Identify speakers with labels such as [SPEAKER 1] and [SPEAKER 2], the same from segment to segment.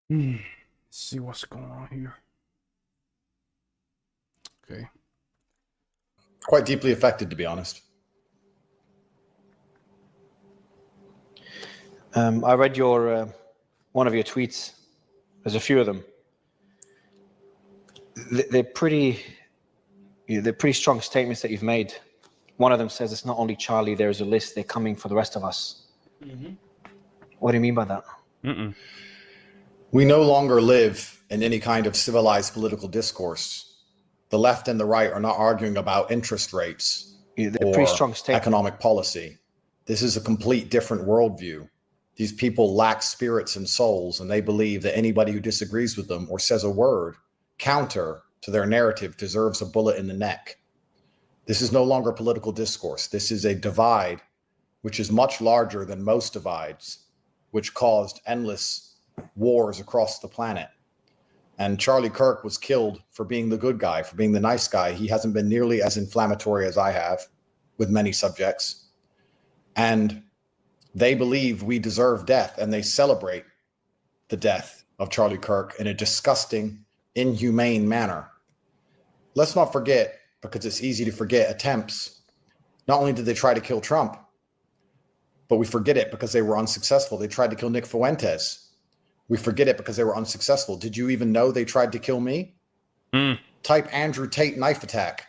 [SPEAKER 1] Let's see what's going on here. Okay.
[SPEAKER 2] Quite deeply affected, to be honest.
[SPEAKER 3] I read your one of your tweets. There's a few of them. They're pretty strong statements that you've made. One of them says it's not only Charlie. There's a list. They're coming for the rest of us. Mm-hmm. What do you mean by that?
[SPEAKER 2] We no longer live in any kind of civilized political discourse. The left and the right are not arguing about interest rates or
[SPEAKER 3] pretty strong statement.
[SPEAKER 2] Economic policy. This is a complete different worldview. These people lack spirits and souls, and they believe that anybody who disagrees with them or says a word counter to their narrative deserves a bullet in the neck. This is no longer political discourse. This is a divide which is much larger than most divides, which caused endless wars across the planet. And Charlie Kirk was killed for being the good guy, for being the nice guy. He hasn't been nearly as inflammatory as I have with many subjects. And they believe we deserve death, and they celebrate the death of Charlie Kirk in a disgusting, inhumane manner. Let's not forget, because it's easy to forget, attempts. Not only did they try to kill Trump, but we forget it because they were unsuccessful. They tried to kill Nick Fuentes. We forget it because they were unsuccessful. Did you even know they tried to kill me? Type Andrew Tate knife attack.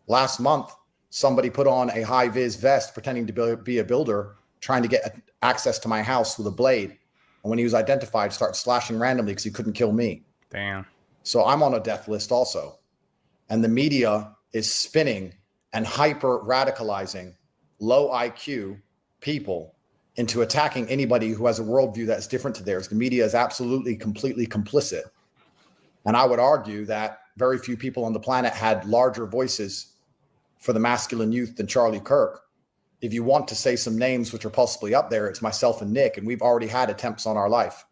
[SPEAKER 2] Last month, somebody put on a high-vis vest pretending to be a builder, trying to get access to my house with a blade. And when he was identified, started slashing randomly because he couldn't kill me.
[SPEAKER 1] Damn.
[SPEAKER 2] So I'm on a death list also. And the media is spinning and hyper-radicalizing low IQ people into attacking anybody who has a worldview that's different to theirs. The media is absolutely, completely complicit. And I would argue that very few people on the planet had larger voices for the masculine youth than Charlie Kirk. If you want to say some names which are possibly up there, it's myself and Nick, and we've already had attempts on our life.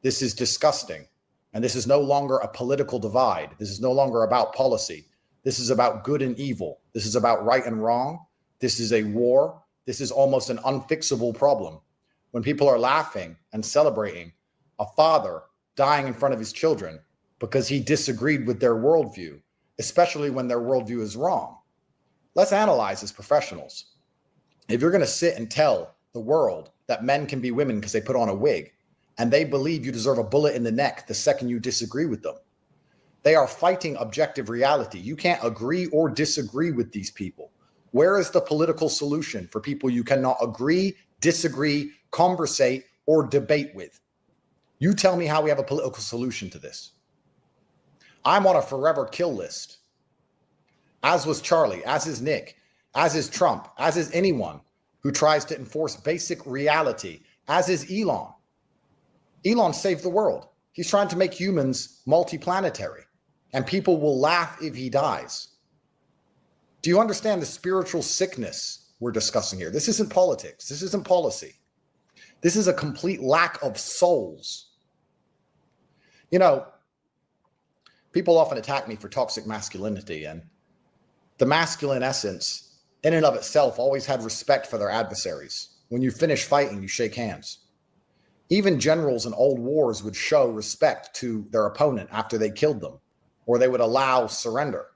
[SPEAKER 2] This is disgusting. And this is no longer a political divide. This is no longer about policy. This is about good and evil. This is about right and wrong. This is a war. This is almost an unfixable problem. When people are laughing and celebrating a father dying in front of his children because he disagreed with their worldview, especially when their worldview is wrong. Let's analyze as professionals. If you're going to sit and tell the world that men can be women because they put on a wig, and they believe you deserve a bullet in the neck the second you disagree with them, they are fighting objective reality. You can't agree or disagree with these people. Where is the political solution for people you cannot agree, disagree, conversate, or debate with? You tell me how we have a political solution to this. I'm on a forever kill list, as was Charlie, as is Nick, as is Trump, as is anyone who tries to enforce basic reality, as is Elon. Elon saved the world. He's trying to make humans multiplanetary, and people will laugh if he dies. Do you understand the spiritual sickness we're discussing here? This isn't politics. This isn't policy. This is a complete lack of souls. You know, people often attack me for toxic masculinity, and the masculine essence in and of itself always had respect for their adversaries. When you finish fighting, you shake hands. Even generals in old wars would show respect to their opponent after they killed them, or they would allow surrender.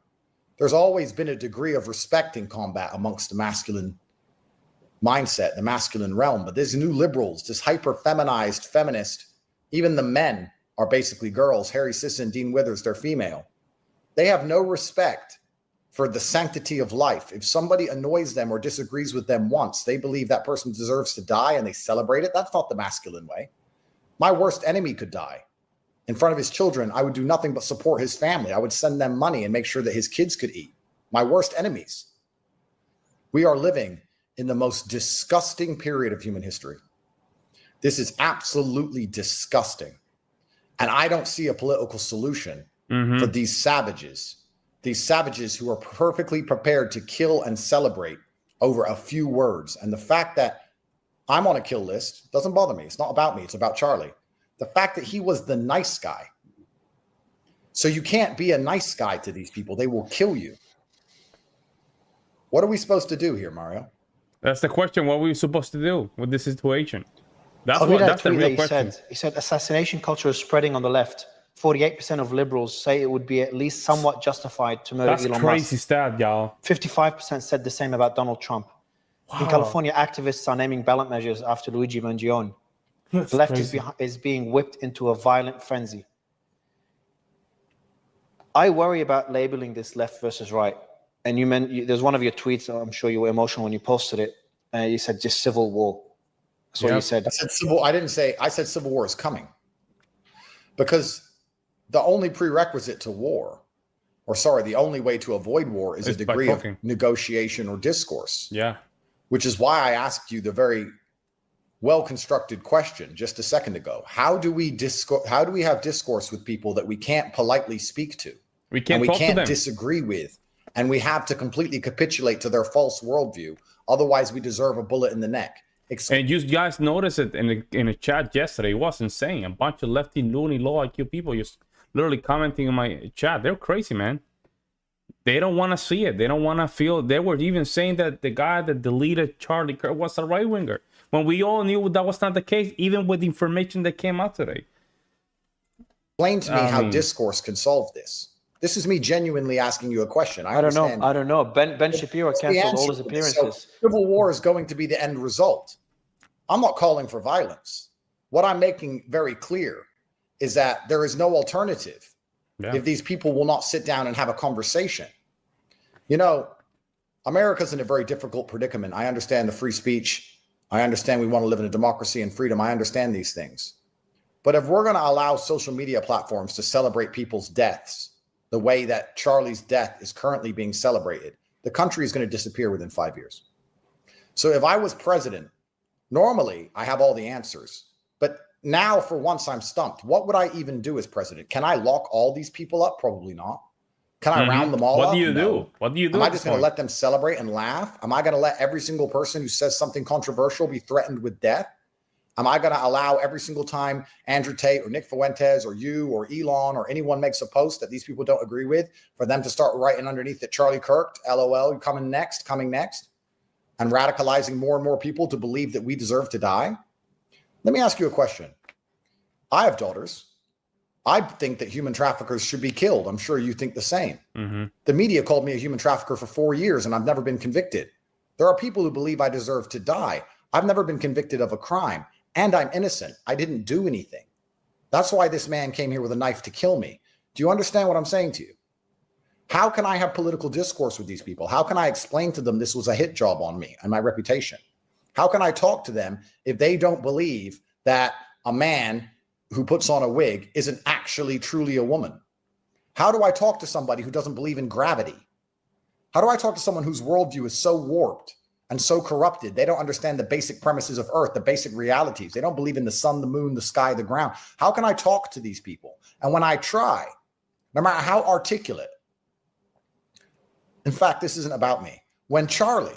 [SPEAKER 2] There's always been a degree of respect in combat amongst the masculine mindset, the masculine realm. But these new liberals, this hyper-feminized feminist, even the men are basically girls. Harry Sisson, Dean Withers, they're female. They have no respect for the sanctity of life. If somebody annoys them or disagrees with them once, they believe that person deserves to die and they celebrate it. That's not the masculine way. My worst enemy could die. In front of his children, I would do nothing but support his family. I would send them money and make sure that his kids could eat. My worst enemies. We are living in the most disgusting period of human history. This is absolutely disgusting. And I don't see a political solution for these savages who are perfectly prepared to kill and celebrate over a few words. And the fact that I'm on a kill list doesn't bother me. It's not about me. It's about Charlie. The fact that he was the nice guy. So you can't be a nice guy to these people. They will kill you. What are we supposed to do here, Mario?
[SPEAKER 1] That's the question. What were we supposed to do with this situation? That's
[SPEAKER 3] I'll read
[SPEAKER 1] that's the
[SPEAKER 3] tweet
[SPEAKER 1] real
[SPEAKER 3] that
[SPEAKER 1] question.
[SPEAKER 3] He said, assassination culture is spreading on the left. 48% of liberals say it would be at least somewhat justified to murder
[SPEAKER 1] That's
[SPEAKER 3] Elon
[SPEAKER 1] crazy
[SPEAKER 3] Musk.
[SPEAKER 1] stat, y'all.
[SPEAKER 3] 55% said the same about Donald Trump.
[SPEAKER 1] Wow.
[SPEAKER 3] In California, activists are naming ballot measures after Luigi Mangione.
[SPEAKER 1] That's
[SPEAKER 3] The left
[SPEAKER 1] crazy.
[SPEAKER 3] is being whipped into a violent frenzy. I worry about labeling this left versus right. And there's one of your tweets, I'm sure you were emotional when you posted it. You said just civil war. That's what you said.
[SPEAKER 2] I said civil war is coming. Because the only prerequisite to war, the only way to avoid war is a degree of negotiation or discourse.
[SPEAKER 1] Yeah.
[SPEAKER 2] Which is why I asked you the very well-constructed question just a second ago. How do we have discourse with people that we can't politely speak to?
[SPEAKER 1] We can't
[SPEAKER 2] disagree with, and we have to completely capitulate to their false worldview. Otherwise, we deserve a bullet in the neck.
[SPEAKER 1] And you guys noticed it in a chat yesterday. It was insane. A bunch of lefty, loony, low IQ people just literally commenting in my chat. They're crazy, man. They don't want to see it. They don't want to feel. They were even saying that the guy that deleted Charlie Kirk was a right winger, when we all knew that was not the case, even with the information that came out today.
[SPEAKER 2] Explain to me how discourse can solve this. This is me genuinely asking you a question. I don't
[SPEAKER 3] know. Ben Shapiro canceled all his appearances.
[SPEAKER 2] So civil war is going to be the end result. I'm not calling for violence. What I'm making very clear is that there is no alternative if these people will not sit down and have a conversation. You know, America's in a very difficult predicament. I understand the free speech. I understand we want to live in a democracy and freedom. I understand these things. But if we're going to allow social media platforms to celebrate people's deaths the way that Charlie's death is currently being celebrated, the country is going to disappear within 5 years. So if I was president, normally I have all the answers. But now, for once, I'm stumped. What would I even do as president? Can I lock all these people up? Probably not. Can I round them all up?
[SPEAKER 1] What do you do? What do you do?
[SPEAKER 2] Am I just going to let them celebrate and laugh? Am I going to let every single person who says something controversial be threatened with death? Am I going to allow every single time Andrew Tate or Nick Fuentes or you or Elon or anyone makes a post that these people don't agree with, for them to start writing underneath it, Charlie Kirk, LOL, coming next, and radicalizing more and more people to believe that we deserve to die? Let me ask you a question. I have daughters. I think that human traffickers should be killed. I'm sure you think the same. Mm-hmm. The media called me a human trafficker for 4 years, and I've never been convicted. There are people who believe I deserve to die. I've never been convicted of a crime, and I'm innocent. I didn't do anything. That's why this man came here with a knife to kill me. Do you understand what I'm saying to you? How can I have political discourse with these people? How can I explain to them this was a hit job on me and my reputation? How can I talk to them if they don't believe that a man who puts on a wig isn't actually truly a woman? How do I talk to somebody who doesn't believe in gravity? How do I talk to someone whose worldview is so warped and so corrupted? They don't understand the basic premises of Earth, the basic realities. They don't believe in the sun, the moon, the sky, the ground. How can I talk to these people? And when I try, no matter how articulate, in fact, this isn't about me. When Charlie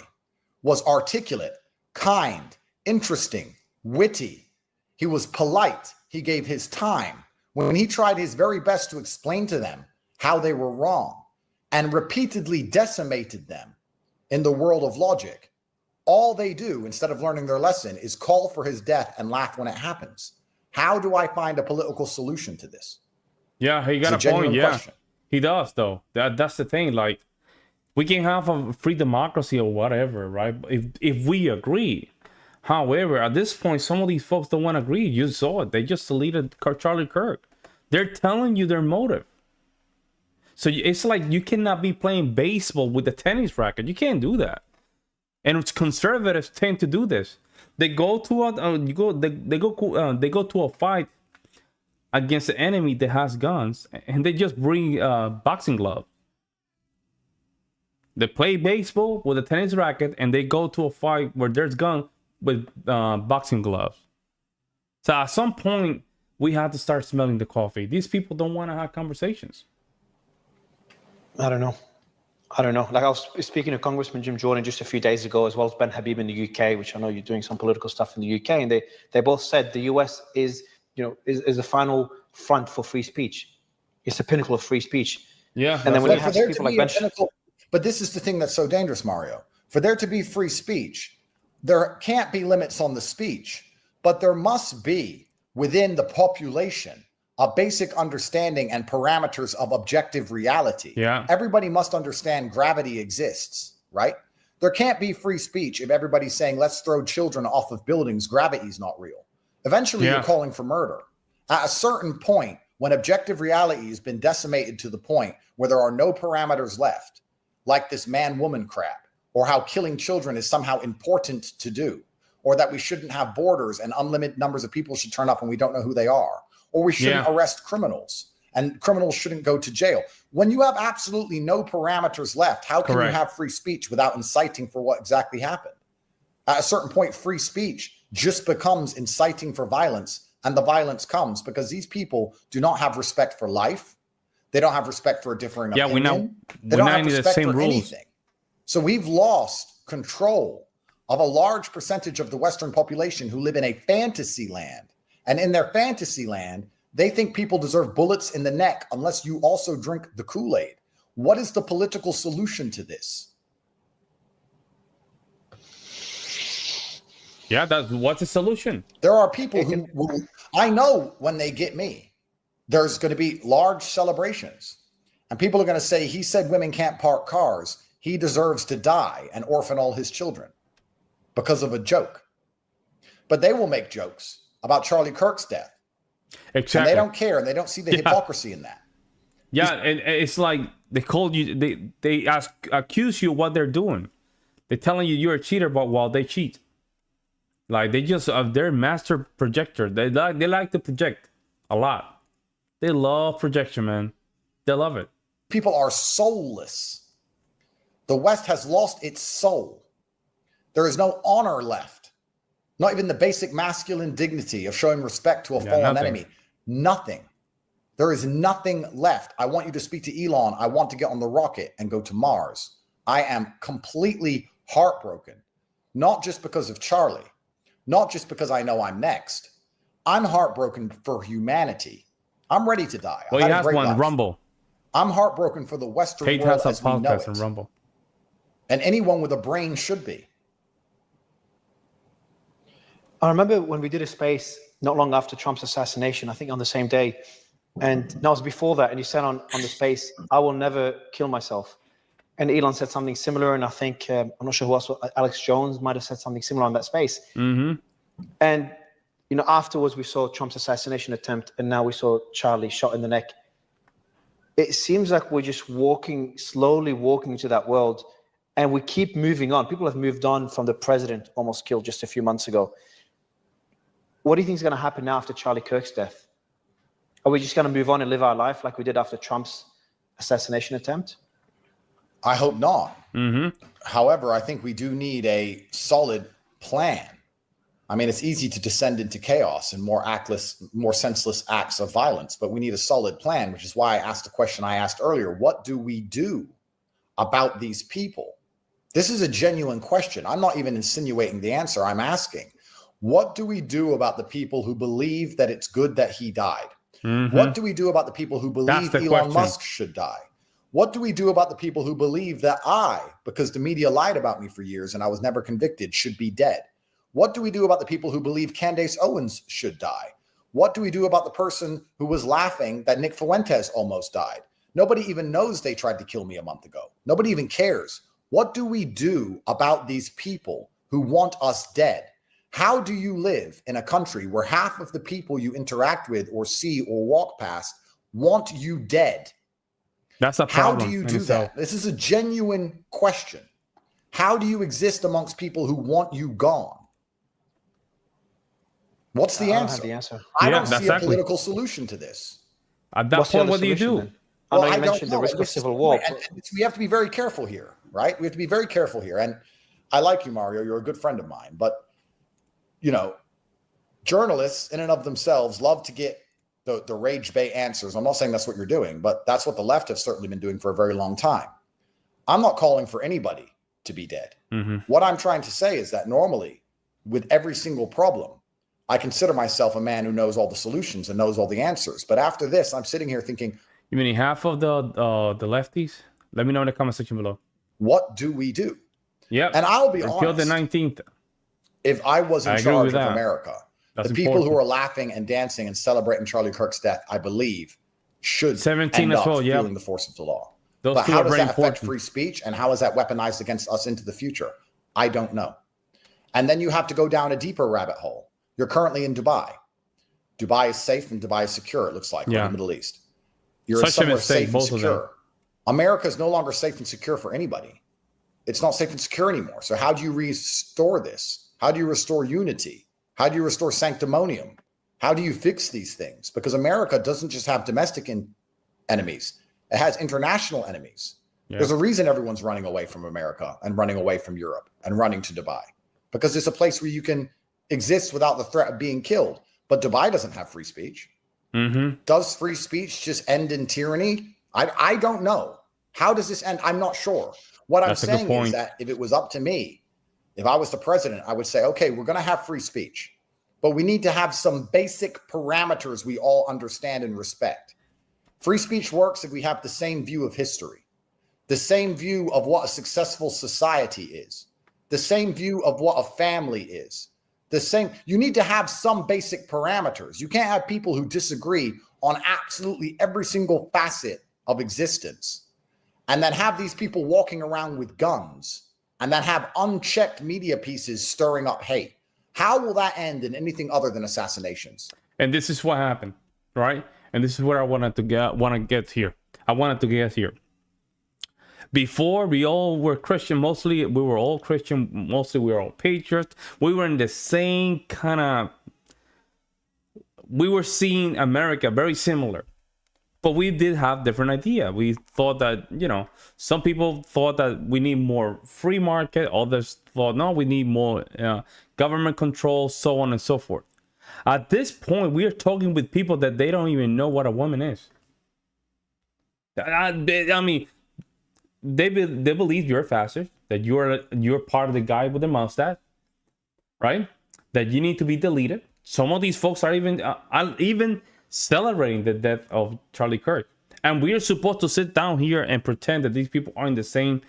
[SPEAKER 2] was articulate, kind, interesting, witty, he was polite, he gave his time. When he tried his very best to explain to them how they were wrong and repeatedly decimated them in the world of logic, all they do instead of learning their lesson is call for his death and laugh when it happens. How do I find a political solution to this?
[SPEAKER 1] Yeah, he got a point. Yeah, he does, though. That's the thing. Like, we can have a free democracy or whatever, right? If we agree. However, at this point, some of these folks don't want to agree. You saw it. They just deleted Charlie Kirk. They're telling you their motive. So it's like you cannot be playing baseball with a tennis racket. You can't do that. And it's conservatives tend to do this. They go to a fight against an enemy that has guns, and they just bring boxing gloves. They play baseball with a tennis racket, and they go to a fight where there's guns with boxing gloves. So at some point, we have to start smelling the coffee. These people don't want to have conversations.
[SPEAKER 3] I don't know. Like, I was speaking to Congressman Jim Jordan just a few days ago, as well as Ben Habib in the UK, which I know you're doing some political stuff in the UK, and they both said the US is the final front for free speech. It's the pinnacle of free speech.
[SPEAKER 1] Yeah.
[SPEAKER 3] And then when you have people like Ben,
[SPEAKER 2] but this is the thing that's so dangerous, Mario. For there to be free speech, there can't be limits on the speech. but there must be within the population a basic understanding and parameters of objective reality.
[SPEAKER 1] Yeah.
[SPEAKER 2] Everybody must understand gravity exists, right? There can't be free speech if everybody's saying, let's throw children off of buildings. Gravity is not real. Eventually, you're calling for murder. At a certain point, when objective reality has been decimated to the point where there are no parameters left, like this man-woman crap, or how killing children is somehow important to do, or that we shouldn't have borders and unlimited numbers of people should turn up and we don't know who they are, or we shouldn't arrest criminals and criminals shouldn't go to jail. When you have absolutely no parameters left, how can you have free speech without inciting for what exactly happened? At a certain point, free speech just becomes inciting for violence, and the violence comes because these people do not have respect for life. They don't have respect for a differing opinion. They don't have respect for anything. So we've lost control of a large percentage of the Western population who live in a fantasy land. And in their fantasy land, they think people deserve bullets in the neck unless you also drink the Kool-Aid. What is the political solution to this?
[SPEAKER 1] Yeah, what's the solution?
[SPEAKER 2] There are people who I know when they get me, there's going to be large celebrations. And people are going to say, he said women can't park cars. He deserves to die and orphan all his children because of a joke. But they will make jokes about Charlie Kirk's death.
[SPEAKER 1] Exactly.
[SPEAKER 2] And they don't care, and they don't see the hypocrisy in that.
[SPEAKER 1] Yeah, and it's like they called you, they accuse you of what they're doing. They're telling you you're a cheater, but while they cheat. Like they're master projector. They like to project a lot. They love projection, man. They love it.
[SPEAKER 2] People are soulless. The West has lost its soul. There is no honor left. Not even the basic masculine dignity of showing respect to a fallen enemy. Nothing. There is nothing left. I want you to speak to Elon. I want to get on the rocket and go to Mars. I am completely heartbroken. Not just because of Charlie. Not just because I know I'm next. I'm heartbroken for humanity. I'm ready to die.
[SPEAKER 1] Well, he has one, life. Rumble.
[SPEAKER 2] I'm heartbroken for the Western
[SPEAKER 1] Tate
[SPEAKER 2] world
[SPEAKER 1] has a
[SPEAKER 2] as we know
[SPEAKER 1] podcast
[SPEAKER 2] it.
[SPEAKER 1] on Rumble.
[SPEAKER 2] And anyone with a brain should be.
[SPEAKER 3] I remember when we did a space not long after Trump's assassination, I think on the same day, and that was before that, and you said on the space, I will never kill myself. And Elon said something similar, and I think, I'm not sure who else, Alex Jones might have said something similar on that space. Mm-hmm. And, you know, afterwards we saw Trump's assassination attempt, and now we saw Charlie shot in the neck. It seems like we're just slowly walking into that world, and we keep moving on. People have moved on from the president almost killed just a few months ago. What do you think is going to happen now after Charlie Kirk's death? Are we just going to move on and live our life like we did after Trump's assassination attempt?
[SPEAKER 2] I hope not.
[SPEAKER 1] Mm-hmm.
[SPEAKER 2] However, I think we do need a solid plan. I mean, it's easy to descend into chaos and more senseless acts of violence, but we need a solid plan, which is why I asked the question I asked earlier. What do we do about these people? This is a genuine question. I'm not even insinuating the answer. I'm asking. What do we do about the people who believe that it's good that he died? Mm-hmm. What do we do about the people who believe Elon Musk should die? What do we do about the people who believe that because the media lied about me for years and I was never convicted, should be dead? What do we do about the people who believe Candace Owens should die? What do we do about the person who was laughing that Nick Fuentes almost died? Nobody even knows they tried to kill me a month ago. Nobody even cares. What do we do about these people who want us dead? How do you live in a country where half of the people you interact with or see or walk past want you dead?
[SPEAKER 1] That's a problem.
[SPEAKER 2] How do you do that? This is a genuine question. How do you exist amongst people who want you gone? What's the answer?
[SPEAKER 3] I don't have the answer.
[SPEAKER 2] I don't see a political solution to this.
[SPEAKER 1] At that point, what do you do?
[SPEAKER 3] I know you mentioned the risk of civil war.
[SPEAKER 2] We have to be very careful here, right? We have to be very careful here. And I like you, Mario. You're a good friend of mine. But, you know, journalists in and of themselves love to get the rage bait answers. I'm not saying that's what you're doing, but that's what the left have certainly been doing for a very long time. I'm not calling for anybody to be dead. Mm-hmm. What I'm trying to say is that normally, with every single problem, I consider myself a man who knows all the solutions and knows all the answers. But after this, I'm sitting here thinking,
[SPEAKER 1] you mean half of the lefties? Let me know in the comment section below.
[SPEAKER 2] What do we do?
[SPEAKER 1] Yeah.
[SPEAKER 2] And I'll be honest.
[SPEAKER 1] Until the 19th.
[SPEAKER 2] If I was in charge of America,
[SPEAKER 1] That's
[SPEAKER 2] the people who are laughing and dancing and celebrating Charlie Kirk's death, I believe, should
[SPEAKER 1] 17
[SPEAKER 2] end
[SPEAKER 1] as
[SPEAKER 2] up
[SPEAKER 1] well, yeah.
[SPEAKER 2] feeling the force of the law.
[SPEAKER 1] Those
[SPEAKER 2] but
[SPEAKER 1] two
[SPEAKER 2] how
[SPEAKER 1] are
[SPEAKER 2] does
[SPEAKER 1] very
[SPEAKER 2] that affect
[SPEAKER 1] important.
[SPEAKER 2] free speech, and how is that weaponized against us into the future? I don't know. And then you have to go down a deeper rabbit hole. You're currently in Dubai. Dubai is safe and Dubai is secure, it looks like, in the Middle East. You're somewhere safe and secure. America is no longer safe and secure for anybody. It's not safe and secure anymore. So how do you restore this? How do you restore unity? How do you restore sanctimonium? How do you fix these things? Because America doesn't just have domestic enemies. It has international enemies. Yeah. There's a reason everyone's running away from America and running away from Europe and running to Dubai, because it's a place where you can exist without the threat of being killed. But Dubai doesn't have free speech. Mm-hmm. Does free speech just end in tyranny? I don't know. How does this end? I'm not sure. What I'm saying is that if it was up to me, if I was the president, I would say, okay, we're going to have free speech, but we need to have some basic parameters we all understand and respect. Free speech works if we have the same view of history, the same view of what a successful society is, the same view of what a family is, the same. You need to have some basic parameters. You can't have people who disagree on absolutely every single facet of existence, and then have these people walking around with guns, and then have unchecked media pieces stirring up hate. How will that end in anything other than assassinations? And this is what happened, right? And this is where I wanted to get here. Before, we all were Christian. Mostly, we were all Christian. Mostly, we were all patriots. We were in the same kind of... We were seeing America very similar. But we did have different idea. We thought that, some people thought that we need more free market. Others thought, no, we need more government control, so on and so forth. At this point, we are talking with people that they don't even know what a woman is. I mean, they believe you're a fascist, that you're part of the guy with the mustache, right? That you need to be deleted. Some of these folks are even celebrating the death of Charlie Kirk, and we are supposed to sit down here and pretend that these people are in the same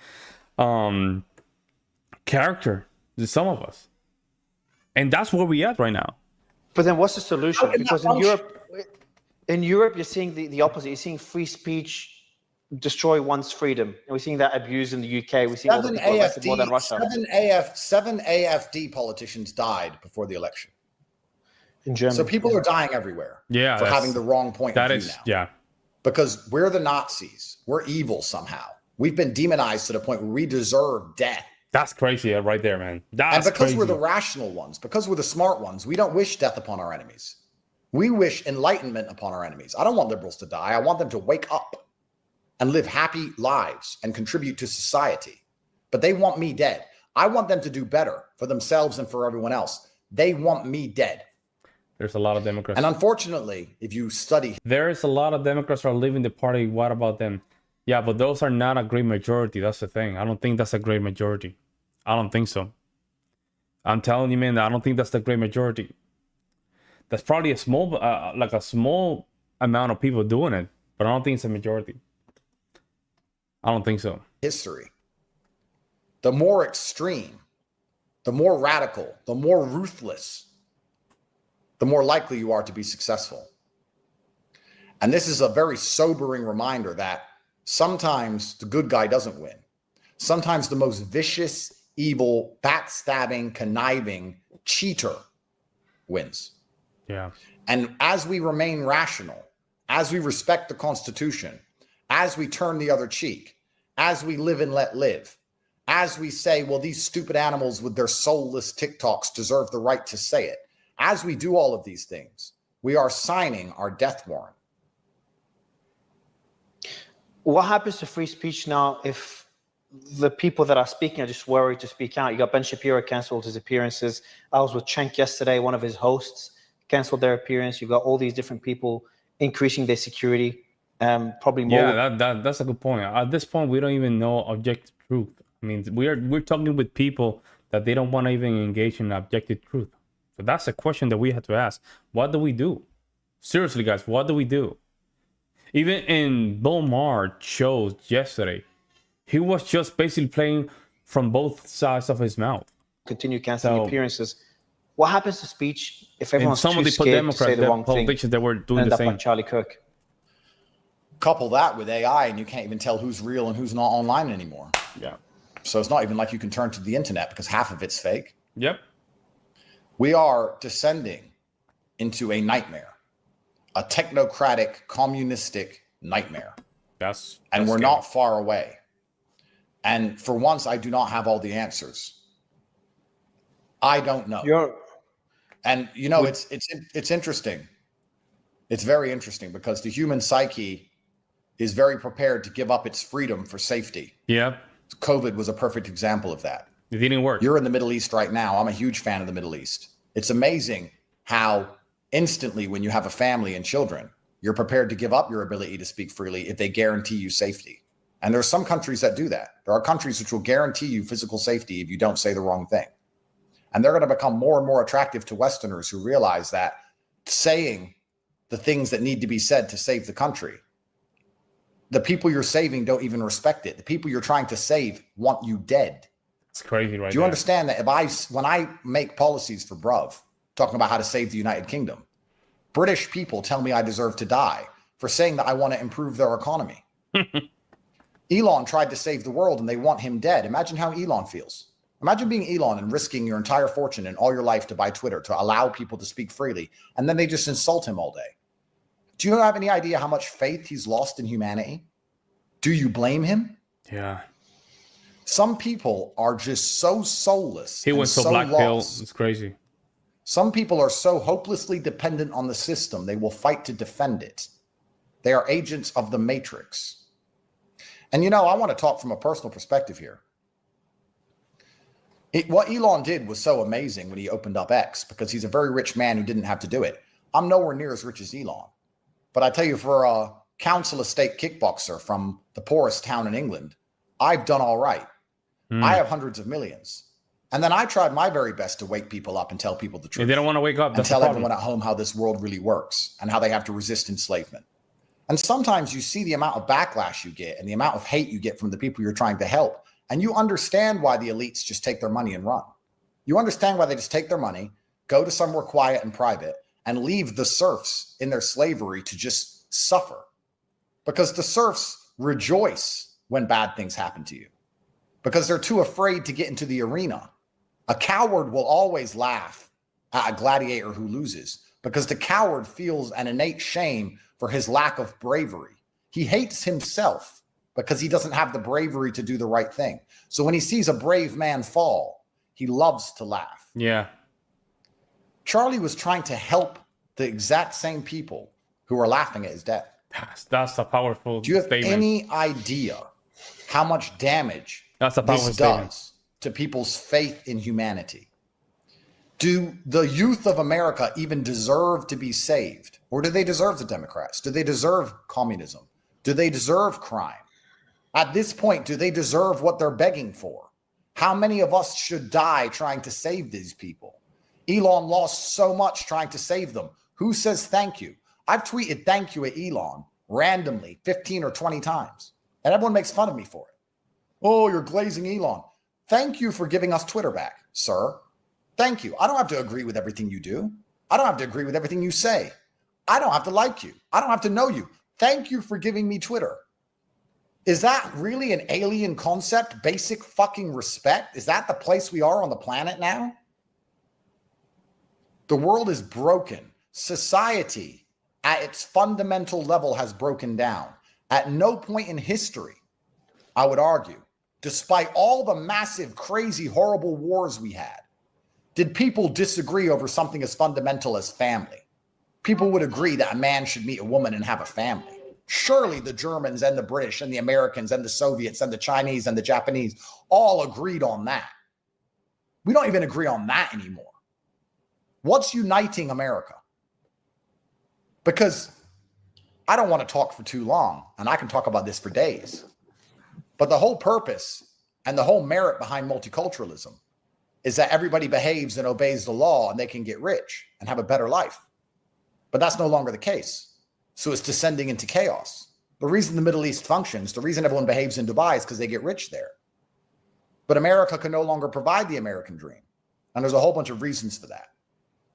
[SPEAKER 2] character as some of us, and that's where we at right now. But then what's the solution? Because in Europe, you're seeing the opposite. You're seeing free speech destroy one's freedom, and we're seeing that abused in the UK. We're seeing all the people arrested more than Russia. Seven AfD politicians died before the election. In Germany. So people are dying everywhere for having the wrong point of view now. Yeah. Because we're the Nazis. We're evil somehow. We've been demonized to the point where we deserve death. That's crazy right there, man. And because we're the rational ones, because we're the smart ones, we don't wish death upon our enemies. We wish enlightenment upon our enemies. I don't want liberals to die. I want them to wake up and live happy lives and contribute to society. But they want me dead. I want them to do better for themselves and for everyone else. They want me dead. There's a lot of Democrats. And unfortunately, if you study... There's a lot of Democrats who are leaving the party. What about them? Yeah, but those are not a great majority. That's the thing. I don't think that's a great majority. I don't think so. I'm telling you, man, I don't think that's the great majority. That's probably a small, a small amount of people doing it, but I don't think it's a majority. I don't think so. History. The more extreme, the more radical, the more ruthless, the more likely you are to be successful. And this is a very sobering reminder that sometimes the good guy doesn't win. Sometimes the most vicious, evil, backstabbing, conniving cheater wins. Yeah. And as we remain rational, as we respect the Constitution, as we turn the other cheek, as we live and let live, as we say, well, these stupid animals with their soulless TikToks deserve the right to say it. As we do all of these things, we are signing our death warrant. What happens to free speech now if the people that are speaking are just worried to speak out? You got Ben Shapiro canceled his appearances. I was with Cenk yesterday, one of his hosts canceled their appearance. You've got all these different people increasing their security, probably more. Yeah, that's a good point. At this point, we don't even know objective truth. I mean, we're talking with people that they don't want to even engage in objective truth. So that's a question that we have to ask. What do we do? Seriously, guys, what do we do? Even in Bill Maher shows yesterday, he was just basically playing from both sides of his mouth. Continue canceling appearances.
[SPEAKER 3] What happens to speech if everyone's
[SPEAKER 1] some
[SPEAKER 3] too
[SPEAKER 1] of the
[SPEAKER 3] scared to say the wrong thing?
[SPEAKER 1] politicians that were doing
[SPEAKER 3] End
[SPEAKER 1] the
[SPEAKER 3] up
[SPEAKER 1] same.
[SPEAKER 3] like Charlie Kirk.
[SPEAKER 2] Couple that with AI, and you can't even tell who's real and who's not online anymore.
[SPEAKER 1] Yeah.
[SPEAKER 2] So it's not even like you can turn to the internet because half of it's fake.
[SPEAKER 1] Yep.
[SPEAKER 2] We are descending into a nightmare, a technocratic, communistic nightmare.
[SPEAKER 1] That's
[SPEAKER 2] and we're
[SPEAKER 1] scary.
[SPEAKER 2] not far away. And for once, I do not have all the answers. I don't know. And you know, it's interesting. It's very interesting because the human psyche is very prepared to give up its freedom for safety.
[SPEAKER 1] Yeah.
[SPEAKER 2] COVID was a perfect example of that.
[SPEAKER 1] It didn't work.
[SPEAKER 2] You're in the Middle East right now. I'm a huge fan of the Middle East. It's amazing how instantly, when you have a family and children, you're prepared to give up your ability to speak freely if they guarantee you safety. And there are some countries that do that. There are countries which will guarantee you physical safety if you don't say the wrong thing. And they're going to become more and more attractive to Westerners who realize that saying the things that need to be said to save the country, the people you're saving don't even respect it. The people you're trying to save want you dead.
[SPEAKER 1] It's crazy, right?
[SPEAKER 2] Do you understand that when I make policies for Bruv, talking about how to save the United Kingdom, British people tell me I deserve to die for saying that I want to improve their economy. Elon tried to save the world and they want him dead. Imagine how Elon feels. Imagine being Elon and risking your entire fortune and all your life to buy Twitter to allow people to speak freely, and then they just insult him all day. Do you have any idea how much faith he's lost in humanity? Do you blame him?
[SPEAKER 1] Yeah.
[SPEAKER 2] Some people are just so soulless.
[SPEAKER 1] He went so black pill. It's crazy.
[SPEAKER 2] Some people are so hopelessly dependent on the system, they will fight to defend it. They are agents of the matrix. And you know, I want to talk from a personal perspective here. What Elon did was so amazing when he opened up X, because he's a very rich man who didn't have to do it. I'm nowhere near as rich as Elon. But I tell you, for a council estate kickboxer from the poorest town in England, I've done all right. I have hundreds of millions. And then I tried my very best to wake people up and tell people the truth.
[SPEAKER 1] And they don't want to wake up.
[SPEAKER 2] And tell everyone at home how this world really works and how they have to resist enslavement. And sometimes you see the amount of backlash you get and the amount of hate you get from the people you're trying to help. And you understand why the elites just take their money and run. You understand why they just take their money, go to somewhere quiet and private, and leave the serfs in their slavery to just suffer. Because the serfs rejoice when bad things happen to you. Because they're too afraid to get into the arena. A coward will always laugh at a gladiator who loses, because the coward feels an innate shame for his lack of bravery. He hates himself because he doesn't have the bravery to do the right thing. So when he sees a brave man fall, he loves to laugh.
[SPEAKER 1] Yeah.
[SPEAKER 2] Charlie was trying to help the exact same people who are laughing at his death.
[SPEAKER 1] That's a powerful statement.
[SPEAKER 2] Do you have any idea how much damage this does to people's faith in humanity? Do the youth of America even deserve to be saved? Or do they deserve the Democrats? Do they deserve communism? Do they deserve crime? At this point, do they deserve what they're begging for? How many of us should die trying to save these people? Elon lost so much trying to save them. Who says thank you? I've tweeted thank you at Elon randomly 15 or 20 times, and everyone makes fun of me for it. Oh, you're glazing Elon. Thank you for giving us Twitter back, sir. Thank you. I don't have to agree with everything you do. I don't have to agree with everything you say. I don't have to like you. I don't have to know you. Thank you for giving me Twitter. Is that really an alien concept? Basic fucking respect? Is that the place we are on the planet now? The world is broken. Society at its fundamental level has broken down. At no point in history, I would argue, despite all the massive, crazy, horrible wars we had, did people disagree over something as fundamental as family. People would agree that a man should meet a woman and have a family. Surely the Germans and the British and the Americans and the Soviets and the Chinese and the Japanese all agreed on that. We don't even agree on that anymore. What's uniting America? Because I don't want to talk for too long, and I can talk about this for days. But the whole purpose and the whole merit behind multiculturalism is that everybody behaves and obeys the law and they can get rich and have a better life. But that's no longer the case. So it's descending into chaos. The reason the Middle East functions, the reason everyone behaves in Dubai is because they get rich there. But America can no longer provide the American dream. And there's a whole bunch of reasons for that.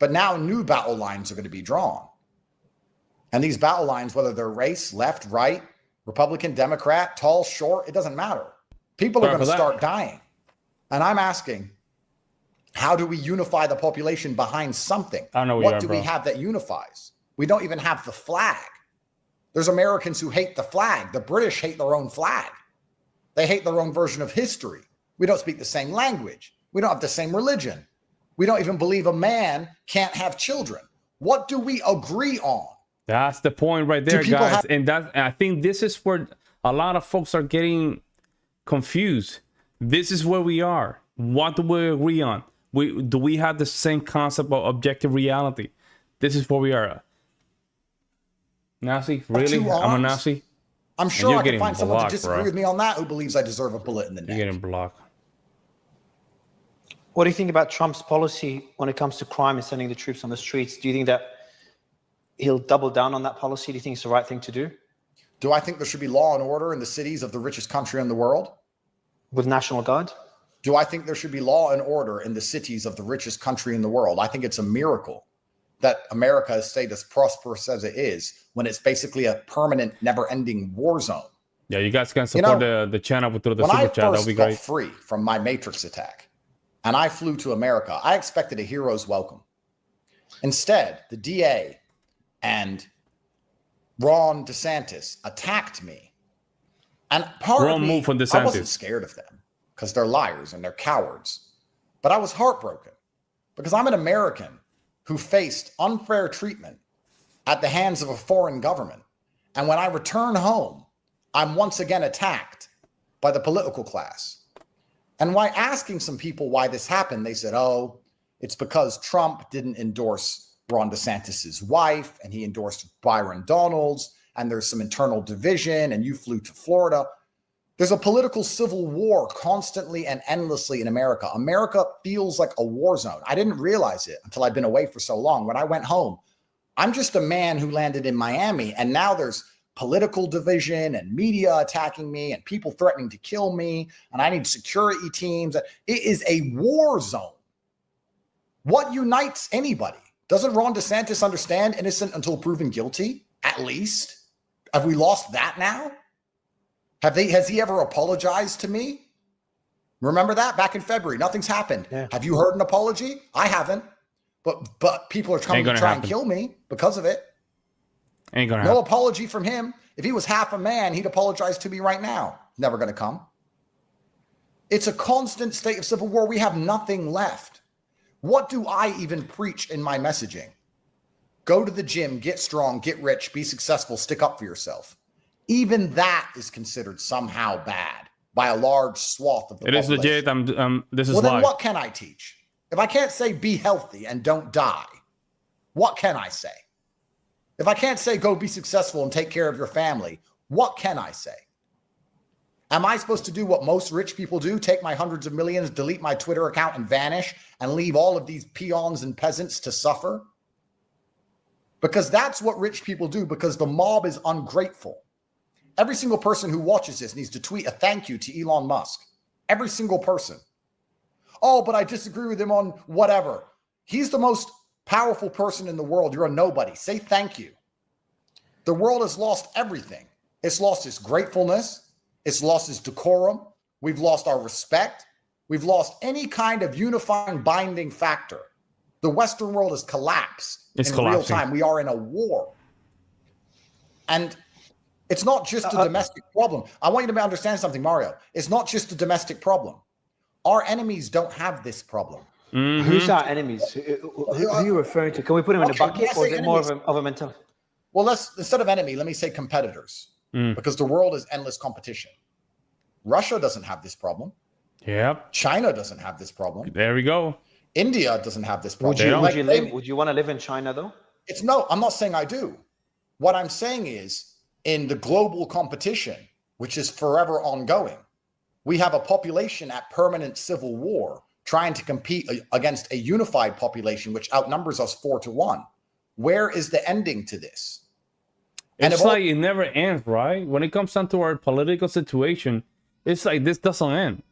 [SPEAKER 2] But now new battle lines are going to be drawn. And these battle lines, whether they're race, left, right, Republican, Democrat, tall, short, it doesn't matter. People are going to start dying. And I'm asking, how do we unify the population behind something?
[SPEAKER 1] I don't know
[SPEAKER 2] what do we have that unifies? We don't even have the flag. There's Americans who hate the flag. The British hate their own flag. They hate their own version of history. We don't speak the same language. We don't have the same religion. We don't even believe a man can't have children. What do we agree on?
[SPEAKER 1] That's the point right there, guys. And I think this is where a lot of folks are getting confused. This is where we are. What do we agree on? Do we have the same concept of objective reality? This is where we are. Nazi? Really? I'm a Nazi?
[SPEAKER 2] I'm sure I can find someone to disagree with me on that who believes I deserve a bullet in the neck.
[SPEAKER 1] You're getting blocked.
[SPEAKER 3] What do you think about Trump's policy when it comes to crime and sending the troops on the streets? Do you think that he'll double down on that policy? Do you think it's the right thing to do?
[SPEAKER 2] Do I think there should be law and order in the cities of the richest country in the world?
[SPEAKER 3] With National Guard?
[SPEAKER 2] Do I think there should be law and order in the cities of the richest country in the world? I think it's a miracle that America has stayed as prosperous as it is when it's basically a permanent, never-ending war zone.
[SPEAKER 1] Yeah, you guys can support the channel through the super chat. That'll be great.
[SPEAKER 2] When I first got free from my Matrix attack and I flew to America, I expected a hero's welcome. Instead, the DA and Ron DeSantis attacked me. And part of me, I wasn't scared of them because they're liars and they're cowards. But I was heartbroken because I'm an American who faced unfair treatment at the hands of a foreign government. And when I return home, I'm once again attacked by the political class. And why asking some people why this happened, they said, oh, it's because Trump didn't endorse Ron DeSantis's wife and he endorsed Byron Donalds and there's some internal division and you flew to Florida. There's a political civil war constantly and endlessly in America. America feels like a war zone. I didn't realize it until I'd been away for so long. When I went home, I'm just a man who landed in Miami, and now there's political division and media attacking me and people threatening to kill me, and I need security teams. It is a war zone. What unites anybody? Doesn't Ron DeSantis understand innocent until proven guilty? At least. Have we lost that now? Has he ever apologized to me? Remember that back in February? Nothing's happened. Yeah. Have you heard an apology? I haven't. But people are trying to try and kill me because of it.
[SPEAKER 1] Ain't gonna
[SPEAKER 2] happen. No apology from him. If he was half a man, he'd apologize to me right now. Never going to come. It's a constant state of civil war. We have nothing left. What do I even preach in my messaging? Go to the gym, get strong, get rich, be successful, stick up for yourself. Even that is considered somehow bad by a large swath of the population.
[SPEAKER 1] It is legit. This is
[SPEAKER 2] well, then
[SPEAKER 1] live.
[SPEAKER 2] What can I teach? If I can't say be healthy and don't die, what can I say? If I can't say go be successful and take care of your family, what can I say? Am I supposed to do what most rich people do? Take my hundreds of millions, delete my Twitter account and vanish and leave all of these peons and peasants to suffer? Because that's what rich people do, because the mob is ungrateful. Every single person who watches this needs to tweet a thank you to Elon Musk. Every single person. Oh, but I disagree with him on whatever. He's the most powerful person in the world. You're a nobody. Say thank you. The world has lost everything. It's lost its gratefulness. It's lost its decorum. We've lost our respect. We've lost any kind of unifying binding factor. The Western world has collapsed in real time. We are in a war. And it's not just a domestic problem. I want you to understand something, Mario. It's not just a domestic problem. Our enemies don't have this problem.
[SPEAKER 3] Mm-hmm. Who's our enemies? Who are you referring to? Can we put them in a bucket, or is it more of a mental?
[SPEAKER 2] Well, instead of enemy, let me say competitors, because the world is endless competition. Russia doesn't have this problem.
[SPEAKER 1] Yep.
[SPEAKER 2] China doesn't have this problem.
[SPEAKER 1] There we go.
[SPEAKER 2] India doesn't have this problem.
[SPEAKER 3] Would you want to live in China, though?
[SPEAKER 2] I'm not saying I do. What I'm saying is, in the global competition, which is forever ongoing, we have a population at permanent civil war trying to compete against a unified population, which outnumbers us 4-1. Where is the ending to this?
[SPEAKER 1] It's like it never ends, right? When it comes down to our political situation, it's like this doesn't end.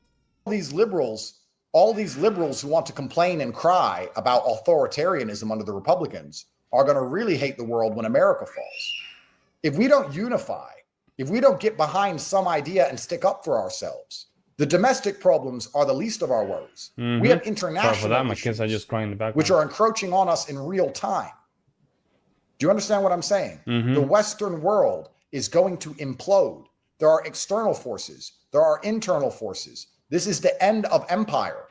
[SPEAKER 2] These liberals all these liberals who want to complain and cry about authoritarianism under the Republicans are going to really hate the world when America falls. If we don't unify, if we don't get behind some idea and stick up for ourselves, the domestic problems are the least of our woes. Mm-hmm. We have international issues, which are encroaching on us in real time. Do you understand what I'm saying? Mm-hmm. The Western world is going to implode. There are external forces. There are internal forces. This is the end of empire.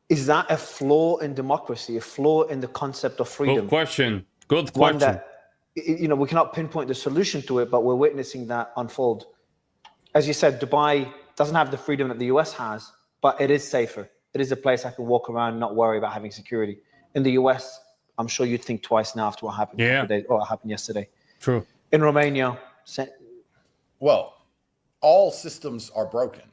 [SPEAKER 3] Is that a flaw in democracy, a flaw in the concept of freedom?
[SPEAKER 1] Good question. Good question.
[SPEAKER 3] One that, we cannot pinpoint the solution to it, but we're witnessing that unfold. As you said, Dubai doesn't have the freedom that the US has, but it is safer. It is a place I can walk around and not worry about having security. In the US, I'm sure you'd think twice now after what happened today, or what happened yesterday.
[SPEAKER 1] True.
[SPEAKER 3] In Romania,
[SPEAKER 2] well, all systems are broken.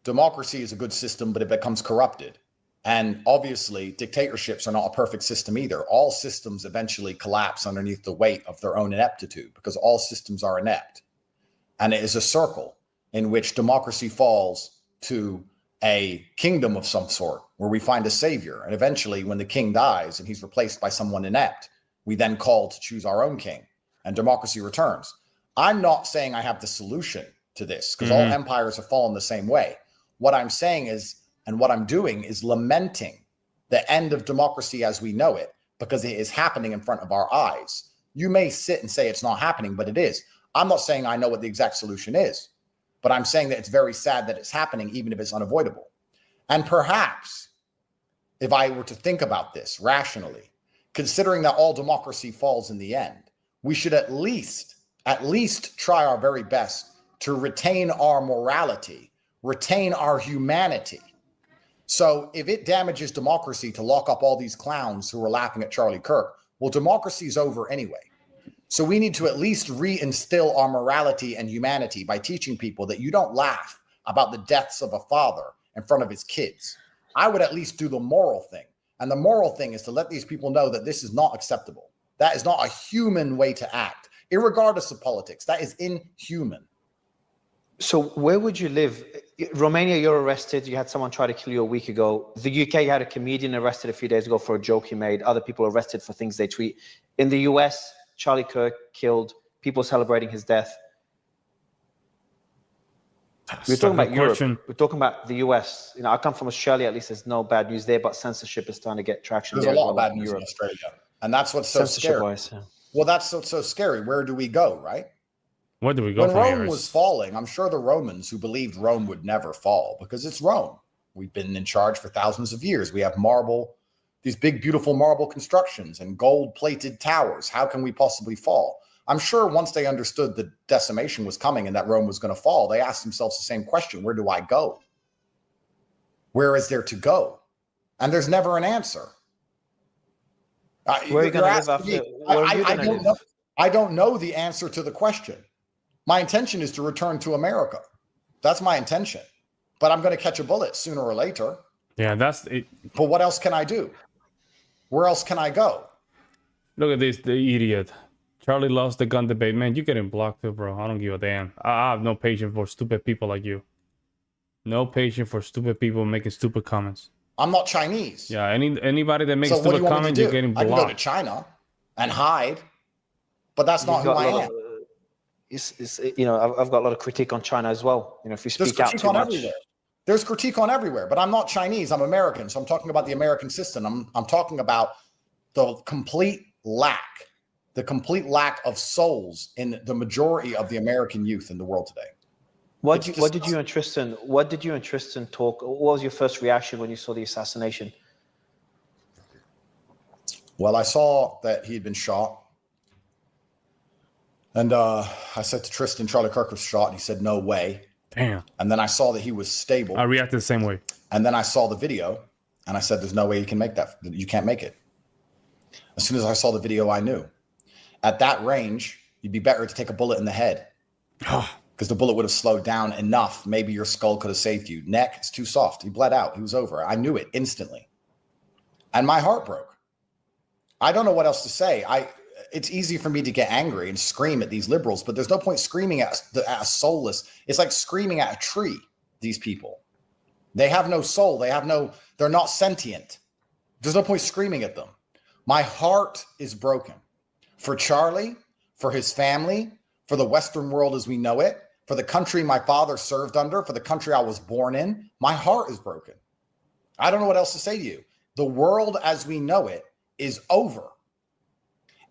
[SPEAKER 2] Democracy is a good system, but it becomes corrupted. And obviously, dictatorships are not a perfect system either. All systems eventually collapse underneath the weight of their own ineptitude, because all systems are inept. And it is a circle in which democracy falls to a kingdom of some sort, where we find a savior. And eventually, when the king dies and he's replaced by someone inept, we then call to choose our own king, and democracy returns. I'm not saying I have the solution to this, because all empires have fallen the same way. What I'm saying is, and what I'm doing is lamenting the end of democracy as we know it, because it is happening in front of our eyes. You may sit and say it's not happening, but it is. I'm not saying I know what the exact solution is, but I'm saying that it's very sad that it's happening, even if it's unavoidable. And perhaps if I were to think about this rationally, considering that all democracy falls in the end, we should at least try our very best to retain our morality, retain our humanity. So if it damages democracy to lock up all these clowns who were laughing at Charlie Kirk, well, democracy's over anyway. So we need to at least reinstill our morality and humanity by teaching people that you don't laugh about the deaths of a father in front of his kids. I would at least do the moral thing. And the moral thing is to let these people know that this is not acceptable. That is not a human way to act, irregardless of politics. That is inhuman.
[SPEAKER 3] So where would you live? Romania, you're arrested. You had someone try to kill you a week ago. The UK, you had a comedian arrested a few days ago for a joke he made. Other people arrested for things they tweet. In the US, Charlie Kirk killed, people celebrating his death. We're talking about Europe. We're talking about the US. I come from Australia. At least there's no bad news there, but censorship is starting to get traction.
[SPEAKER 2] There's a lot of bad news in Australia. And that's what's so scary. Well, that's what's so scary. Where do we go, right?
[SPEAKER 1] Where do we go?
[SPEAKER 2] When Rome was falling, I'm sure the Romans who believed Rome would never fall, because it's Rome. We've been in charge for thousands of years. We have marble, these big, beautiful marble constructions and gold-plated towers. How can we possibly fall? I'm sure once they understood the decimation was coming and that Rome was going to fall, they asked themselves the same question: where do I go? Where is there to go? And there's never an answer.
[SPEAKER 3] Where are you going to live after?
[SPEAKER 2] I don't know the answer to the question. My intention is to return to America. That's my intention. But I'm going to catch a bullet sooner or later.
[SPEAKER 1] Yeah, that's it.
[SPEAKER 2] But what else can I do? Where else can I go?
[SPEAKER 1] Look at this, the idiot. Charlie lost the gun debate. Man, you're getting blocked too, bro. I don't give a damn. I have no patience for stupid people like you. No patience for stupid people making stupid comments.
[SPEAKER 2] I'm not Chinese.
[SPEAKER 1] Yeah, anybody that makes stupid comments, you're getting blocked.
[SPEAKER 2] I can go to China and hide, but that's not who I am.
[SPEAKER 3] I've got a lot of critique on China as well. If you speak out too much.
[SPEAKER 2] There's critique on everywhere, but I'm not Chinese. I'm American. So I'm talking about the American system. I'm talking about the complete lack of souls in the majority of the American youth in the world today.
[SPEAKER 3] What did you and Tristan talk? What was your first reaction when you saw the assassination?
[SPEAKER 2] Well, I saw that he had been shot. And I said to Tristan, Charlie Kirk was shot. And he said, no way.
[SPEAKER 1] Damn.
[SPEAKER 2] And then I saw that he was stable.
[SPEAKER 1] I reacted the same way.
[SPEAKER 2] And then I saw the video. And I said, there's no way you can make that. You can't make it. As soon as I saw the video, I knew. At that range, you'd be better to take a bullet in the head. Because the bullet would have slowed down enough. Maybe your skull could have saved you. Neck, it's too soft. He bled out. He was over. I knew it instantly. And my heart broke. I don't know what else to say. It's easy for me to get angry and scream at these liberals, but there's no point screaming at a soulless. It's like screaming at a tree, these people. They have no soul. They're not sentient. There's no point screaming at them. My heart is broken for Charlie, for his family, for the Western world as we know it, for the country my father served under, for the country I was born in. My heart is broken. I don't know what else to say to you. The world as we know it is over.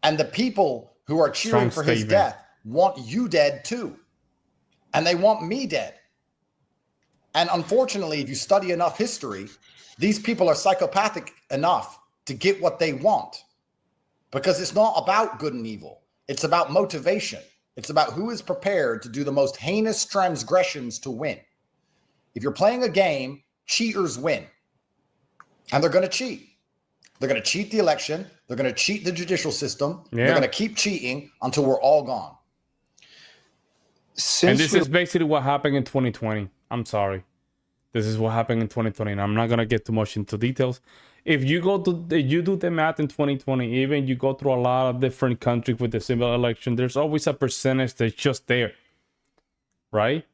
[SPEAKER 2] And the people who are cheering for his death want you dead too. And they want me dead. And unfortunately, if you study enough history, these people are psychopathic enough to get what they want. Because it's not about good and evil. It's about motivation. It's about who is prepared to do the most heinous transgressions to win. If you're playing a game, cheaters win. And they're going to cheat. They're going to cheat the election. They're going to cheat the judicial system. Yeah. They're going to keep cheating until we're all gone.
[SPEAKER 1] And this is basically what happened in 2020. I'm sorry. This is what happened in 2020. And I'm not going to get too much into details. If you do the math in 2020, even you go through a lot of different countries with the similar election, there's always a percentage that's just there. Right?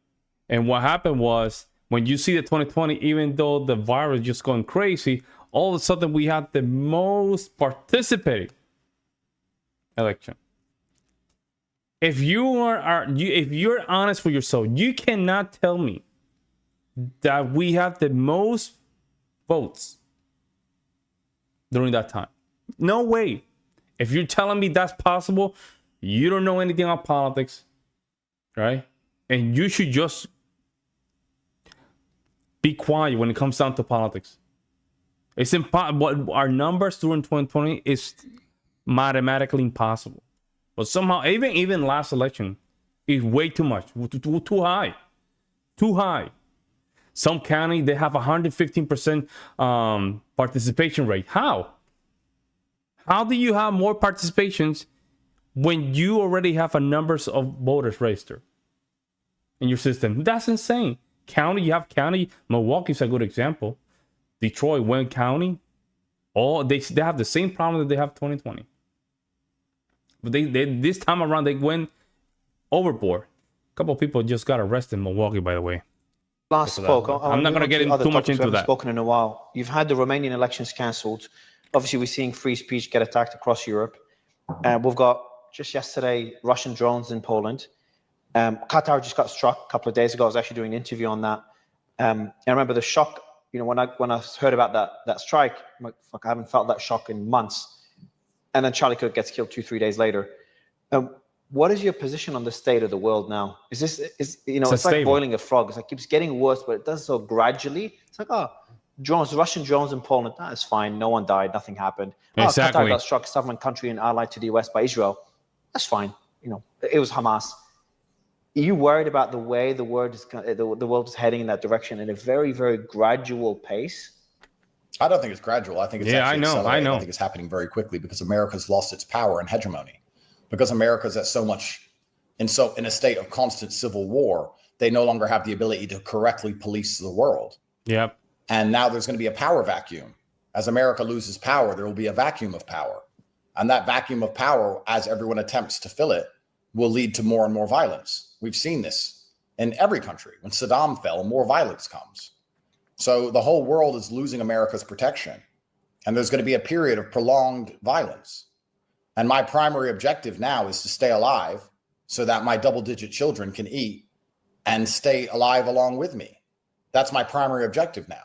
[SPEAKER 1] And what happened was, when you see the 2020, even though the virus just going crazy, all of a sudden we had the most participating election. If you're honest with yourself, you cannot tell me that we have the most votes during that time. No way. If you're telling me that's possible, you don't know anything about politics, right? And you should just be quiet when it comes down to politics. It's impossible. Our numbers during 2020 is mathematically impossible. But somehow, even last election is way too much, too high, too high. Some county, they have 115% participation rate. How? How do you have more participations when you already have a numbers of voters registered in your system? That's insane. You have county. Milwaukee's a good example. Detroit, Wayne County, they have the same problem that they have 2020. But they this time around they went overboard. A couple of people just got arrested in Milwaukee, by the way.
[SPEAKER 3] Last spoke.
[SPEAKER 1] I'm not going to get too much into that.
[SPEAKER 3] Spoken in a while. You've had the Romanian elections cancelled. Obviously, we're seeing free speech get attacked across Europe. We've got just yesterday Russian drones in Poland. Qatar just got struck a couple of days ago. I was actually doing an interview on that. I remember the shock. You know, when I heard about that strike, I'm like, fuck, I haven't felt that shock in months. And then Charlie Kirk gets killed 2-3 days later. What is your position on the state of the world now? It's like boiling a frog. It's like it keeps getting worse, but it does so gradually. It's like, Russian drones in Poland, that is fine. No one died, nothing happened.
[SPEAKER 1] Exactly.
[SPEAKER 3] Qatar got struck, sovereign country and allied to the US by Israel. That's fine. You know, it was Hamas. Are you worried about the way the world is heading in that direction in a very, very gradual pace?
[SPEAKER 2] I don't think it's gradual. I think it's
[SPEAKER 1] I know.
[SPEAKER 2] I think it's happening very quickly because America's lost its power and hegemony. Because America's at in a state of constant civil war, they no longer have the ability to correctly police the world.
[SPEAKER 1] Yep.
[SPEAKER 2] And now there's going to be a power vacuum. As America loses power, there will be a vacuum of power. And that vacuum of power, as everyone attempts to fill it, will lead to more and more violence. We've seen this in every country. When Saddam fell, more violence comes. So the whole world is losing America's protection. And there's going to be a period of prolonged violence. And my primary objective now is to stay alive so that my double-digit children can eat and stay alive along with me. That's my primary objective now.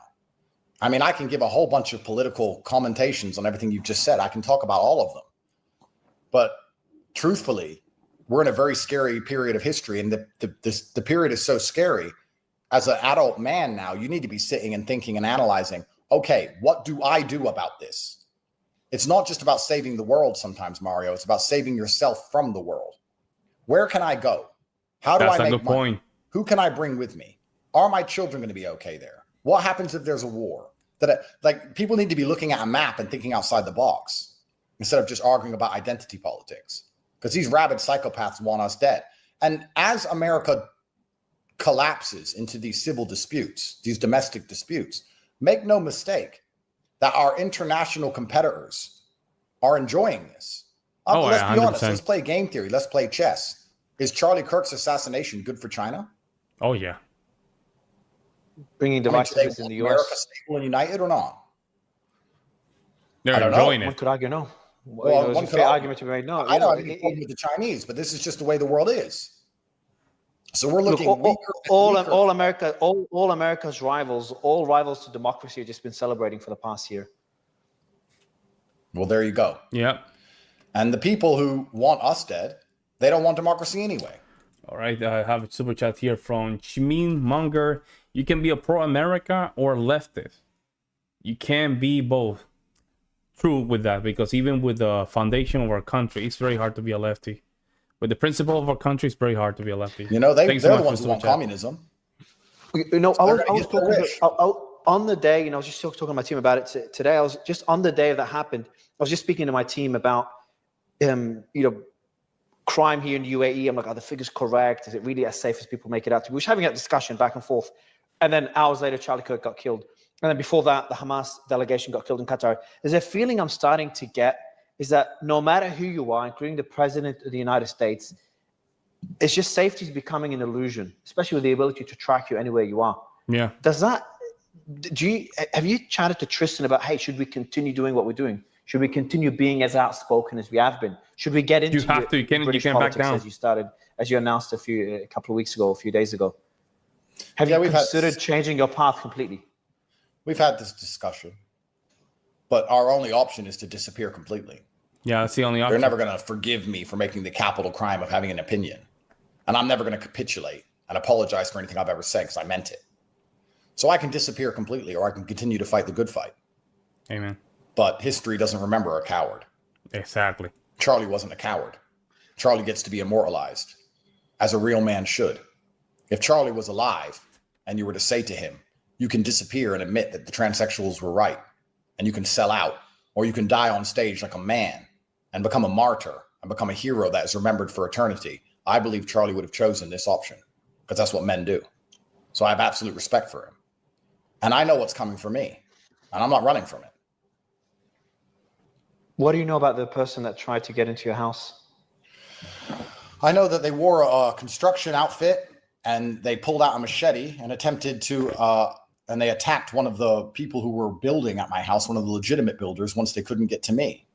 [SPEAKER 2] I mean, I can give a whole bunch of political commentations on everything you've just said. I can talk about all of them. But truthfully, we're in a very scary period of history. And the period is so scary. As an adult man now, you need to be sitting and thinking and analyzing, okay, what do I do about this? It's not just about saving the world sometimes, Mario. It's about saving yourself from the world. Where can I go? How do I make money? Point. Who can I bring with me? Are my children going to be okay there? What happens if there's a war? People need to be looking at a map and thinking outside the box instead of just arguing about identity politics, because these rabid psychopaths want us dead. And as America collapses into these civil disputes, these domestic disputes, make no mistake that our international competitors are enjoying this. Let's be honest. Let's play game theory. Let's play chess. Is Charlie Kirk's assassination good for China?
[SPEAKER 1] Oh, yeah.
[SPEAKER 3] bringing divisiveness in the US.
[SPEAKER 2] America stable and united or not?
[SPEAKER 1] They're
[SPEAKER 2] I don't
[SPEAKER 1] enjoying
[SPEAKER 3] One
[SPEAKER 1] it.
[SPEAKER 3] could argue no.
[SPEAKER 2] Well,
[SPEAKER 3] There's
[SPEAKER 2] one
[SPEAKER 3] a
[SPEAKER 2] could
[SPEAKER 3] fair
[SPEAKER 2] argue.
[SPEAKER 3] argument to be made. No,
[SPEAKER 2] I don't have any problem with the Chinese, but this is just the way the world is. So we're looking
[SPEAKER 3] all America's rivals, all rivals to democracy, have just been celebrating for the past year.
[SPEAKER 2] Well, there you go.
[SPEAKER 1] Yeah.
[SPEAKER 2] And the people who want us dead, they don't want democracy anyway.
[SPEAKER 1] All right. I have a super chat here from Chimin Munger. You can be a pro-America or leftist. You can't be both. True with that, because even with the foundation of our country, it's very hard to be a lefty. With the principle of our country, it's very hard to be a lefty.
[SPEAKER 2] You know, they're the ones who want communism.
[SPEAKER 3] You know, I was talking on the day, I was just talking to my team about it today. I was just on the day that happened. I was just speaking to my team about, crime here in the UAE. I'm like, are the figures correct? Is it really as safe as people make it out to be? We were having that discussion back and forth. And then hours later, Charlie Kirk got killed. And then before that, the Hamas delegation got killed in Qatar. There's a feeling I'm starting to get is that no matter who you are, including the president of the United States, it's just safety is becoming an illusion, especially with the ability to track you anywhere you are.
[SPEAKER 1] Yeah.
[SPEAKER 3] Have you chatted to Tristan about, hey, should we continue doing what we're doing? Should we continue being as outspoken as we have been? Should we get into
[SPEAKER 1] you can't
[SPEAKER 3] British
[SPEAKER 1] back
[SPEAKER 3] politics
[SPEAKER 1] down.
[SPEAKER 3] as you announced a couple of weeks ago, a few days ago? Have you considered changing your path completely?
[SPEAKER 2] We've had this discussion, but our only option is to disappear completely.
[SPEAKER 1] Yeah, that's the only option.
[SPEAKER 2] They're never going to forgive me for making the capital crime of having an opinion. And I'm never going to capitulate and apologize for anything I've ever said because I meant it. So I can disappear completely, or I can continue to fight the good fight.
[SPEAKER 1] Amen.
[SPEAKER 2] But history doesn't remember a coward.
[SPEAKER 1] Exactly.
[SPEAKER 2] Charlie wasn't a coward. Charlie gets to be immortalized, as a real man should. If Charlie was alive and you were to say to him, you can disappear and admit that the transsexuals were right, and you can sell out, or you can die on stage like a man and become a martyr and become a hero that is remembered for eternity, I believe Charlie would have chosen this option, because that's what men do. So I have absolute respect for him. And I know what's coming for me, and I'm not running from it.
[SPEAKER 3] What do you know about the person that tried to get into your house?
[SPEAKER 2] I know that they wore a construction outfit, and they pulled out a machete and attempted to, and they attacked one of the people who were building at my house, one of the legitimate builders, once they couldn't get to me.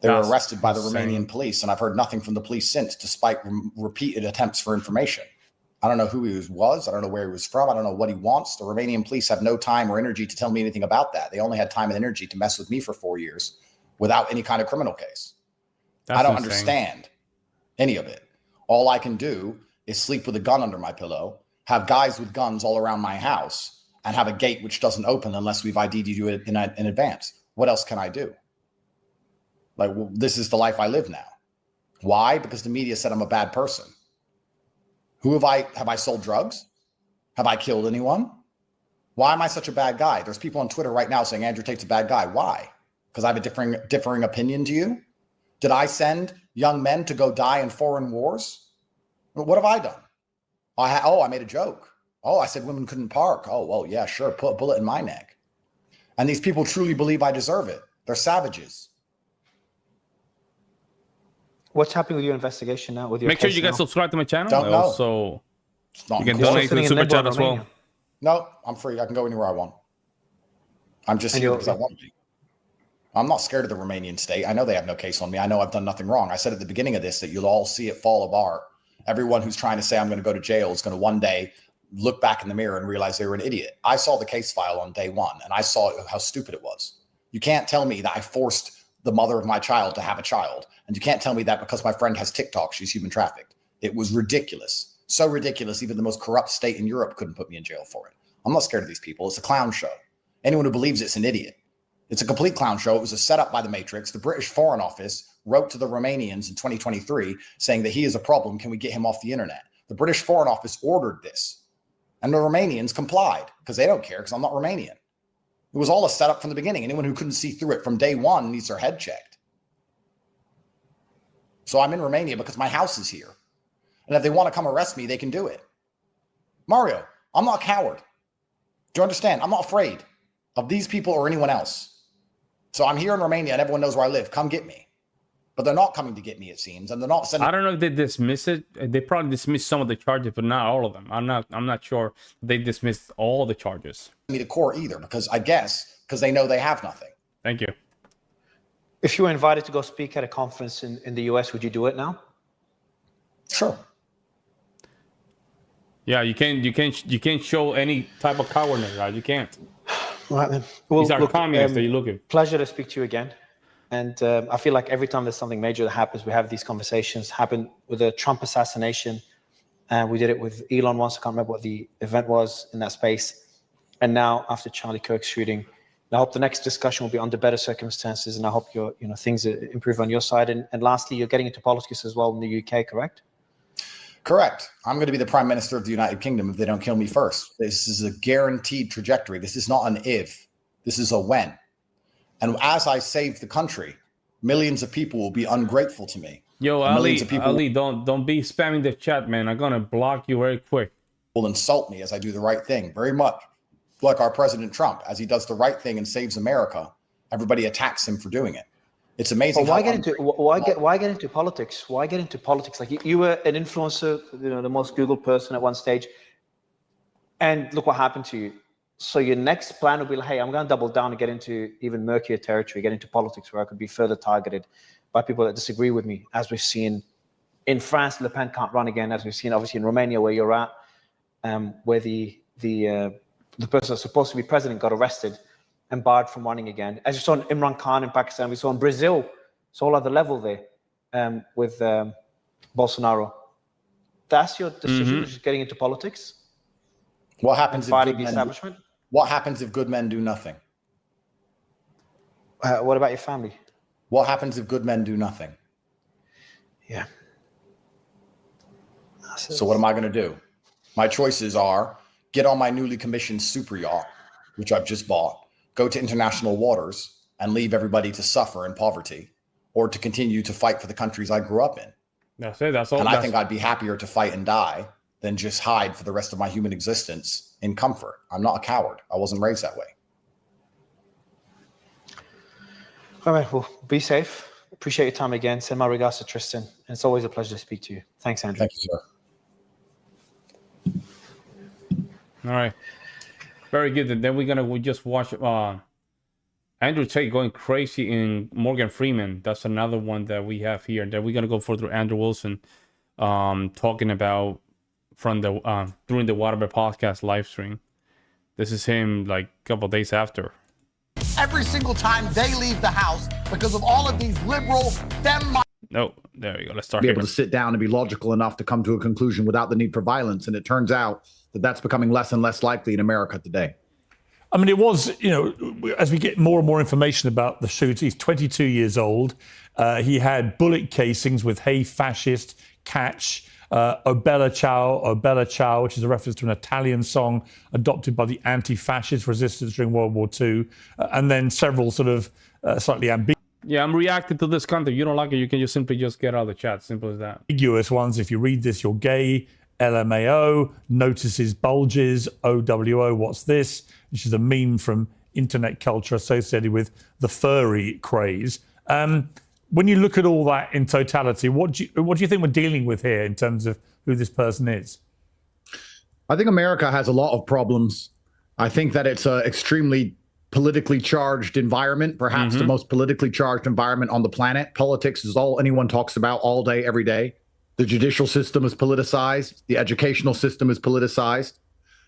[SPEAKER 2] They were arrested by the Romanian police, and I've heard nothing from the police since, despite repeated attempts for information. I don't know who he was. I don't know where he was from. I don't know what he wants. The Romanian police have no time or energy to tell me anything about that. They only had time and energy to mess with me for 4 years without any kind of criminal case. I don't understand any of it. All I can do is sleep with a gun under my pillow, have guys with guns all around my house, and have a gate which doesn't open unless we've ID'd you in advance. What else can I do? Like, well, this is the life I live now. Why? Because the media said I'm a bad person. Who have I sold drugs? Have I killed anyone? Why am I such a bad guy? There's people on Twitter right now saying Andrew Tate's a bad guy. Why? Because I have a differing opinion to you? Did I send young men to go die in foreign wars? What have I done? I made a joke. Oh, I said women couldn't park. Oh, well, yeah, sure. Put a bullet in my neck. And these people truly believe I deserve it. They're savages.
[SPEAKER 3] What's happening with your investigation now?
[SPEAKER 1] Make sure you guys subscribe to my channel.
[SPEAKER 2] Don't know.
[SPEAKER 1] Also, you can donate to the super chat as well.
[SPEAKER 2] No, I'm free. I can go anywhere I want. I'm just here because I want to. I'm not scared of the Romanian state. I know they have no case on me. I know I've done nothing wrong. I said at the beginning of this that you'll all see it fall apart. Everyone who's trying to say I'm going to go to jail is going to one day look back in the mirror and realize they were an idiot. I saw the case file on day one, and I saw how stupid it was. You can't tell me that I forced the mother of my child to have a child. And you can't tell me that because my friend has TikTok, she's human trafficked. It was ridiculous. So ridiculous, even the most corrupt state in Europe couldn't put me in jail for it. I'm not scared of these people. It's a clown show. Anyone who believes it's an idiot. It's a complete clown show. It was a setup by the Matrix. The British Foreign Office wrote to the Romanians in 2023 saying that he is a problem. Can we get him off the internet? The British Foreign Office ordered this. And the Romanians complied because they don't care because I'm not Romanian. It was all a setup from the beginning. Anyone who couldn't see through it from day one needs their head checked. So I'm in Romania because my house is here. And if they want to come arrest me, they can do it. Mario, I'm not a coward. Do you understand? I'm not afraid of these people or anyone else. So I'm here in Romania and everyone knows where I live. Come get me. but they're not coming to get me, it seems, and they're not sending.
[SPEAKER 1] I don't know if they dismiss it. They probably dismissed some of the charges, but not all of them. I'm not sure they dismissed all the charges.
[SPEAKER 2] Me to court either, because I guess because they know they have nothing.
[SPEAKER 1] Thank you.
[SPEAKER 3] If you were invited to go speak at a conference in the US, would you do it now?
[SPEAKER 2] Sure.
[SPEAKER 1] Yeah, you can't show any type of cowardness, right? You can't.
[SPEAKER 3] Right then. Well,
[SPEAKER 1] These are communists that you look at.
[SPEAKER 3] Pleasure to speak to you again. And I feel like every time there's something major that happens, we have these conversations. Happened with the Trump assassination. We did it with Elon once. I can't remember what the event was in that space. And now after Charlie Kirk's shooting, I hope the next discussion will be under better circumstances. And I hope things improve on your side. And lastly, you're getting into politics as well in the UK, correct?
[SPEAKER 2] Correct. I'm going to be the Prime Minister of the United Kingdom if they don't kill me first. This is a guaranteed trajectory. This is not an if. This is a when. And as I save the country, millions of people will be ungrateful to me.
[SPEAKER 1] Yo, Ali, don't be spamming the chat, man. I'm gonna block you very quick.
[SPEAKER 2] Will insult me as I do the right thing, very much like our President Trump. As he does the right thing and saves America, everybody attacks him for doing it. It's amazing.
[SPEAKER 3] But why get into politics? Why get into politics? Like you were an influencer, the most Googled person at one stage, and look what happened to you. So your next plan will be like, hey, I'm going to double down and get into even murkier territory, get into politics where I could be further targeted by people that disagree with me, as we've seen in France. Le Pen can't run again, as we've seen obviously in Romania, where you're at, where the person that's supposed to be president got arrested and barred from running again. As you saw in Imran Khan in Pakistan, we saw in Brazil, it's all at the level there with Bolsonaro. That's your decision, just getting into politics?
[SPEAKER 2] What happens
[SPEAKER 3] fighting the establishment?
[SPEAKER 2] What happens if good men do nothing?
[SPEAKER 3] What about your family?
[SPEAKER 2] What happens if good men do nothing?
[SPEAKER 3] Yeah.
[SPEAKER 2] So what am I going to do? My choices are get on my newly commissioned super yacht, which I've just bought, go to international waters and leave everybody to suffer in poverty, or to continue to fight for the countries I grew up in.
[SPEAKER 1] That's it. That's all.
[SPEAKER 2] And I think I'd be happier to fight and die than just hide for the rest of my human existence in comfort. I'm not a coward. I wasn't raised that way.
[SPEAKER 3] All right, well, be safe. Appreciate your time again. Send my regards to Tristan. And it's always a pleasure to speak to you. Thanks, Andrew.
[SPEAKER 2] Thank you, sir.
[SPEAKER 1] All right. Very good. And then we just watch Andrew Tate going crazy in Morgan Freeman. That's another one that we have here. Then we're going to go further Andrew Wilson talking about from the during the Waterbury podcast live stream. This is him like a couple days after.
[SPEAKER 4] Every single time they leave the house because of all of these liberal
[SPEAKER 1] No, there you go. Let's start.
[SPEAKER 5] Be able to sit down and be logical enough to come to a conclusion without the need for violence. And it turns out that that's becoming less and less likely in America today.
[SPEAKER 6] I mean, it was, as we get more and more information about the shooter, he's 22 years old. He had bullet casings with "Hey Fascist, Catch," "O Bella Ciao," which is a reference to an Italian song adopted by the anti-fascist resistance during World War II, and then several sort of slightly ambiguous.
[SPEAKER 1] Yeah, I'm reacting to this content. You don't like it, you can just simply get out of the chat. Simple as that.
[SPEAKER 6] Ambiguous ones. If you read this, you're gay. LMAO, notices bulges. OWO, what's this? Which is a meme from internet culture associated with the furry craze. When you look at all that in totality, what do you think we're dealing with here in terms of who this person is?
[SPEAKER 5] I think America has a lot of problems. I think that it's an extremely politically charged environment, perhaps the most politically charged environment on the planet. Politics is all anyone talks about all day, every day. The judicial system is politicized. The educational system is politicized.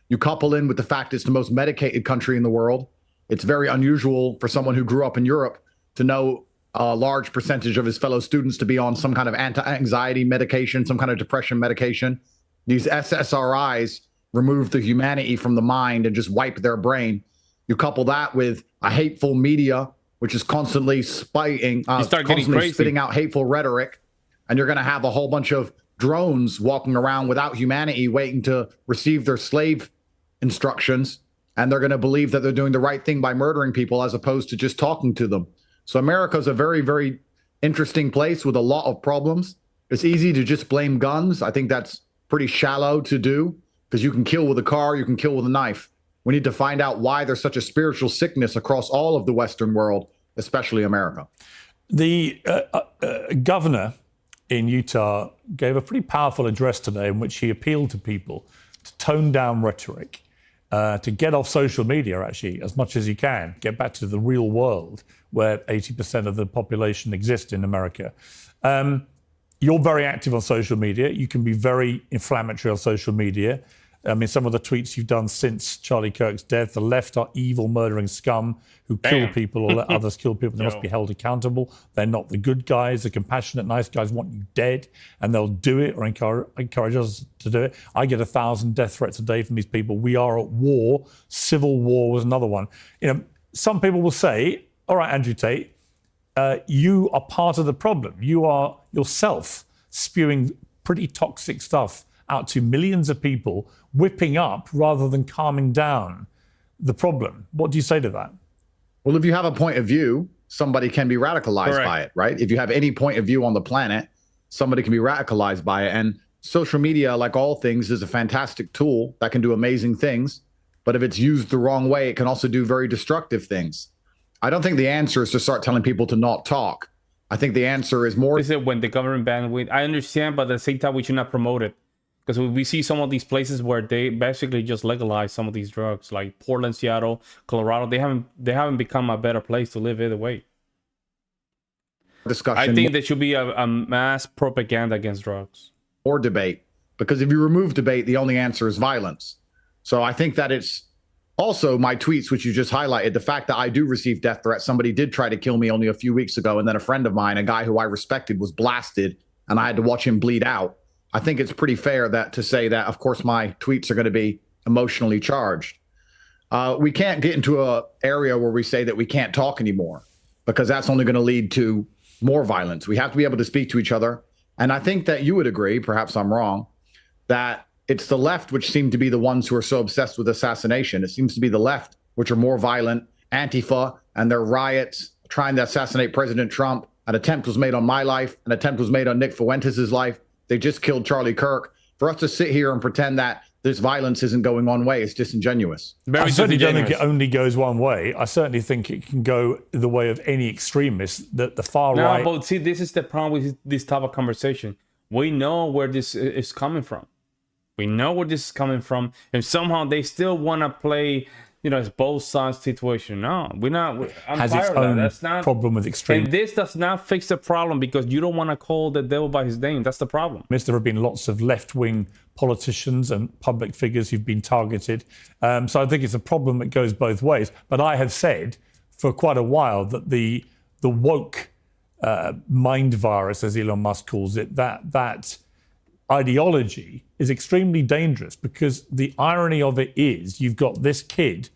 [SPEAKER 5] You couple in with the fact it's the most medicated country in the world. It's very unusual for someone who grew up in Europe to know a large percentage of his fellow students to be on some kind of anti-anxiety medication, some kind of depression medication. These SSRIs remove the humanity from the mind and just wipe their brain. You couple that with a hateful media, which is constantly spitting out hateful rhetoric, and you're going to have a whole bunch of drones walking around without humanity waiting to receive their slave instructions, and they're going to believe that they're doing the right thing by murdering people as opposed to just talking to them. So America's a very, very interesting place with a lot of problems. It's easy to just blame guns. I think that's pretty shallow to do because you can kill with a car, you can kill with a knife. We need to find out why there's such a spiritual sickness across all of the Western world, especially America.
[SPEAKER 6] The governor in Utah gave a pretty powerful address today in which he appealed to people to tone down rhetoric, to get off social media, actually, as much as you can, get back to the real world where 80% of the population exists in America. You're very active on social media. You can be very inflammatory on social media. I mean, some of the tweets you've done since Charlie Kirk's death, the left are evil, murdering scum who kill people or let others kill people. They must be held accountable. They're not the good guys. The compassionate, nice guys want you dead, and they'll do it or encourage us to do it. I get 1,000 death threats a day from these people. We are at war. Civil war was another one. You know, some people will say, all right, Andrew Tate, you are part of the problem. You are yourself spewing pretty toxic stuff out to millions of people, whipping up rather than calming down the problem. What do you say to that?
[SPEAKER 5] Well, if you have a point of view, somebody can be radicalized by it, right? If you have any point of view on the planet, somebody can be radicalized by it. And social media, like all things, is a fantastic tool that can do amazing things. But if it's used the wrong way, it can also do very destructive things. I don't think the answer is to start telling people to not talk. I think the answer is more.
[SPEAKER 1] Is it when the government banned weed? I understand, but at the same time, we should not promote it. Because we see some of these places where they basically just legalize some of these drugs, like Portland, Seattle, Colorado. They haven't become a better place to live either way.
[SPEAKER 5] Discussion.
[SPEAKER 1] I think there should be a mass propaganda against drugs.
[SPEAKER 5] Or debate. Because if you remove debate, the only answer is violence. So I think that it's also my tweets, which you just highlighted, the fact that I do receive death threats. Somebody did try to kill me only a few weeks ago. And then a friend of mine, a guy who I respected, was blasted and I had to watch him bleed out. I think it's pretty fair that to say that, of course, my tweets are going to be emotionally charged. We can't get into an area where we say that we can't talk anymore, because that's only going to lead to more violence. We have to be able to speak to each other. And I think that you would agree, perhaps I'm wrong, that it's the left which seem to be the ones who are so obsessed with assassination. It seems to be the left which are more violent. Antifa and their riots trying to assassinate President Trump. An attempt was made on my life. An attempt was made on Nick Fuentes' life. They just killed Charlie Kirk. For us to sit here and pretend that this violence isn't going one way is disingenuous.
[SPEAKER 6] I certainly don't think it only goes one way. I certainly think it can go the way of any extremist, that the far right.
[SPEAKER 1] No, but see, this is the problem with this type of conversation. We know where this is coming from. We know where this is coming from. And somehow they still want to play, you know, it's both sides situation. No, we're not. I'm
[SPEAKER 6] has its own That's not, problem with extreme.
[SPEAKER 1] And this does not fix the problem, because you don't want to call the devil by his name. That's the problem.
[SPEAKER 6] There have been lots of left-wing politicians and public figures who've been targeted. So I think it's a problem that goes both ways. But I have said for quite a while that the woke mind virus, as Elon Musk calls it, that ideology is extremely dangerous, because the irony of it is you've got this kid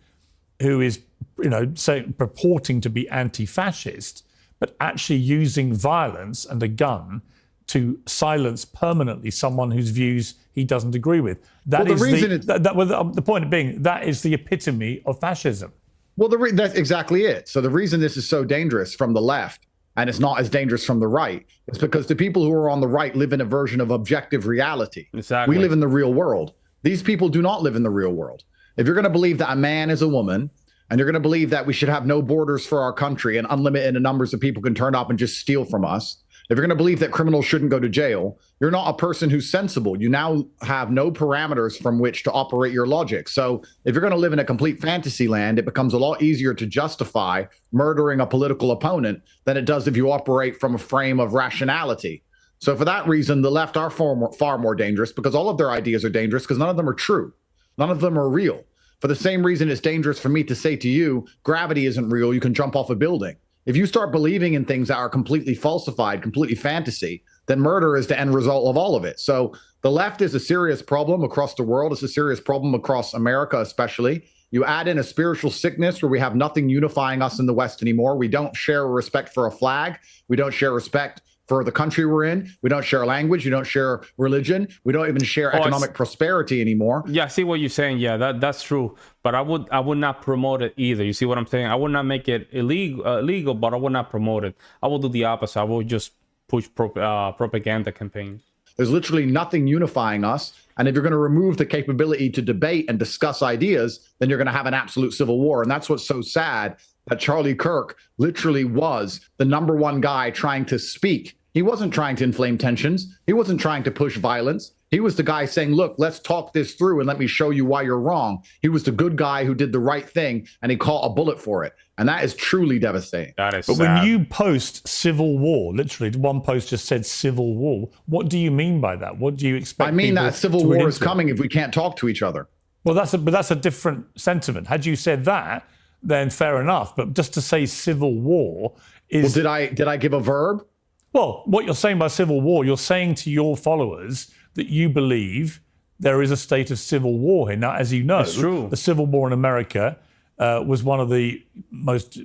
[SPEAKER 6] who is, you know, purporting to be anti-fascist, but actually using violence and a gun to silence permanently someone whose views he doesn't agree with. The point being, that is the epitome of fascism.
[SPEAKER 5] Well, that's exactly it. So the reason this is so dangerous from the left, and it's not as dangerous from the right, is because the people who are on the right live in a version of objective reality.
[SPEAKER 1] Exactly.
[SPEAKER 5] We live in the real world. These people do not live in the real world. If you're going to believe that a man is a woman, and you're going to believe that we should have no borders for our country and unlimited numbers of people can turn up and just steal from us, if you're going to believe that criminals shouldn't go to jail, you're not a person who's sensible. You now have no parameters from which to operate your logic. So if you're going to live in a complete fantasy land, it becomes a lot easier to justify murdering a political opponent than it does if you operate from a frame of rationality. So for that reason, the left are far more dangerous, because all of their ideas are dangerous, because none of them are true. None of them are real. For the same reason it's dangerous for me to say to you, gravity isn't real, you can jump off a building. If you start believing in things that are completely falsified, completely fantasy, then murder is the end result of all of it. So the left is a serious problem across the world. It's a serious problem across America, especially. You add in a spiritual sickness where we have nothing unifying us in the West anymore. We don't share respect for a flag. We don't share respect for the country we're in. We don't share language. We don't share religion. We don't even share economic prosperity anymore.
[SPEAKER 1] Yeah, I see what you're saying. Yeah, that's true. But I would not promote it either. You see what I'm saying? I would not make it illegal, but I would not promote it. I will do the opposite. I will just push propaganda campaigns.
[SPEAKER 5] There's literally nothing unifying us. And if you're going to remove the capability to debate and discuss ideas, then you're going to have an absolute civil war. And that's what's so sad, that Charlie Kirk literally was the number one guy trying to speak. He wasn't trying to inflame tensions. He wasn't trying to push violence. He was the guy saying, look, let's talk this through and let me show you why you're wrong. He was the good guy who did the right thing, and he caught a bullet for it. And that is truly devastating.
[SPEAKER 1] That is
[SPEAKER 6] But
[SPEAKER 1] sad.
[SPEAKER 6] when you post civil war, literally one post just said civil war, what do you mean by that? What do you expect?
[SPEAKER 5] I mean
[SPEAKER 6] people
[SPEAKER 5] that civil
[SPEAKER 6] to read
[SPEAKER 5] war is
[SPEAKER 6] into it?
[SPEAKER 5] coming if we can't talk to each other.
[SPEAKER 6] Well, that's a different sentiment. Had you said that, then fair enough. But just to say civil war is...
[SPEAKER 5] Well, did I give a verb?
[SPEAKER 6] Well, what you're saying by civil war, you're saying to your followers that you believe there is a state of civil war here. Now, as you know,
[SPEAKER 1] It's true.
[SPEAKER 6] the Civil War in America was one of the most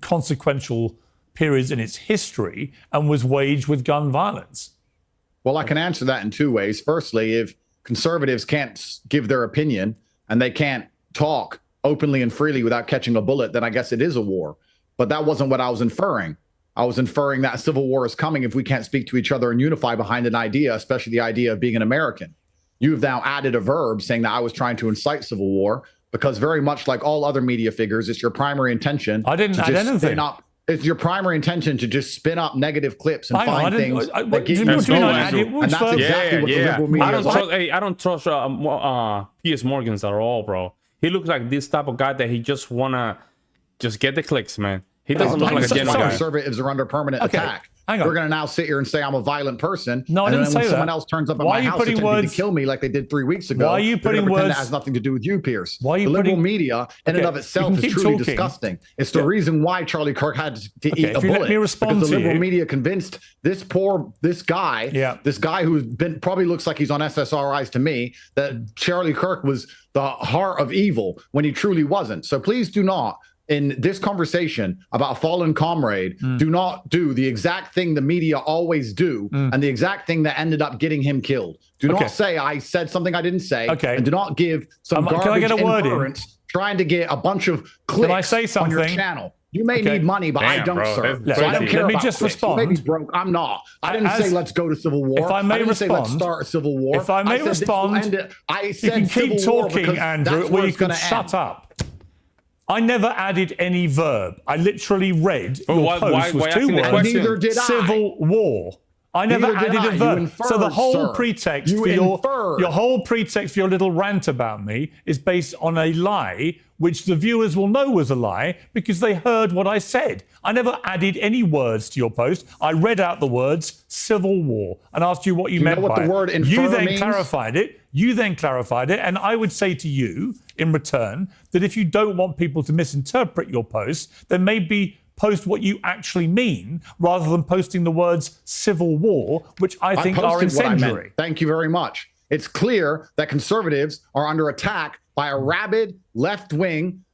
[SPEAKER 6] consequential periods in its history and was waged with gun violence.
[SPEAKER 5] Well, I can answer that in two ways. Firstly, if conservatives can't give their opinion and they can't talk openly and freely without catching a bullet, then I guess it is a war. But that wasn't what I was inferring. I was inferring that a civil war is coming if we can't speak to each other and unify behind an idea, especially the idea of being an American. You've now added a verb saying that I was trying to incite civil war, because very much like all other media figures, it's your primary intention.
[SPEAKER 6] I didn't add anything.
[SPEAKER 5] It's your primary intention to just spin up negative clips and find things that get you
[SPEAKER 6] What do you mean I
[SPEAKER 5] triggered.
[SPEAKER 6] added?
[SPEAKER 5] And that's exactly what the liberal media is like.
[SPEAKER 1] I don't trust Piers Morgan's at all, bro. He looks like this type of guy that he just wanna just get the clicks, man. He doesn't look like a genuine guy.
[SPEAKER 5] Conservatives are under permanent attack.
[SPEAKER 6] Hang on.
[SPEAKER 5] We're going to now sit here and say I'm a violent person.
[SPEAKER 6] No, I
[SPEAKER 5] and
[SPEAKER 6] didn't
[SPEAKER 5] then
[SPEAKER 6] say
[SPEAKER 5] when someone
[SPEAKER 6] that.
[SPEAKER 5] else turns up at
[SPEAKER 6] Why are
[SPEAKER 5] my
[SPEAKER 6] you
[SPEAKER 5] house
[SPEAKER 6] putting
[SPEAKER 5] attempting
[SPEAKER 6] words-
[SPEAKER 5] to kill me like they did 3 weeks ago,
[SPEAKER 6] Why are you
[SPEAKER 5] they're
[SPEAKER 6] putting
[SPEAKER 5] gonna pretend
[SPEAKER 6] words-
[SPEAKER 5] that has nothing to do with you, Pierce.
[SPEAKER 6] Why are you
[SPEAKER 5] the liberal
[SPEAKER 6] putting-
[SPEAKER 5] media in and
[SPEAKER 6] Okay,
[SPEAKER 5] of
[SPEAKER 6] you
[SPEAKER 5] itself
[SPEAKER 6] can
[SPEAKER 5] is
[SPEAKER 6] keep
[SPEAKER 5] truly
[SPEAKER 6] talking.
[SPEAKER 5] disgusting. It's the reason why Charlie Kirk had to eat a
[SPEAKER 6] if you let
[SPEAKER 5] bullet.
[SPEAKER 6] me respond
[SPEAKER 5] because the
[SPEAKER 6] to
[SPEAKER 5] liberal
[SPEAKER 6] you-
[SPEAKER 5] media convinced this guy, this guy who's been probably looks like he's on SSRIs to me, that Charlie Kirk was the heart of evil when he truly wasn't. So please do not, in this conversation about a fallen comrade, do not do the exact thing the media always do and the exact thing that ended up getting him killed. Do not say I said something I didn't say, and do not give some
[SPEAKER 6] can I
[SPEAKER 5] garbage
[SPEAKER 6] get a word in?
[SPEAKER 5] inference trying to get a bunch of clicks
[SPEAKER 6] Can I say
[SPEAKER 5] on your
[SPEAKER 6] something?
[SPEAKER 5] channel. You may need money, but I
[SPEAKER 1] Damn,
[SPEAKER 5] don't,
[SPEAKER 1] bro,
[SPEAKER 5] sir.
[SPEAKER 1] that's
[SPEAKER 5] So I don't
[SPEAKER 1] crazy.
[SPEAKER 5] care
[SPEAKER 6] Let me
[SPEAKER 5] about
[SPEAKER 6] just
[SPEAKER 5] clicks.
[SPEAKER 6] respond.
[SPEAKER 5] You may be broke. I'm not. I didn't say let's go to civil war.
[SPEAKER 6] If I may
[SPEAKER 5] didn't say let's
[SPEAKER 6] respond-
[SPEAKER 5] start a civil war.
[SPEAKER 6] If I may
[SPEAKER 5] said this will
[SPEAKER 6] respond,
[SPEAKER 5] end it. I
[SPEAKER 6] you
[SPEAKER 5] said
[SPEAKER 6] can keep
[SPEAKER 5] civil war
[SPEAKER 6] talking,
[SPEAKER 5] because
[SPEAKER 6] Andrew,
[SPEAKER 5] that's
[SPEAKER 6] or
[SPEAKER 5] where
[SPEAKER 6] you
[SPEAKER 5] it's
[SPEAKER 6] can
[SPEAKER 5] gonna
[SPEAKER 6] shut
[SPEAKER 5] end.
[SPEAKER 6] up. I never added any verb. I literally read your post was 2
[SPEAKER 1] asking the
[SPEAKER 6] words.
[SPEAKER 1] question?
[SPEAKER 5] Neither did I.
[SPEAKER 6] Civil war. I never
[SPEAKER 5] Neither did
[SPEAKER 6] added a
[SPEAKER 5] I. You
[SPEAKER 6] verb.
[SPEAKER 5] inferred,
[SPEAKER 6] So the whole
[SPEAKER 5] sir.
[SPEAKER 6] pretext
[SPEAKER 5] You
[SPEAKER 6] for your
[SPEAKER 5] inferred.
[SPEAKER 6] whole pretext for your little rant about me is based on a lie, which the viewers will know was a lie because they heard what I said. I never added any words to your post. I read out the words civil war and asked you what you meant
[SPEAKER 5] know what
[SPEAKER 6] by
[SPEAKER 5] the word
[SPEAKER 6] it.
[SPEAKER 5] infer
[SPEAKER 6] You then
[SPEAKER 5] means?
[SPEAKER 6] clarified it. You then clarified it, and I would say to you in return that if you don't want people to misinterpret your post, then maybe post what you actually mean rather than posting the words civil war, which I think are
[SPEAKER 5] posted what I meant.
[SPEAKER 6] incendiary.
[SPEAKER 5] Thank you very much. It's clear that conservatives are under attack by a rabid left-wing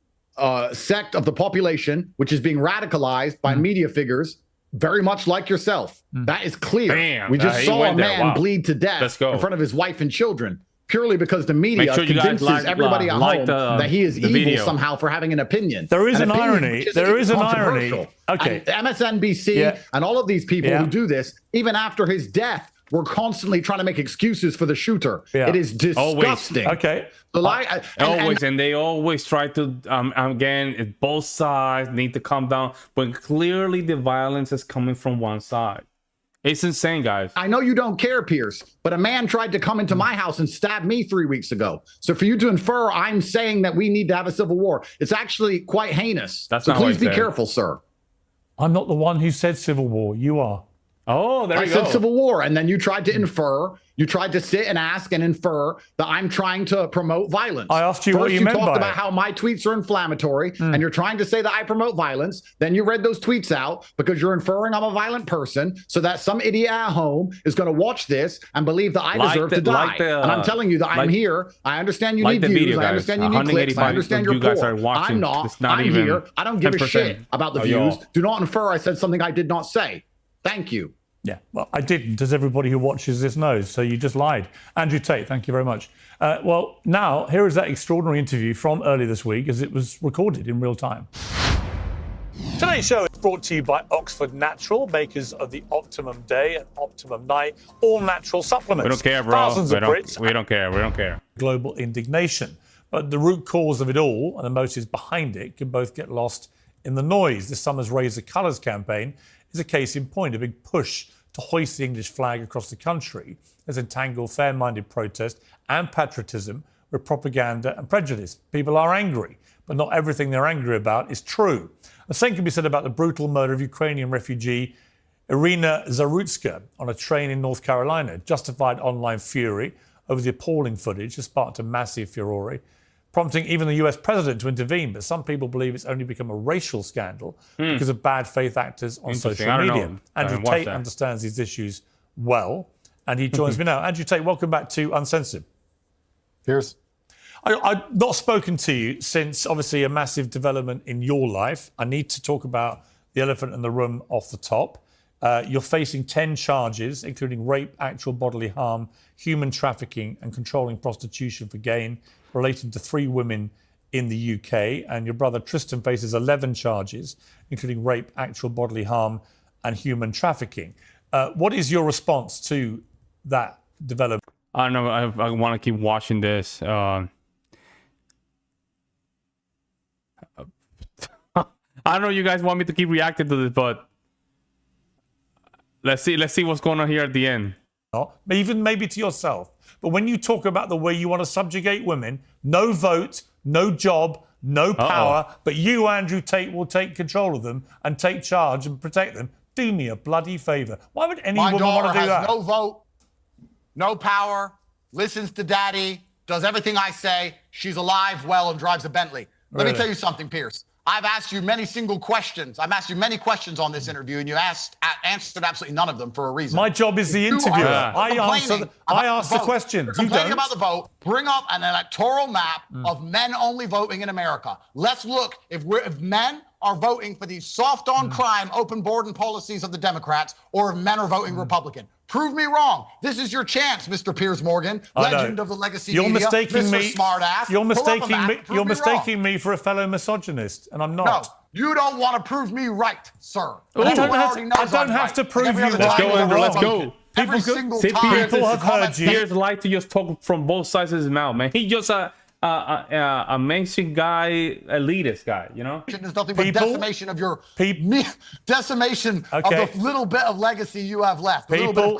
[SPEAKER 5] sect of the population, which is being radicalized by media figures, very much like yourself. That is clear.
[SPEAKER 1] Damn,
[SPEAKER 5] we just
[SPEAKER 1] he
[SPEAKER 5] saw a
[SPEAKER 1] went there.
[SPEAKER 5] man
[SPEAKER 1] Wow.
[SPEAKER 5] bleed to death
[SPEAKER 1] Let's go.
[SPEAKER 5] in front of his wife and children, purely because the media
[SPEAKER 1] Make sure you guys
[SPEAKER 5] convinces everybody at home that he is
[SPEAKER 1] the
[SPEAKER 5] evil
[SPEAKER 1] video.
[SPEAKER 5] somehow for having an opinion.
[SPEAKER 6] There is an
[SPEAKER 5] opinion
[SPEAKER 6] irony.
[SPEAKER 5] which
[SPEAKER 6] There is an irony.
[SPEAKER 5] controversial.
[SPEAKER 6] Okay.
[SPEAKER 5] And MSNBC and all of these people who do this, even after his death, were constantly trying to make excuses for the shooter. It is disgusting.
[SPEAKER 6] Okay.
[SPEAKER 1] And they always try to again, both sides need to calm down, but clearly the violence is coming from one side. It's insane, guys.
[SPEAKER 5] I know you don't care, Pierce, but a man tried to come into my house and stab me 3 weeks ago. So for you to infer I'm saying that we need to have a civil war, it's actually quite heinous.
[SPEAKER 1] That's
[SPEAKER 5] so
[SPEAKER 1] not what
[SPEAKER 5] please
[SPEAKER 1] I
[SPEAKER 5] be
[SPEAKER 1] said.
[SPEAKER 5] careful, sir.
[SPEAKER 6] I'm not the one who said civil war. You are.
[SPEAKER 1] Oh, there
[SPEAKER 5] I
[SPEAKER 1] you go.
[SPEAKER 5] said civil war, and then you tried to infer. You tried to sit and ask and infer that I'm trying to promote violence.
[SPEAKER 6] I asked you
[SPEAKER 5] First,
[SPEAKER 6] what you meant
[SPEAKER 5] talked
[SPEAKER 6] by
[SPEAKER 5] about
[SPEAKER 6] it.
[SPEAKER 5] how my tweets are inflammatory, and you're trying to say that I promote violence. Then you read those tweets out because you're inferring I'm a violent person, so that some idiot at home is going to watch this and believe that I deserve to die. And I'm telling you that I'm here. I understand you need
[SPEAKER 1] the
[SPEAKER 5] views.
[SPEAKER 1] video,
[SPEAKER 5] I
[SPEAKER 1] guys.
[SPEAKER 5] understand you need clicks. I understand you're
[SPEAKER 1] you guys
[SPEAKER 5] poor.
[SPEAKER 1] are watching.
[SPEAKER 5] I'm not.
[SPEAKER 1] It's not
[SPEAKER 5] I'm
[SPEAKER 1] even
[SPEAKER 5] here. I don't give a
[SPEAKER 1] 10%
[SPEAKER 5] shit about the
[SPEAKER 1] of y'all.
[SPEAKER 5] views. Do not infer I said something I did not say. Thank you.
[SPEAKER 6] Yeah, well, I didn't, as everybody who watches this knows, so you just lied. Andrew Tate, thank you very much. Well, now, here is that extraordinary interview from earlier this week, as it was recorded in real time. Today's show is brought to you by Oxford Natural, makers of the Optimum Day and Optimum Night, all natural supplements.
[SPEAKER 1] We don't care, bro.
[SPEAKER 6] Thousands of Brits.
[SPEAKER 1] We don't care. We don't care.
[SPEAKER 6] Global indignation. But the root cause of it all and the motives behind it can both get lost in the noise. This summer's Raise the Colours campaign is a case in point, a big push to hoist the English flag across the country has entangled fair-minded protest and patriotism with propaganda and prejudice. People are angry, but not everything they're angry about is true. The same can be said about the brutal murder of Ukrainian refugee Irina Zarutska on a train in North Carolina. Justified online fury over the appalling footage has sparked a massive furore, prompting even the US president to intervene. But some people believe it's only become a racial scandal because of bad faith actors on social media. Andrew Tate understands these issues well, and he joins me now. Andrew Tate, welcome back to Uncensored.
[SPEAKER 2] Piers.
[SPEAKER 6] I've not spoken to you since, obviously, a massive development in your life. I need to talk about the elephant in the room off the top. You're facing 10 charges, including rape, actual bodily harm, human trafficking, and controlling prostitution for gain, relating to 3 women in the UK. And your brother Tristan faces 11 charges, including rape, actual bodily harm, and human trafficking. What is your response to that development?
[SPEAKER 1] I don't know. I want to keep watching this. I don't know. You guys want me to keep reacting to this, but let's see what's going on here at the end.
[SPEAKER 6] Even maybe to yourself. But when you talk about the way you want to subjugate women, no vote, no job, no power, but you, Andrew Tate, will take control of them and take charge and protect them. Do me a bloody favour. Why would any woman want to do that?
[SPEAKER 4] My daughter has no vote, no power, listens to daddy, does everything I say. She's alive, well, and drives a Bentley. Let me tell you something, Piers. I've asked you many single questions. I've asked you many questions on this interview, and you answered absolutely none of them for a reason.
[SPEAKER 6] My job is the interviewer. I ask the questions.
[SPEAKER 4] You're complaining about the vote. Bring up an electoral map of men only voting in America. Let's look if men are voting for these soft on crime, open border policies of the Democrats, or if men are voting Republican. Prove me wrong. This is your chance, Mr. Piers Morgan, legend of the legacy media, Mr. Smartass.
[SPEAKER 6] You're mistaking me for a fellow misogynist, and I'm not.
[SPEAKER 4] No, you don't want to prove me right, sir.
[SPEAKER 6] I don't have to prove you right.
[SPEAKER 1] Let's go, Andrew. Let's go.
[SPEAKER 6] People have heard you.
[SPEAKER 1] Piers like to just talk from both sides of his mouth, man. He just amazing guy, elitist guy, you know?
[SPEAKER 4] There's nothing but decimation of your decimation of the little bit of legacy you have left.
[SPEAKER 6] People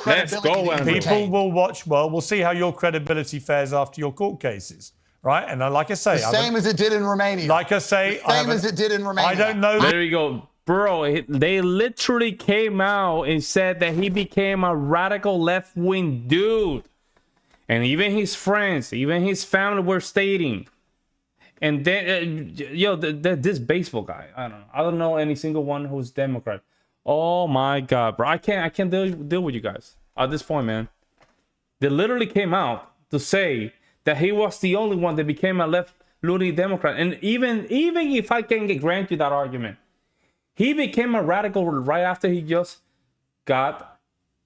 [SPEAKER 6] will watch. Well, we'll see how your credibility fares after your court cases, right? And like I say,
[SPEAKER 4] the same as it did in Romania.
[SPEAKER 6] Like I say,
[SPEAKER 4] same as it did in Romania.
[SPEAKER 6] I don't know.
[SPEAKER 1] There you go. Bro, they literally came out and said that he became a radical left-wing dude. And even his friends, even his family were stating. And then, this baseball guy, I don't know any single one who's Democrat. Oh my God, bro. I can't deal with you guys at this point, man. They literally came out to say that he was the only one that became a left-leaning Democrat. And even if I can grant you that argument, he became a radical right after he just got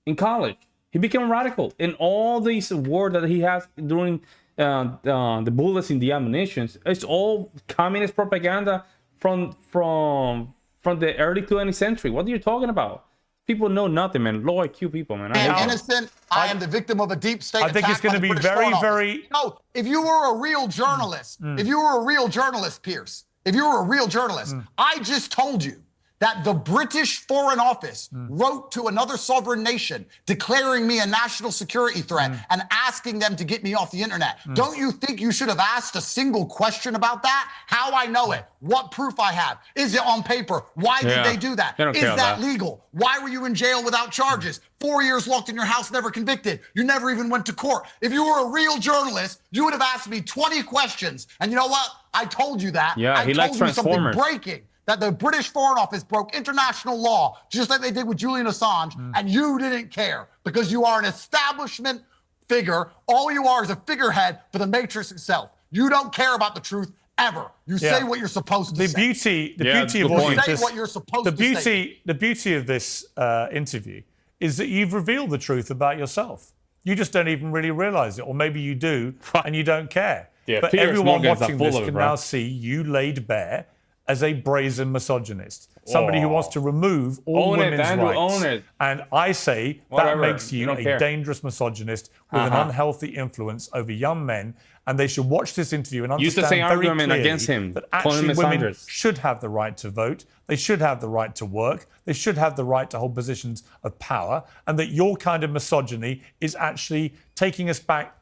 [SPEAKER 1] in college. He became radical in all these words that he has during the bullets in the ammunitions. It's all communist propaganda from the early 20th century. What are you talking about? People know nothing, man. Low IQ people, man.
[SPEAKER 4] I am innocent. I am the victim of a deep state.
[SPEAKER 6] I think it's going to be very.
[SPEAKER 4] No, if you were a real journalist, Piers, if you were a real journalist, I just told you that the British Foreign Office wrote to another sovereign nation declaring me a national security threat and asking them to get me off the internet. Don't you think you should have asked a single question about that? How I know it? What proof I have? Is it on paper? Why did they do that? Is that legal? Why were you in jail without charges? 4 years locked in your house, never convicted. You never even went to court. If you were a real journalist, you would have asked me 20 questions. And you know what? I told you that.
[SPEAKER 1] Yeah, he likes Transformers.
[SPEAKER 4] Something breaking. That the British Foreign Office broke international law, just like they did with Julian Assange, and you didn't care because you are an establishment figure. All you are is a figurehead for the Matrix itself. You don't care about the truth ever. You say what you're supposed to say.
[SPEAKER 6] The beauty of
[SPEAKER 4] what you're supposed to say.
[SPEAKER 6] The beauty of this interview is that you've revealed the truth about yourself. You just don't even really realize it, or maybe you do and you don't care.
[SPEAKER 1] Yeah,
[SPEAKER 6] but
[SPEAKER 1] Piers
[SPEAKER 6] everyone
[SPEAKER 1] Morgan's
[SPEAKER 6] watching this can now see you laid bare as a brazen misogynist, somebody who wants to remove all women's rights. And I say that makes you a dangerous misogynist with an unhealthy influence over young men and they should watch this interview and
[SPEAKER 1] Use the
[SPEAKER 6] understand
[SPEAKER 1] same
[SPEAKER 6] very
[SPEAKER 1] argument
[SPEAKER 6] clearly
[SPEAKER 1] against him,
[SPEAKER 6] that
[SPEAKER 1] calling him
[SPEAKER 6] actually women
[SPEAKER 1] misandrous.
[SPEAKER 6] should have the right to vote, they should have the right to work, they should have the right to hold positions of power, and that your kind of misogyny is actually taking us back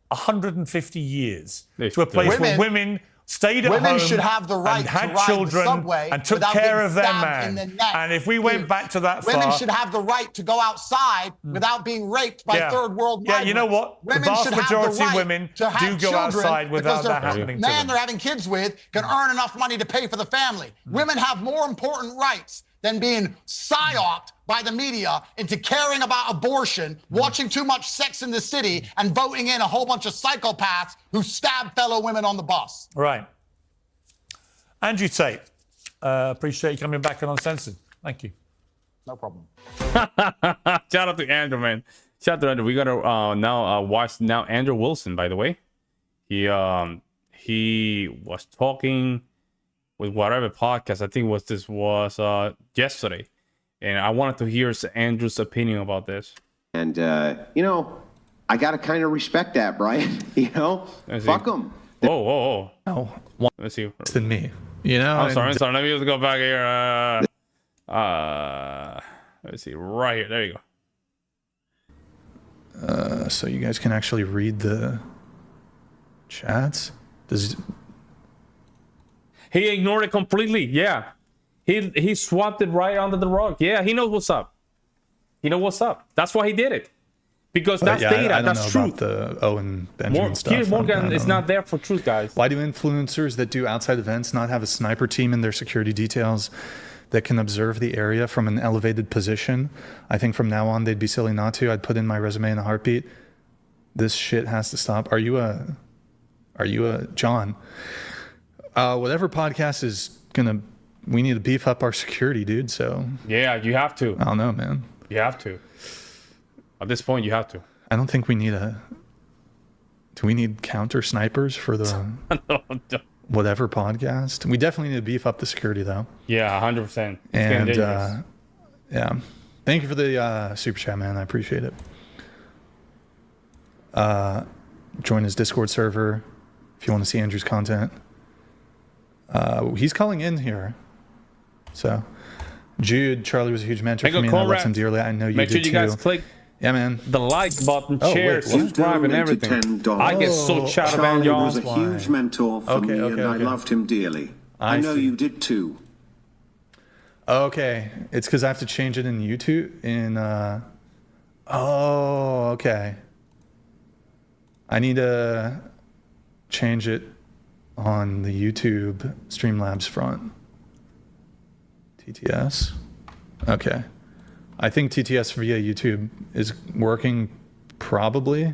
[SPEAKER 6] 150 years to a place where women stayed at home
[SPEAKER 4] Women should have the right
[SPEAKER 6] and
[SPEAKER 4] to
[SPEAKER 6] had
[SPEAKER 4] ride
[SPEAKER 6] children
[SPEAKER 4] the subway
[SPEAKER 6] and took
[SPEAKER 4] without
[SPEAKER 6] care
[SPEAKER 4] getting
[SPEAKER 6] of their
[SPEAKER 4] stabbed in
[SPEAKER 6] man.
[SPEAKER 4] the neck.
[SPEAKER 6] And if we went back to that
[SPEAKER 4] Women
[SPEAKER 6] far,
[SPEAKER 4] should have the right to go outside without being raped by third world migrants.
[SPEAKER 6] Yeah, you know what?
[SPEAKER 4] Women
[SPEAKER 6] the vast
[SPEAKER 4] should have
[SPEAKER 6] majority
[SPEAKER 4] the right
[SPEAKER 6] of women
[SPEAKER 4] to have
[SPEAKER 6] do go
[SPEAKER 4] children
[SPEAKER 6] outside without
[SPEAKER 4] because
[SPEAKER 6] that
[SPEAKER 4] their
[SPEAKER 6] happening to
[SPEAKER 4] man
[SPEAKER 6] them.
[SPEAKER 4] they're having kids with can earn enough money to pay for the family. Women have more important rights than being psyoped by the media into caring about abortion, watching too much Sex in the City, and voting in a whole bunch of psychopaths who stab fellow women on the bus.
[SPEAKER 6] Right. Andrew Tate, appreciate you coming back on Uncensored. Thank you.
[SPEAKER 4] No problem.
[SPEAKER 1] Shout out to Andrew, man. Shout out to Andrew. We gotta now watch now Andrew Wilson, by the way. He was talking with whatever podcast. I think this was yesterday. And I wanted to hear Andrew's opinion about this.
[SPEAKER 7] And you know, I gotta kind of respect that, Brian. You know, fuck them.
[SPEAKER 1] Whoa.
[SPEAKER 8] Oh,
[SPEAKER 1] Let's see.
[SPEAKER 8] than me, you know.
[SPEAKER 1] I'm sorry. Let me just go back here. Let's see. Right here. There you go.
[SPEAKER 8] So you guys can actually read the chats.
[SPEAKER 1] He ignored it completely. Yeah. He swapped it right under the rug. Yeah, he knows what's up. That's why he did it. Because that's data.
[SPEAKER 8] I don't
[SPEAKER 1] that's
[SPEAKER 8] know
[SPEAKER 1] truth.
[SPEAKER 8] about the Owen Benjamin stuff.
[SPEAKER 1] Piers Morgan is not there for truth, guys.
[SPEAKER 8] Why do influencers that do outside events not have a sniper team in their security details that can observe the area from an elevated position? I think from now on they'd be silly not to. I'd put in my resume in a heartbeat. This shit has to stop. Are you a John? Whatever podcast is gonna, we need to beef up our security, dude. So
[SPEAKER 1] yeah, you have to.
[SPEAKER 8] I don't know, man.
[SPEAKER 1] You have to. At this point, you have to.
[SPEAKER 8] I don't think we need do we need counter snipers for the whatever podcast? We definitely need to beef up the security though.
[SPEAKER 1] Yeah, 100%.
[SPEAKER 8] And yeah, thank you for the super chat, man. I appreciate it. Join his Discord server if you want to see Andrew's content. He's calling in here. So Jude, Charlie was a huge mentor for me, and I loved him dearly. I know you did too.
[SPEAKER 1] Make sure you guys click the like button, share, subscribe, and everything. I get so shout about y'all.
[SPEAKER 7] Was a huge mentor for me, and I loved him dearly. I know you did too.
[SPEAKER 8] Okay, it's because I have to change it in YouTube. Okay. I need to change it on the YouTube Streamlabs front. TTS. Okay. I think TTS via YouTube is working, probably.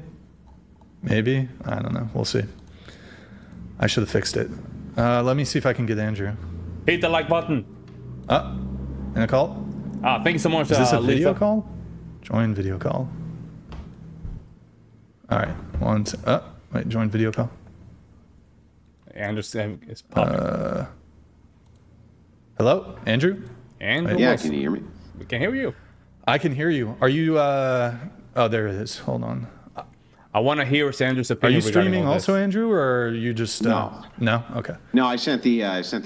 [SPEAKER 8] Maybe. I don't know. We'll see. I should have fixed it. Let me see if I can get Andrew.
[SPEAKER 1] Hit the like button.
[SPEAKER 8] In a call?
[SPEAKER 1] Thank you so much.
[SPEAKER 8] Is this a video
[SPEAKER 1] Lisa.
[SPEAKER 8] call? Join video call. All right. Wait, join video call.
[SPEAKER 1] Andrew is popping.
[SPEAKER 8] Hello, Andrew?
[SPEAKER 1] Andrew?
[SPEAKER 7] Yeah, can you hear me?
[SPEAKER 1] We can hear you.
[SPEAKER 8] I can hear you. Are you, oh, there it is. Hold on.
[SPEAKER 1] I want to hear Andrew's
[SPEAKER 8] Are
[SPEAKER 1] opinion.
[SPEAKER 8] you streaming also, Andrew, or are you just,
[SPEAKER 7] No.
[SPEAKER 8] No? Okay.
[SPEAKER 7] No, I sent the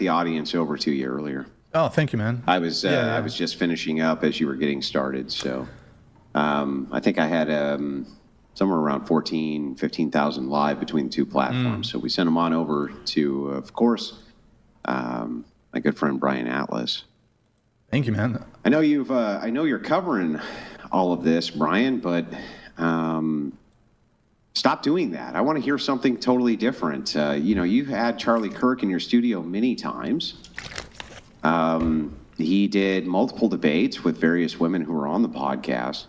[SPEAKER 7] audience over to you earlier.
[SPEAKER 8] Oh, thank you, man.
[SPEAKER 7] I was just finishing up as you were getting started. So I think I had somewhere around 15,000 live between the two platforms. So we sent them on over to, of course, my good friend Brian Atlas.
[SPEAKER 8] Thank you, man.
[SPEAKER 7] I know I know you're covering all of this, Brian, but stop doing that. I want to hear something totally different. You've had Charlie Kirk in your studio many times. He did multiple debates with various women who were on the podcast.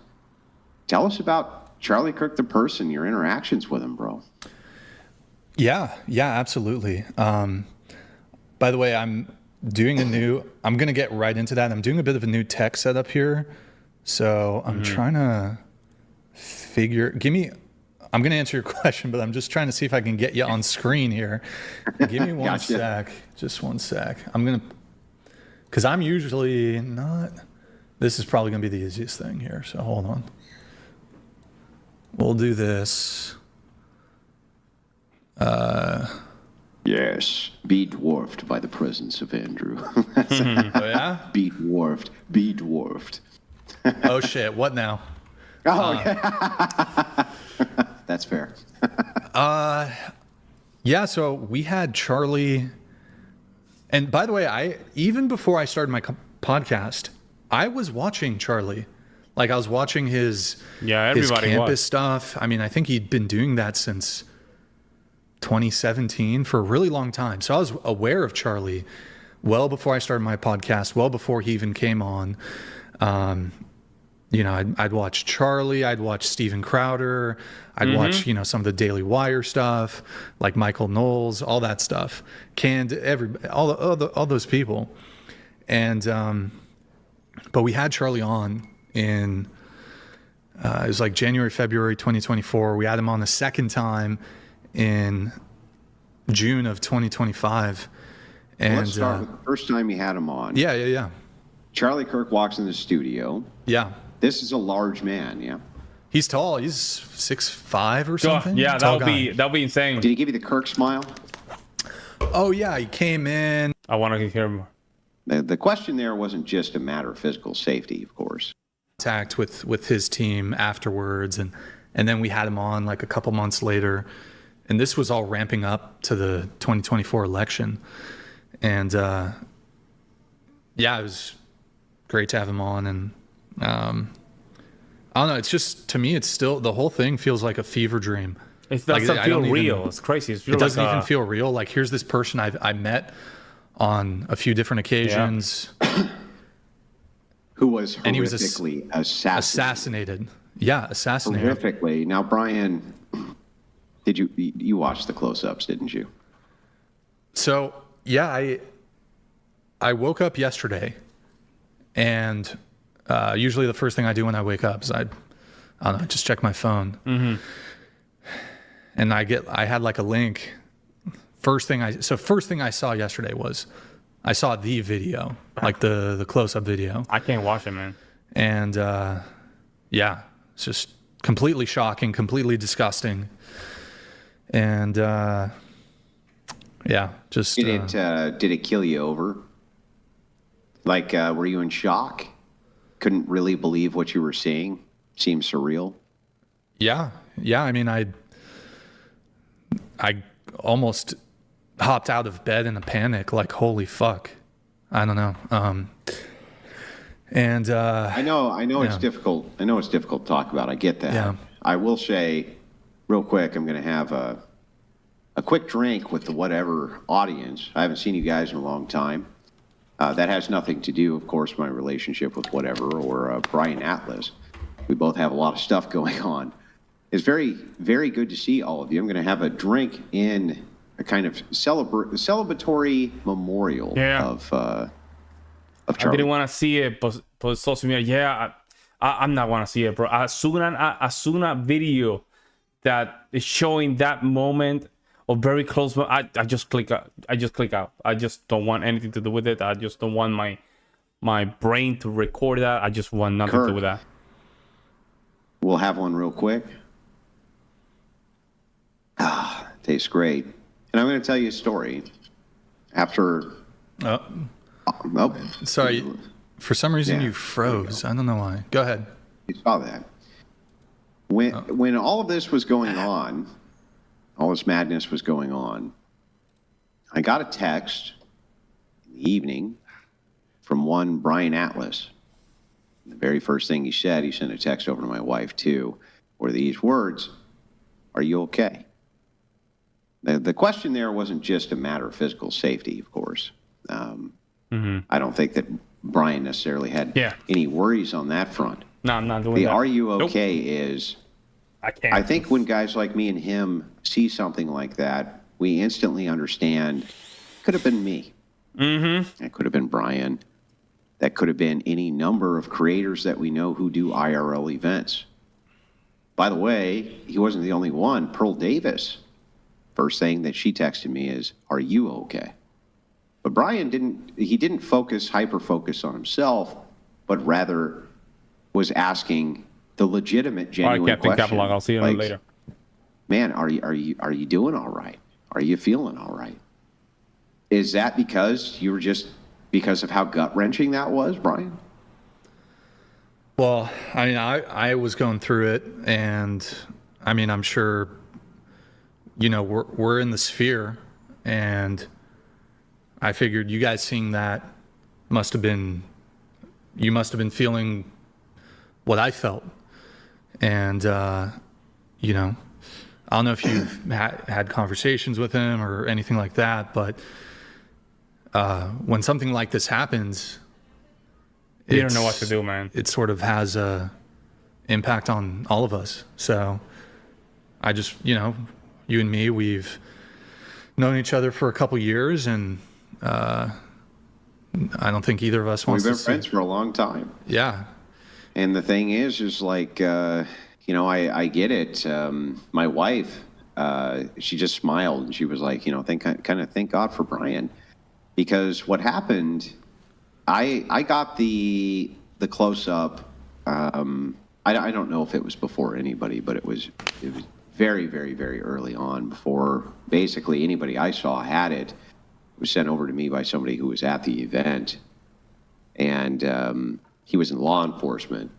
[SPEAKER 7] Tell us about Charlie Kirk, the person, your interactions with him, bro.
[SPEAKER 8] Yeah, absolutely. By the way, I'm going to get right into that. I'm doing a bit of a new tech setup here. So I'm trying to I'm going to answer your question, but I'm just trying to see if I can get you on screen here. Give me one sec. Just one sec. Because I'm usually not, this is probably going to be the easiest thing here. So hold on. We'll do this.
[SPEAKER 7] Yes, be dwarfed by the presence of Andrew.
[SPEAKER 8] Oh, yeah?
[SPEAKER 7] Be dwarfed, be dwarfed.
[SPEAKER 8] Oh, shit. What now?
[SPEAKER 7] Oh, yeah. That's fair.
[SPEAKER 8] Yeah, so we had Charlie. And by the way, even before I started my podcast, I was watching Charlie. Like, I was watching his campus stuff. I mean, I think he'd been doing that since 2017 for a really long time. So I was aware of Charlie well before I started my podcast, well before he even came on. You know, I'd watch Charlie, I'd watch Steven Crowder, I'd watch, you know, some of the Daily Wire stuff, like Michael Knowles, all that stuff, all those people. And, but we had Charlie on in, it was like January, February 2024. We had him on the second time in June of 2025. And
[SPEAKER 7] let's start with the first time you had him on.
[SPEAKER 8] Yeah.
[SPEAKER 7] Charlie Kirk walks in the studio.
[SPEAKER 8] Yeah.
[SPEAKER 7] This is a large man, yeah?
[SPEAKER 8] He's tall. He's 6'5" or something.
[SPEAKER 1] Yeah, that'll be insane.
[SPEAKER 7] Did he give you the Kirk smile?
[SPEAKER 8] Oh, yeah. He came in.
[SPEAKER 1] I want to hear more.
[SPEAKER 7] The question there wasn't just a matter of physical safety, of course.
[SPEAKER 8] Contact with his team afterwards. And then we had him on like a couple months later. And this was all ramping up to the 2024 election. And yeah, it was great to have him on. And I don't know. It's just, to me, it's still, the whole thing feels like a fever dream.
[SPEAKER 1] It doesn't feel real. It's crazy. It
[SPEAKER 8] doesn't even feel real. Like, here's this person I met on a few different occasions.
[SPEAKER 7] Yeah. Who was horrifically
[SPEAKER 8] assassinated. Yeah, assassinated.
[SPEAKER 7] Horrifically. Now, Brian, did you watch the close-ups, didn't you?
[SPEAKER 8] So, yeah, I woke up yesterday, and usually the first thing I do when I wake up is I don't know, just check my phone. Mm-hmm. And I had like a link. First thing I saw yesterday was I saw the video, like the close-up video.
[SPEAKER 1] I can't watch it, man.
[SPEAKER 8] And yeah, it's just completely shocking, completely disgusting. And yeah, just
[SPEAKER 7] did it kill you over? Like, were you in shock? Couldn't really believe what you were seeing? Seemed surreal.
[SPEAKER 8] Yeah. I mean, I almost hopped out of bed in a panic, like, holy fuck. I don't know. And
[SPEAKER 7] I know
[SPEAKER 8] yeah.
[SPEAKER 7] It's difficult. I know it's difficult to talk about. I get that.
[SPEAKER 8] Yeah.
[SPEAKER 7] I will say, real quick, I'm going to have a quick drink with the whatever audience. I haven't seen you guys in a long time. That has nothing to do, of course, my relationship with whatever or Brian Atlas. We both have a lot of stuff going on. It's very, very good to see all of you. I'm going to have a drink in a kind of celebratory memorial of Charlie.
[SPEAKER 1] I didn't want to see it, but social media. Yeah, I'm not want to see it, bro. As soon as video that is showing that moment or very close, I just click out. I just don't want anything to do with it. I just don't want my brain to record that. I just want nothing to do with that.
[SPEAKER 7] We'll have one real quick. Tastes great. And I'm going to tell you a story. After...
[SPEAKER 8] Sorry. For some reason, you froze. I don't know why. Go ahead.
[SPEAKER 7] You saw that. When all of this was going on, all this madness was going on, I got a text in the evening from one Brian Atlas. The very first thing he sent a text over to my wife, too, were these words, "Are you okay?" The question there wasn't just a matter of physical safety, of course. I don't think that Brian necessarily had any worries on that front.
[SPEAKER 1] No, I'm not doing that.
[SPEAKER 7] The "Are you okay?" is, I think when guys like me and him see something like that, we instantly understand, could have been me. Mm-hmm. It could have been Brian. That could have been any number of creators that we know who do IRL events. By the way, he wasn't the only one. Pearl Davis, first thing that she texted me is, "Are you okay?" But Brian didn't hyper-focus on himself, but rather was asking the legitimate, genuine question.
[SPEAKER 1] I'll see you later.
[SPEAKER 7] Man, are you doing all right? Are you feeling all right? Is that because of how gut-wrenching that was, Brian?
[SPEAKER 8] Well, I mean, I was going through it, and I mean, I'm sure, we're in the sphere, and I figured you guys seeing that must have been feeling what I felt. And, I don't know if you've had conversations with him or anything like that, but when something like this happens,
[SPEAKER 1] you don't know what to do, man.
[SPEAKER 8] It sort of has a impact on all of us. So I just, you and me, we've known each other for a couple years, and I don't think either of us wants to.
[SPEAKER 7] We've been friends for a long time.
[SPEAKER 8] Yeah.
[SPEAKER 7] And the thing is like, I get it. My wife, she just smiled, and she was like, thank God for Brian, because what happened, I got the close up. I don't know if it was before anybody, but it was very, very, very early on, before basically anybody I saw had it. It was sent over to me by somebody who was at the event, and he was in law enforcement.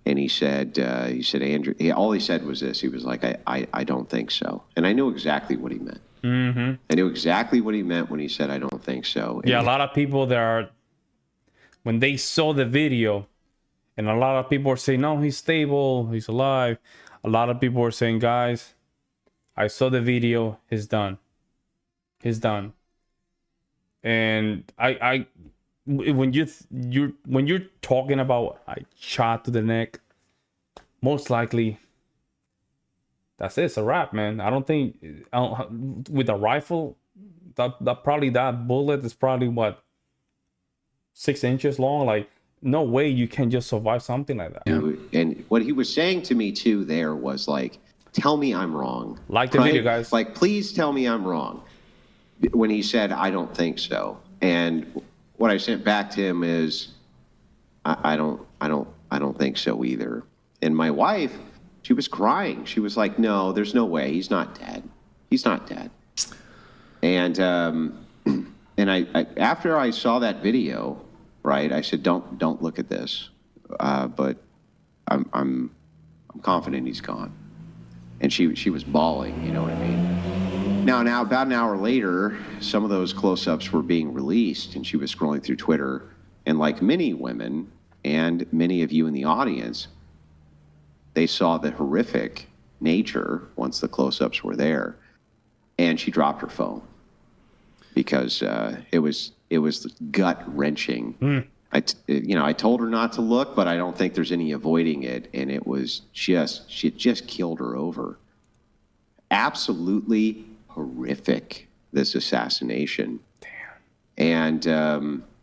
[SPEAKER 7] And he said, Andrew, all he said was this. He was like, I don't think so. And I knew exactly what he meant.
[SPEAKER 1] Mm-hmm.
[SPEAKER 7] I knew exactly what he meant when he said, I don't think so. And
[SPEAKER 1] yeah, a lot of people when they saw the video, and a lot of people are saying, no, he's stable, he's alive. A lot of people are saying, guys, I saw the video, he's done. He's done. And when you're talking about a shot to the neck, most likely that's it. It's a wrap, man. I don't think with a rifle, that probably that bullet is probably what, 6 inches long. Like, no way you can just survive something like that.
[SPEAKER 7] And what he was saying to me too there was like, tell me I'm wrong.
[SPEAKER 1] Like the video, guys.
[SPEAKER 7] Like, please tell me I'm wrong. When he said, I don't think so. And what I sent back to him is, I don't think so either. And my wife, she was crying. She was like, no, there's no way. He's not dead. He's not dead. And I after I saw that video, right, I said, don't look at this. But I'm confident he's gone. And she was bawling, you know what I mean? Now, about an hour later, some of those close-ups were being released, and she was scrolling through Twitter, and like many women and many of you in the audience, they saw the horrific nature once the close-ups were there, and she dropped her phone because it was gut-wrenching. I told her not to look, but I don't think there's any avoiding it, and it was she just killed her over. Absolutely horrific, this assassination. Damn. And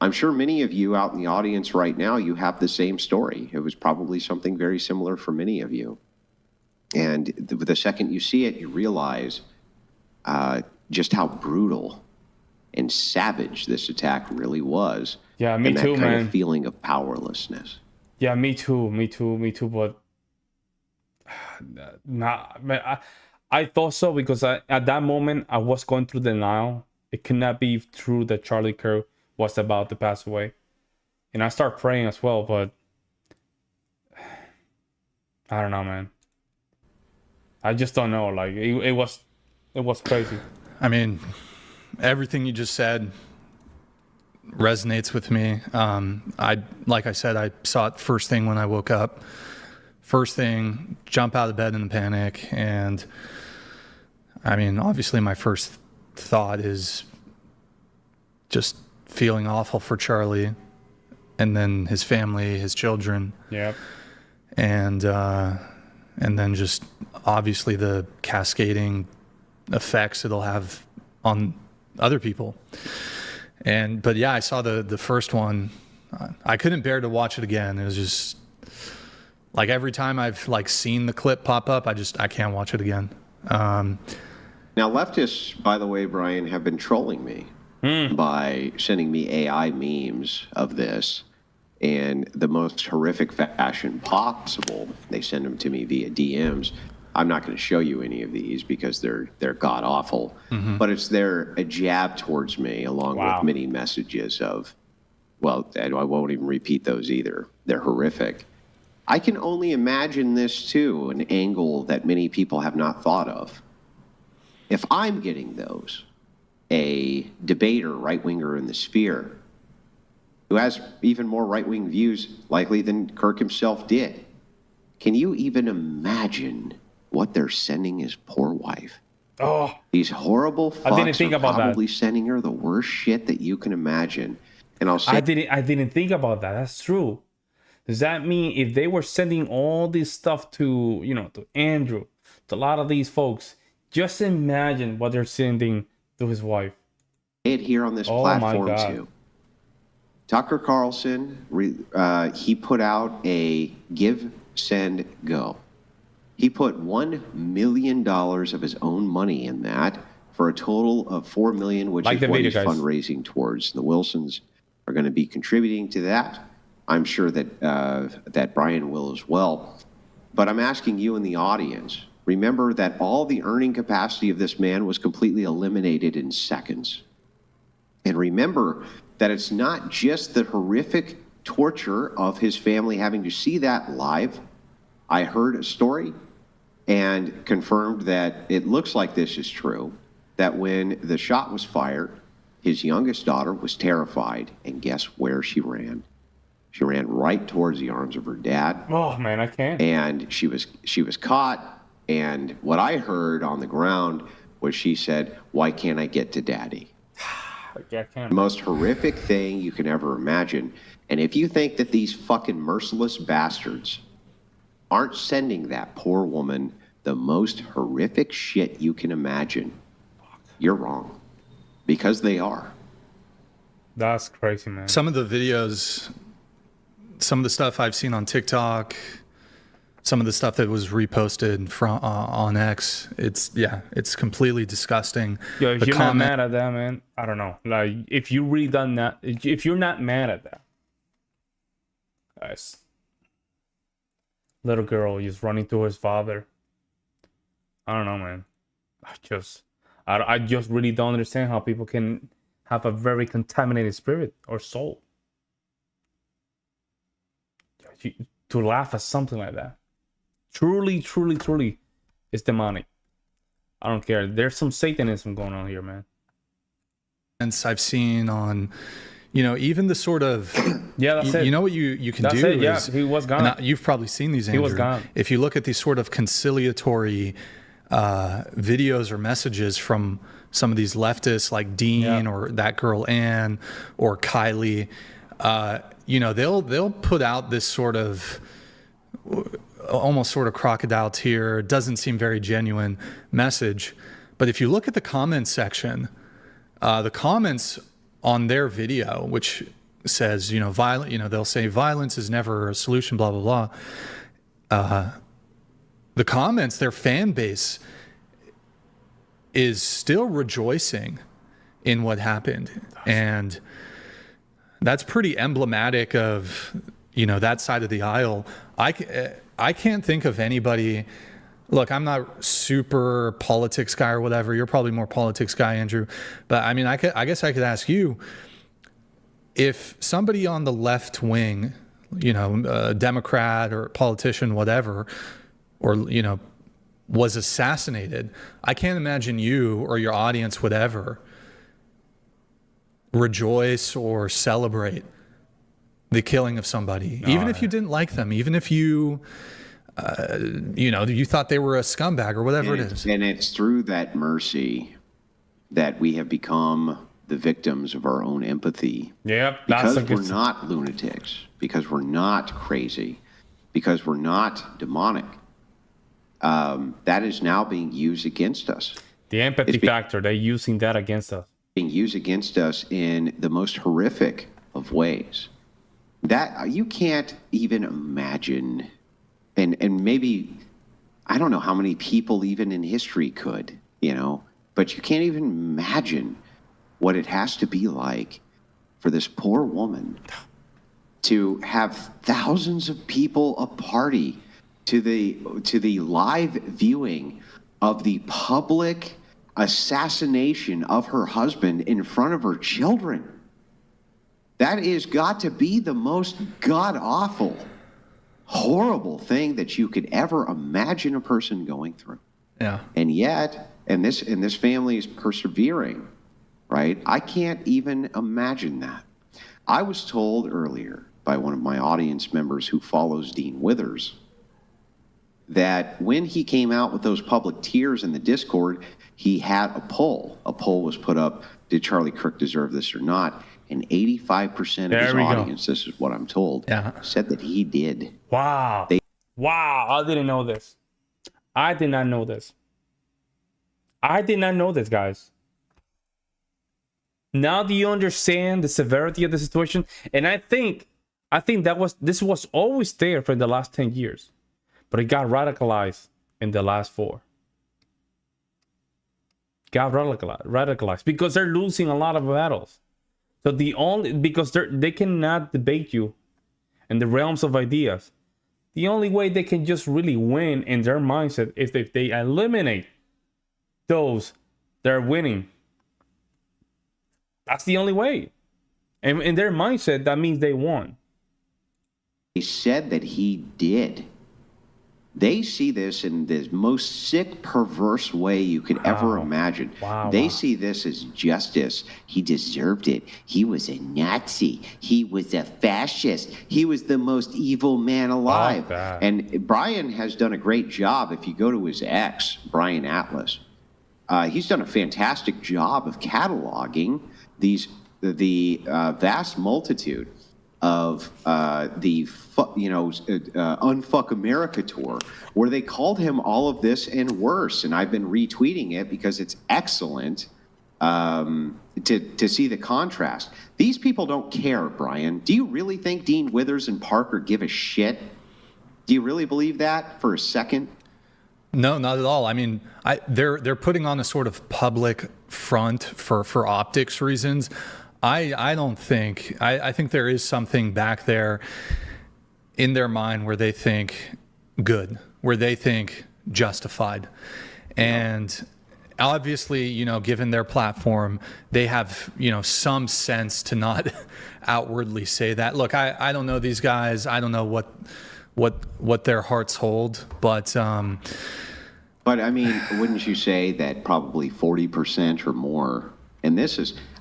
[SPEAKER 7] I'm sure many of you out in the audience right now, you have the same story. It was probably something very similar for many of you. And the second you see it, you realize just how brutal and savage this attack really was.
[SPEAKER 1] Yeah, me
[SPEAKER 7] and
[SPEAKER 1] too,
[SPEAKER 7] that
[SPEAKER 1] man.
[SPEAKER 7] kind of feeling of powerlessness.
[SPEAKER 1] Yeah, me too. But man, I thought so because at that moment I was going through denial. It could not be true that Charlie Kirk was about to pass away, and I start praying as well. But I don't know, man. I just don't know. Like it was crazy.
[SPEAKER 8] I mean, everything you just said resonates with me. Like I said, I saw it first thing when I woke up. First thing, jump out of bed in a panic. And I mean, obviously my first thought is just feeling awful for Charlie and then his family, his children.
[SPEAKER 1] Yep.
[SPEAKER 8] And then just obviously the cascading effects it'll have on other people. But yeah, I saw the first one. I couldn't bear to watch it again. It was just like every time I've like seen the clip pop up, I can't watch it again.
[SPEAKER 7] Now, leftists, by the way, Brian, have been trolling me by sending me AI memes of this in the most horrific fashion possible. They send them to me via DMs. I'm not going to show you any of these because they're god awful. But they're a jab towards me, along with many messages of, well, I won't even repeat those either. They're horrific. I can only imagine this too, an angle that many people have not thought of. If I'm getting those, a debater, right-winger in the sphere, who has even more right-wing views likely than Kirk himself did, can you even imagine what they're sending his poor wife?
[SPEAKER 1] Oh,
[SPEAKER 7] these horrible fucks
[SPEAKER 1] I didn't think
[SPEAKER 7] are
[SPEAKER 1] about
[SPEAKER 7] probably
[SPEAKER 1] that.
[SPEAKER 7] sending her the worst shit that you can imagine. And I'll say,
[SPEAKER 1] I didn't think about that. That's true. Does that mean if they were sending all this stuff to, to Andrew, to a lot of these folks, just imagine what they're sending to his wife.
[SPEAKER 7] it here on this platform too. Tucker Carlson, he put out a give, send, go. He put $1 million of his own money in that for a total of $4 million, which is what he's fundraising towards. The Wilsons are going to be contributing to that. I'm sure that that Brian will as well. But I'm asking you in the audience, remember that all the earning capacity of this man was completely eliminated in seconds. And remember that it's not just the horrific torture of his family having to see that live. I heard a story and confirmed that it looks like this is true, that when the shot was fired, his youngest daughter was terrified, and guess where she ran? She ran right towards the arms of her dad.
[SPEAKER 1] Oh man, I can't.
[SPEAKER 7] And she was caught, and what I heard on the ground was she said, "Why can't I get to daddy?"
[SPEAKER 1] I can't.
[SPEAKER 7] The most horrific thing you can ever imagine. And if you think that these fucking merciless bastards aren't sending that poor woman the most horrific shit you can imagine, you're wrong. Because they are.
[SPEAKER 1] That's crazy, man.
[SPEAKER 8] Some of the videos, some of the stuff I've seen on TikTok, some of the stuff that was reposted from on X, it's completely disgusting.
[SPEAKER 1] Yo, if you're not mad at that, man, I don't know. Like, if you really done that, if you're not mad at that, guys, little girl is running to his father. I don't know, man. I just really don't understand how people can have a very contaminated spirit or soul to laugh at something like that. Truly, truly, truly, it's demonic. I don't care. There's some Satanism going on here, man.
[SPEAKER 8] And I've seen on, even the sort of,
[SPEAKER 1] that's it.
[SPEAKER 8] You know what you can
[SPEAKER 1] that's
[SPEAKER 8] do
[SPEAKER 1] it. Yeah,
[SPEAKER 8] is,
[SPEAKER 1] he was gone.
[SPEAKER 8] You've probably seen these, Andrew.
[SPEAKER 1] He was gone.
[SPEAKER 8] If you look at these sort of conciliatory videos or messages from some of these leftists like Dean or that girl Ann or Kylie, they'll put out this sort of almost sort of crocodile tear, doesn't seem very genuine message. But if you look at the comments section, the comments on their video, which says, they'll say violence is never a solution, blah, blah, blah. The comments, their fan base is still rejoicing in what happened. And that's pretty emblematic of, that side of the aisle. I can't think of anybody. Look, I'm not super politics guy or whatever. You're probably more politics guy, Andrew. But I mean, I guess I could ask you, if somebody on the left wing, a Democrat or a politician, whatever, or, was assassinated, I can't imagine you or your audience would ever rejoice or celebrate the killing of somebody, even if you didn't like them, even if you, you thought they were a scumbag or whatever it is.
[SPEAKER 7] And it's through that mercy that we have become the victims of our own empathy.
[SPEAKER 1] Yep,
[SPEAKER 7] because we're not lunatics, because we're not crazy, because we're not demonic. That is now being used against us.
[SPEAKER 1] The empathy factor, they're using that against us.
[SPEAKER 7] Being used against us in the most horrific of ways. That you can't even imagine. And maybe, I don't know how many people even in history could, but you can't even imagine what it has to be like for this poor woman to have thousands of people a party to the live viewing of the public assassination of her husband in front of her children. That is got to be the most god-awful, horrible thing that you could ever imagine a person going through.
[SPEAKER 8] Yeah.
[SPEAKER 7] And yet, and this family is persevering, right? I can't even imagine that. I was told earlier by one of my audience members who follows Dean Withers that when he came out with those public tears in the Discord, he had a poll. A poll was put up, did Charlie Kirk deserve this or not? And 85% of his audience, this is what I'm told, said that he did.
[SPEAKER 1] Wow. Wow. I didn't know this. I did not know this. I did not know this, guys. Now do you understand the severity of the situation? And I think this was always there for the last 10 years. But it got radicalized in the last 4. Got radicalized because they're losing a lot of battles. So because they cannot debate you in the realms of ideas. The only way they can just really win in their mindset is if they eliminate those that are winning. That's the only way. And in their mindset, that means they won.
[SPEAKER 7] He said that he did. They see this in the most sick, perverse way you could ever imagine. They see this as justice. He deserved it. He was a Nazi. He was a fascist. He was the most evil man alive. And Brian has done a great job. If you go to his ex, Brian Atlas, he's done a fantastic job of cataloging the vast multitude of the Unfuck America tour, where they called him all of this and worse. And I've been retweeting it because it's excellent to see the contrast. These people don't care, Brian. Do you really think Dean Withers and Parker give a shit? Do you really believe that for a second?
[SPEAKER 8] No, not at all. I mean, they're putting on a sort of public front for optics reasons. I don't think. I think there is something back there in their mind where they think good, where they think justified. And obviously, given their platform, they have, some sense to not outwardly say that. Look, I don't know these guys. I don't know what their hearts hold, but
[SPEAKER 7] I mean, wouldn't you say that probably 40% or more, and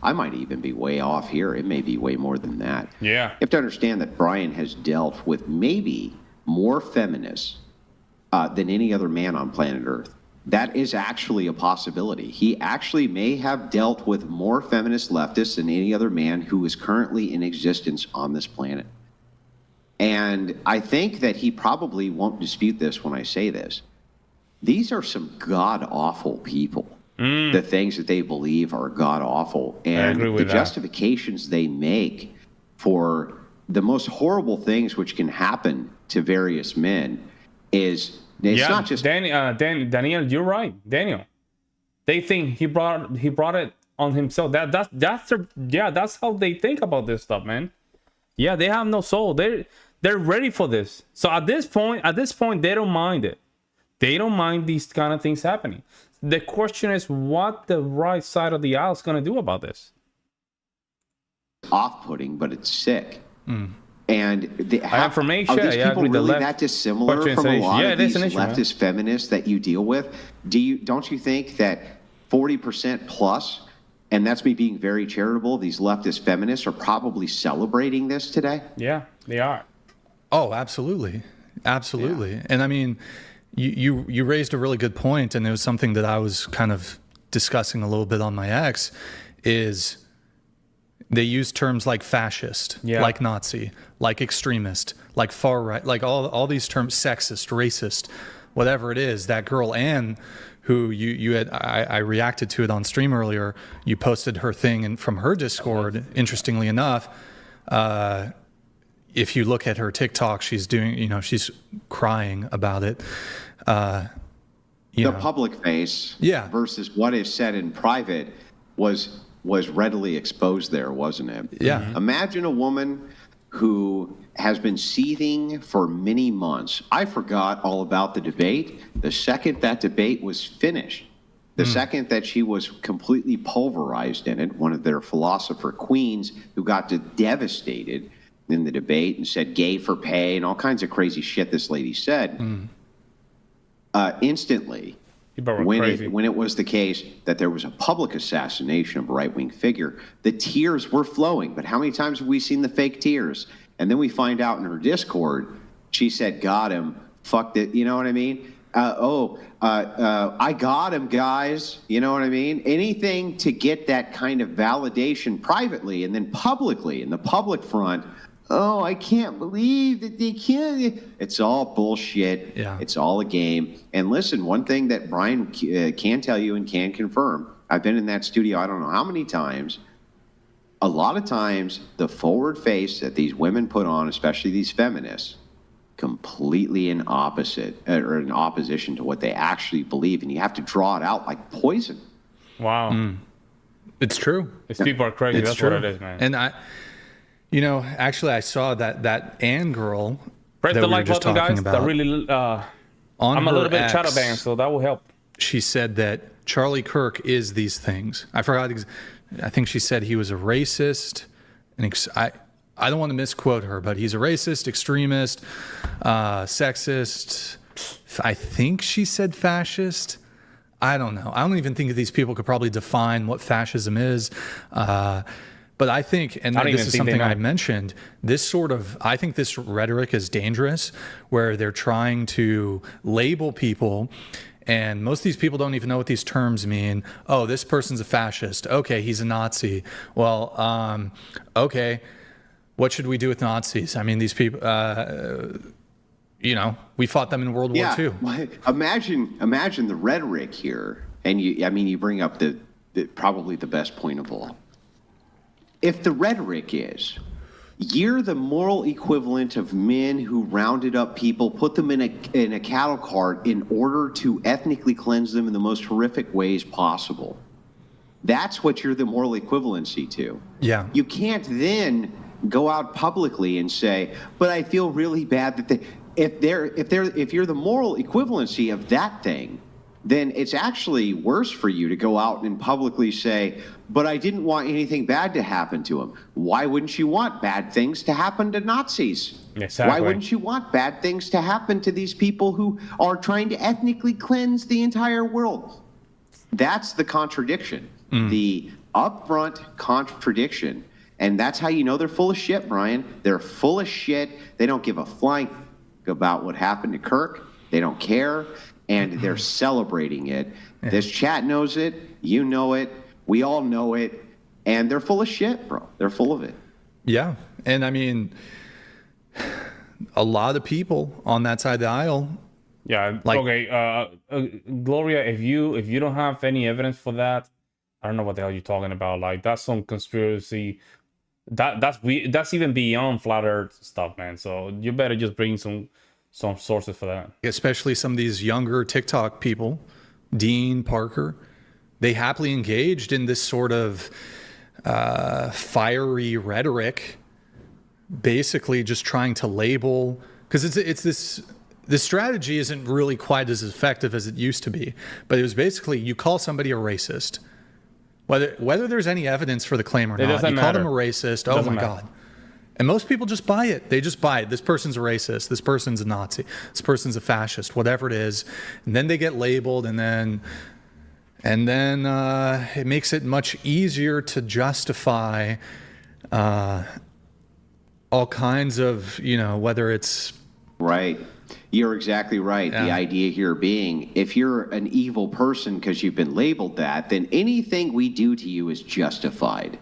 [SPEAKER 7] I might even be way off here. It may be way more than that.
[SPEAKER 1] Yeah.
[SPEAKER 7] You have to understand that Brian has dealt with maybe more feminists than any other man on planet Earth. That is actually a possibility. He actually may have dealt with more feminist leftists than any other man who is currently in existence on this planet. And I think that he probably won't dispute this when I say this. These are some god-awful people. The things that they believe are god-awful. And the justifications they make for the most horrible things which can happen to various men is not just...
[SPEAKER 1] Daniel, you're right. Daniel. They think he brought it on himself. That's how they think about this stuff, man. Yeah, they have no soul. They're ready for this. So at this point, they don't mind it. They don't mind these kind of things happening. The question is what the right side of the aisle is going to do about this.
[SPEAKER 7] Off-putting, but it's sick. And
[SPEAKER 1] information.
[SPEAKER 7] Are these people really that dissimilar from a lot of these leftist feminists that you deal with? Don't you think that 40% plus, and that's me being very charitable, these leftist feminists are probably celebrating this today?
[SPEAKER 1] Yeah, they are.
[SPEAKER 8] Oh, absolutely. Absolutely. Yeah. And I mean, you raised a really good point, and it was something that I was kind of discussing a little bit on my ex, is they use terms like fascist, like Nazi, like extremist, like far right, like all these terms, sexist, racist, whatever it is. That girl Anne, who I reacted to it on stream earlier, you posted her thing from her Discord. Interestingly enough, if you look at her TikTok, she's doing, she's crying about it.
[SPEAKER 7] The public face versus what is said in private was readily exposed there, wasn't it?
[SPEAKER 8] Yeah.
[SPEAKER 7] Imagine a woman who has been seething for many months. I forgot all about the debate the second that debate was finished. The second that she was completely pulverized in it, one of their philosopher queens who got devastated in the debate and said gay for pay and all kinds of crazy shit this lady said, instantly, when it was the case that there was a public assassination of a right-wing figure, the tears were flowing. But how many times have we seen the fake tears? And then we find out in her Discord, she said, got him, fucked it, you know what I mean? I got him, guys, you know what I mean? Anything to get that kind of validation privately and then publicly, in the public front, oh, I can't believe that they can't. It's all bullshit.
[SPEAKER 8] Yeah.
[SPEAKER 7] It's all a game. And listen, one thing that Brian can tell you and can confirm, I've been in that studio I don't know how many times. A lot of times, the forward face that these women put on, especially these feminists, completely in opposition to what they actually believe, and you have to draw it out like poison.
[SPEAKER 1] Wow.
[SPEAKER 8] It's true.
[SPEAKER 1] These people are crazy. That's
[SPEAKER 8] true.
[SPEAKER 1] what it is, man.
[SPEAKER 8] And actually I saw that Ann girl
[SPEAKER 1] Press
[SPEAKER 8] that
[SPEAKER 1] the
[SPEAKER 8] we were
[SPEAKER 1] like
[SPEAKER 8] just
[SPEAKER 1] button,
[SPEAKER 8] talking
[SPEAKER 1] guys.
[SPEAKER 8] about.
[SPEAKER 1] That really,
[SPEAKER 8] On
[SPEAKER 1] I'm a
[SPEAKER 8] her
[SPEAKER 1] little bit
[SPEAKER 8] X,
[SPEAKER 1] shadow banned, so that will help.
[SPEAKER 8] She said that Charlie Kirk is these things. I forgot. I think she said he was a racist. I don't want to misquote her, but he's a racist, extremist, sexist. I think she said fascist. I don't know. I don't even think that these people could probably define what fascism is. But I think, and this is something I mentioned, I think this rhetoric is dangerous, where they're trying to label people, and most of these people don't even know what these terms mean. Oh, this person's a fascist. Okay, he's a Nazi. Well, okay, what should we do with Nazis? I mean, these people, we fought them in World War II.
[SPEAKER 7] Imagine the rhetoric here, and you bring up the probably the best point of all. If the rhetoric is, you're the moral equivalent of men who rounded up people, put them in a cattle cart in order to ethnically cleanse them in the most horrific ways possible. That's what you're the moral equivalency to.
[SPEAKER 8] Yeah.
[SPEAKER 7] You can't then go out publicly and say, but I feel really bad that if you're the moral equivalency of that thing, then it's actually worse for you to go out and publicly say, but I didn't want anything bad to happen to him. Why wouldn't you want bad things to happen to Nazis?
[SPEAKER 1] Exactly.
[SPEAKER 7] Why wouldn't you want bad things to happen to these people who are trying to ethnically cleanse the entire world? That's the contradiction, the upfront contradiction. And that's how you know they're full of shit, Brian. They're full of shit. They don't give a flying about what happened to Kirk. They don't care. And they're celebrating it. Yeah. This chat knows it. You know it. We all know it. And they're full of shit, bro. They're full of it.
[SPEAKER 8] Yeah. And I mean, a lot of people on that side of the aisle.
[SPEAKER 1] Yeah. Okay. Gloria, if you don't have any evidence for that, I don't know what the hell you're talking about. Like, that's some conspiracy. That's even beyond flat earth stuff, man. So you better just bring some sources for that.
[SPEAKER 8] Especially some of these younger TikTok people, Dean, Parker, they happily engaged in this sort of fiery rhetoric, basically just trying to label, because it's this strategy isn't really quite as effective as it used to be, but it was basically you call somebody a racist, whether there's any evidence for the claim or not. You call them a racist. Oh my God. And most people just buy it. They just buy it. This person's a racist. This person's a Nazi. This person's a fascist, whatever it is. And then they get labeled, and then it makes it much easier to justify all kinds of, whether it's...
[SPEAKER 7] Right. You're exactly right. Yeah. The idea here being, if you're an evil person because you've been labeled that, then anything we do to you is justified.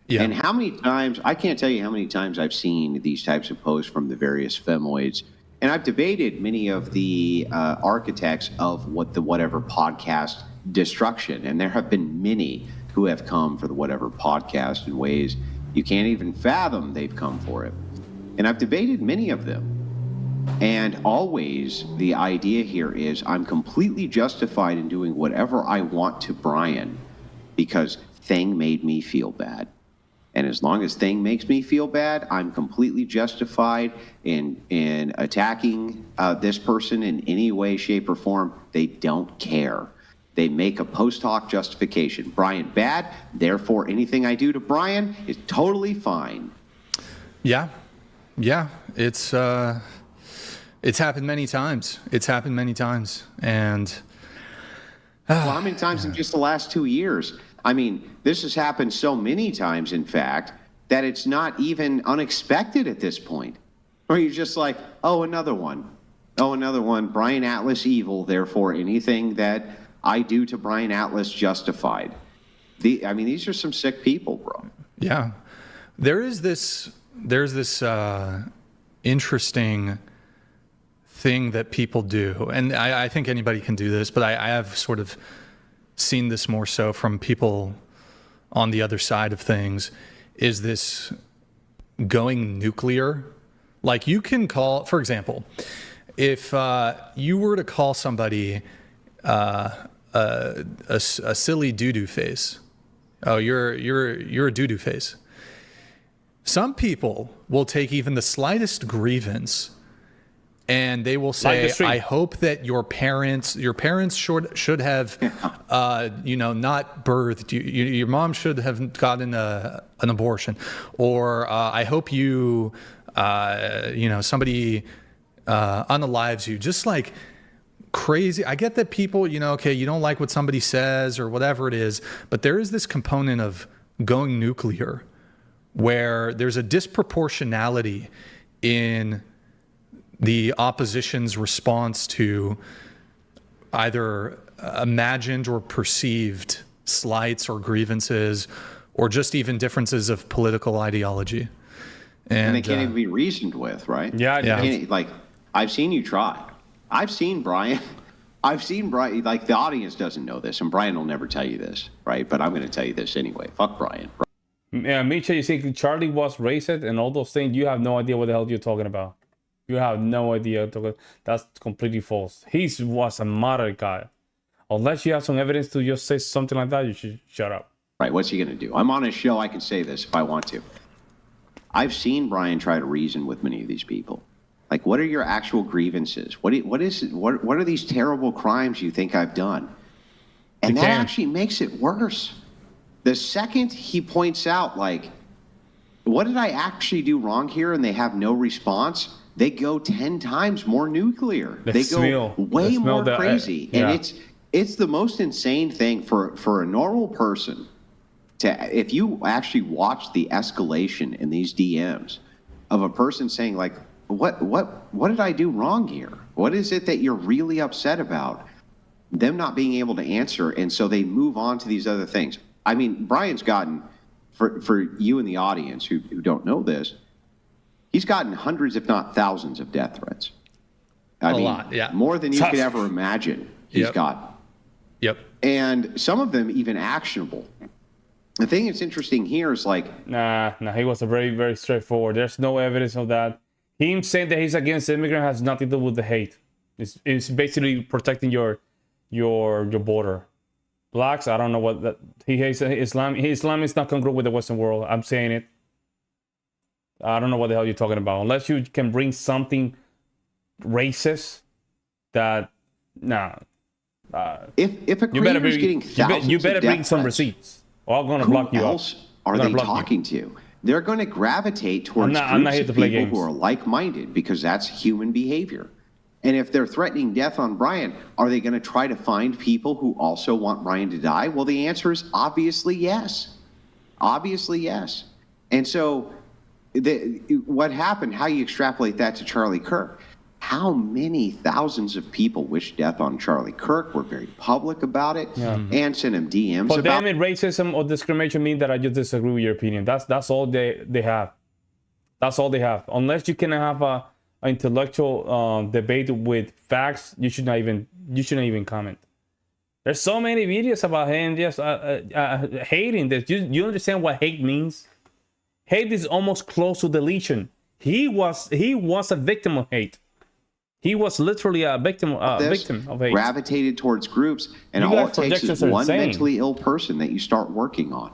[SPEAKER 7] Yeah. And how many times, I can't tell you how many times I've seen these types of posts from the various femoids, and I've debated many of the architects of whatever podcast destruction, and there have been many who have come for the whatever podcast in ways you can't even fathom they've come for it. And I've debated many of them. And always the idea here is I'm completely justified in doing whatever I want to Brian because Thing made me feel bad. And as long as thing makes me feel bad, I'm completely justified in attacking this person in any way, shape, or form. They don't care. They make a post hoc justification. Brian bad, therefore anything I do to Brian is totally fine.
[SPEAKER 8] Yeah. It's happened many times. And
[SPEAKER 7] well, how many times in just the last 2 years? I mean, this has happened so many times, in fact, that it's not even unexpected at this point. Or you're just like, oh, another one. Brian Atlas evil, therefore anything that I do to Brian Atlas justified. These are some sick people, bro.
[SPEAKER 8] Yeah. There's this interesting thing that people do, and I think anybody can do this, but I have sort of seen this more so from people on the other side of things, is this going nuclear. Like, you can call, for example, if you were to call somebody a silly doo-doo face, oh, you're a doo-doo face. Some people will take even the slightest grievance and they will say, I hope that your parents should have, not birthed you. Your mom should have gotten an abortion, or I hope you, somebody unalives you. Just like crazy. I get that people, you don't like what somebody says or whatever it is, but there is this component of going nuclear where there's a disproportionality in the opposition's response to either imagined or perceived slights or grievances, or just even differences of political ideology.
[SPEAKER 7] And they can't even be reasoned with, right?
[SPEAKER 1] Yeah.
[SPEAKER 7] Like, I've seen you try. I've seen Brian, like, the audience doesn't know this, and Brian will never tell you this, right? But I'm going to tell you this anyway. Fuck Brian.
[SPEAKER 1] Yeah, Misha, you think Charlie was racist and all those things? You have no idea what the hell you're talking about. You have no idea. That's completely false. He was a moderate guy. Unless you have some evidence to just say something like that, you should shut up.
[SPEAKER 7] Right, what's he going to do? I'm on a show. I can say this if I want to. I've seen Brian try to reason with many of these people. Like, what are your actual grievances? What are these terrible crimes you think I've done? And that actually makes it worse. The second he points out, like, what did I actually do wrong here? And they have no response. They go 10 times more nuclear. They go way more crazy. And it's the most insane thing for a normal person to, if you actually watch the escalation in these DMs of a person saying, like, what did I do wrong here? What is it that you're really upset about? Them not being able to answer, and so they move on to these other things. I mean, Brian's gotten, for you in the audience who don't know this, he's gotten hundreds, if not thousands, of death threats. I mean, a lot, yeah. More than you could ever imagine he's gotten.
[SPEAKER 8] Yep.
[SPEAKER 7] And some of them even actionable. The thing that's interesting here is, like...
[SPEAKER 1] Nah, he was a very, very straightforward. There's no evidence of that. Him saying that he's against immigrants has nothing to do with the hate. It's basically protecting your border. Blacks, I don't know what that... He hates Islam. Islam is not congruent with the Western world. I'm saying it. I don't know what the hell you're talking about. Unless you can bring something racist that... Nah.
[SPEAKER 7] If a creator is getting thousands
[SPEAKER 1] you better
[SPEAKER 7] of death
[SPEAKER 1] bring some
[SPEAKER 7] threats,
[SPEAKER 1] receipts, or I'm going to block you
[SPEAKER 7] who
[SPEAKER 1] up.
[SPEAKER 7] else are they talking to? They're going to gravitate towards groups of people who are like-minded, because that's human behavior. And if they're threatening death on Brian, are they going to try to find people who also want Brian to die? Well, the answer is obviously yes. Obviously yes. And so what happened, how you extrapolate that to Charlie Kirk, how many thousands of people wished death on Charlie Kirk, were very public about it, and sent him DMs
[SPEAKER 1] For
[SPEAKER 7] about
[SPEAKER 1] them, racism or discrimination mean that I just disagree with your opinion. That's all they have. That's all they have. Unless you can have an intellectual debate with facts, you shouldn't even comment. There's so many videos about him just hating this. You understand what hate means? Hate is almost close to deletion. He was a victim of hate. He was literally a victim of hate.
[SPEAKER 7] Gravitated towards groups, and all it takes is one mentally ill person that you start working on.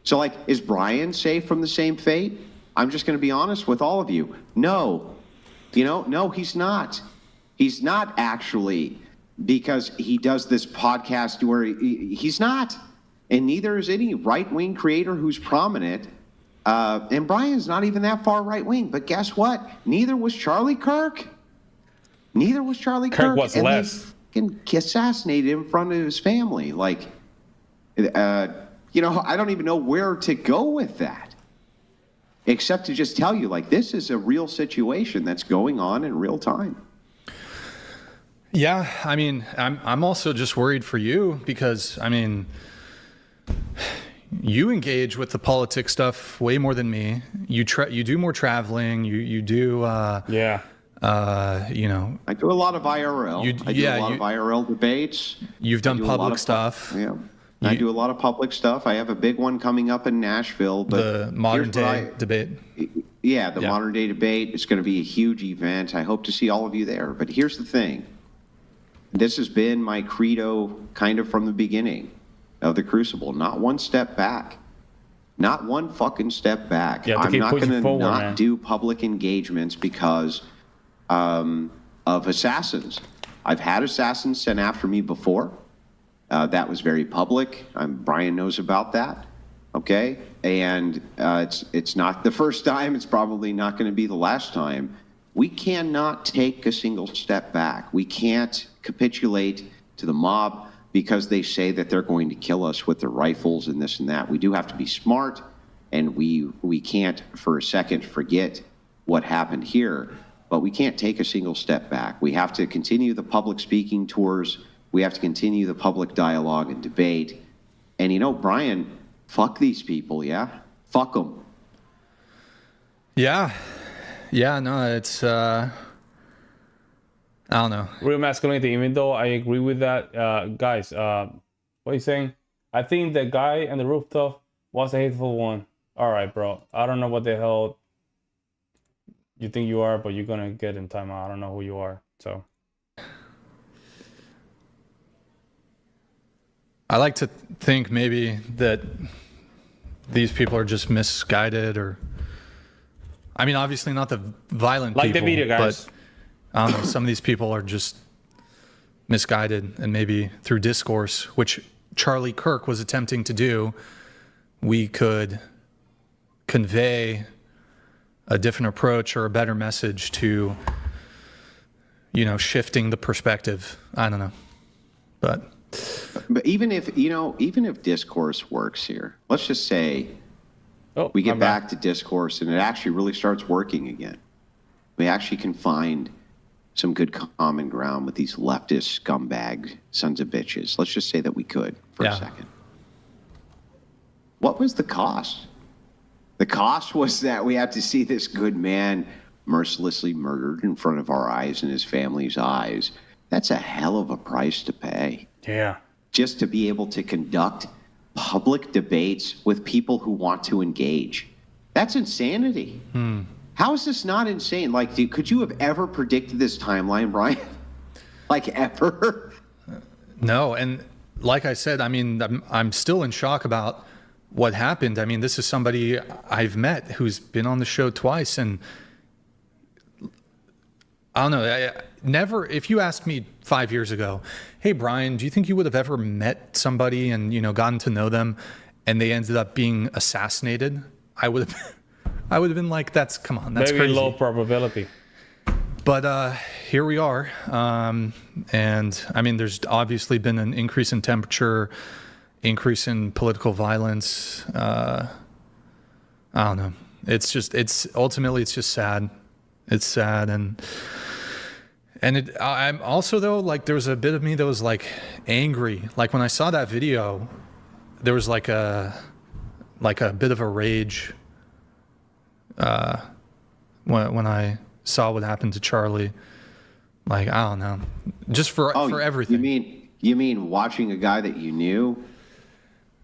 [SPEAKER 7] So, like, is Brian safe from the same fate? I'm just going to be honest with all of you. No. No, he's not. He's not actually, because he does this podcast where he's not. And neither is any right-wing creator who's prominent. And Brian's not even that far right-wing. But guess what? Neither was Charlie Kirk.
[SPEAKER 1] Kirk was less.
[SPEAKER 7] They assassinated in front of his family. Like, I don't even know where to go with that, except to just tell you, like, this is a real situation that's going on in real time.
[SPEAKER 8] Yeah, I mean, I'm also just worried for you because, I mean, you engage with the politics stuff way more than me. You do more traveling. You do.
[SPEAKER 7] I do a lot of IRL. I do a lot of IRL debates.
[SPEAKER 8] You've done public stuff.
[SPEAKER 7] Yeah. I do a lot of public stuff. I have a big one coming up in Nashville. But
[SPEAKER 8] the modern day debate.
[SPEAKER 7] Yeah, the modern day debate. It's going to be a huge event. I hope to see all of you there. But here's the thing. This has been my credo kind of from the beginning of the Crucible. Not one step back. Not one fucking step back. I'm not going to not do public engagements because of assassins. I've had assassins sent after me before. That was very public. Brian knows about that. Okay, and it's not the first time. It's probably not going to be the last time. We cannot take a single step back. We can't capitulate to the mob because they say that they're going to kill us with their rifles and this and that. We do have to be smart, and we can't for a second forget what happened here. But we can't take a single step back. We have to continue the public speaking tours. We have to continue the public dialogue and debate. And, Brian, fuck these people, yeah? Fuck them.
[SPEAKER 8] Yeah. Yeah, no, it's, I don't know.
[SPEAKER 1] Real masculinity, even though I agree with that. Guys, what are you saying? I think the guy on the rooftop was a hateful one. All right, bro. I don't know what the hell you think you are, but you're going to get in timeout. I don't know who you are, so...
[SPEAKER 8] I like to think maybe that these people are just misguided, or, I mean, obviously not the violent people.
[SPEAKER 1] Like the video guys.
[SPEAKER 8] But I don't know, some of these people are just misguided, and maybe through discourse, which Charlie Kirk was attempting to do, we could convey a different approach or a better message to, shifting the perspective. I don't know. But
[SPEAKER 7] even if discourse works here, let's just say we get back to discourse and it actually really starts working again. We actually can find some good common ground with these leftist scumbag sons of bitches. Let's just say that we could for a second. What was the cost? The cost was that we had to see this good man mercilessly murdered in front of our eyes and his family's eyes. That's a hell of a price to pay.
[SPEAKER 1] Yeah.
[SPEAKER 7] Just to be able to conduct public debates with people who want to engage. That's insanity. How is this not insane? Like, could you have ever predicted this timeline, Brian? Like, ever?
[SPEAKER 8] No. And like I said, I mean, I'm still in shock about what happened. I mean, this is somebody I've met who's been on the show twice, and I don't know. Never, if you asked me 5 years ago, hey, Brian, do you think you would have ever met somebody and, gotten to know them and they ended up being assassinated? I would have been like, that's
[SPEAKER 1] very
[SPEAKER 8] crazy.
[SPEAKER 1] Low probability.
[SPEAKER 8] But here we are. And I mean, there's obviously been an increase in temperature, increase in political violence. I don't know. It's ultimately just sad. It's sad. And I'm also, though, like, there was a bit of me that was like angry. Like when I saw that video, there was like a bit of a rage when I saw what happened to Charlie. Like, I don't know, just for everything.
[SPEAKER 7] You mean watching a guy that you knew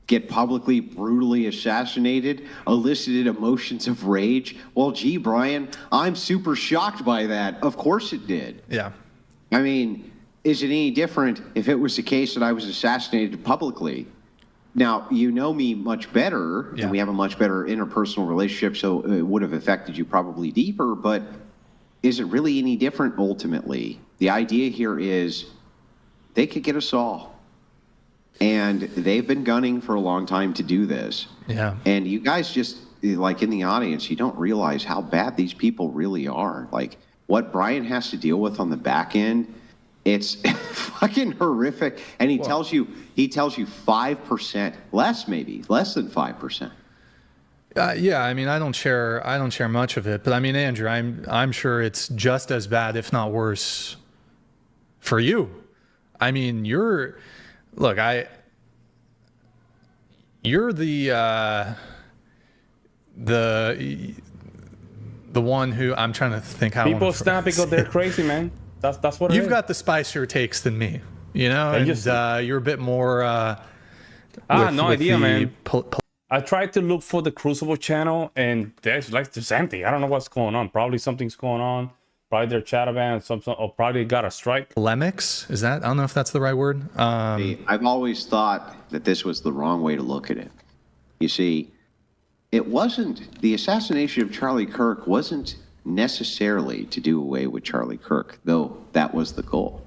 [SPEAKER 7] get publicly brutally assassinated elicited emotions of rage? Well, gee, Brian, I'm super shocked by that. Of course it did.
[SPEAKER 8] Yeah.
[SPEAKER 7] I mean, is it any different if it was the case that I was assassinated publicly? Now, you know me much better, and we have a much better interpersonal relationship, so it would have affected you probably deeper, but is it really any different ultimately? The idea here is they could get us all. And they've been gunning for a long time to do this.
[SPEAKER 8] Yeah.
[SPEAKER 7] And you guys just, like in the audience, you don't realize how bad these people really are. Like what Brian has to deal with on the back end, it's fucking horrific. And he tells you 5%, less than 5%.
[SPEAKER 8] Yeah, I mean, I don't share much of it, but I mean, Andrew, I'm sure it's just as bad, if not worse, for you. I mean, you're the one who I'm trying to think how
[SPEAKER 1] people snap because they're crazy, man. That's what
[SPEAKER 8] you've got the spicier takes than me, you know, and you're a bit more.
[SPEAKER 1] No idea, man. I tried to look for the Crucible channel, and there's empty. I don't know what's going on. Probably something's going on. Probably their chat ban, or probably got a strike.
[SPEAKER 8] Polemics? Is that? I don't know if that's the right word.
[SPEAKER 7] I've always thought that this was the wrong way to look at it. You see, it wasn't, the assassination of Charlie Kirk wasn't necessarily to do away with Charlie Kirk, though that was the goal.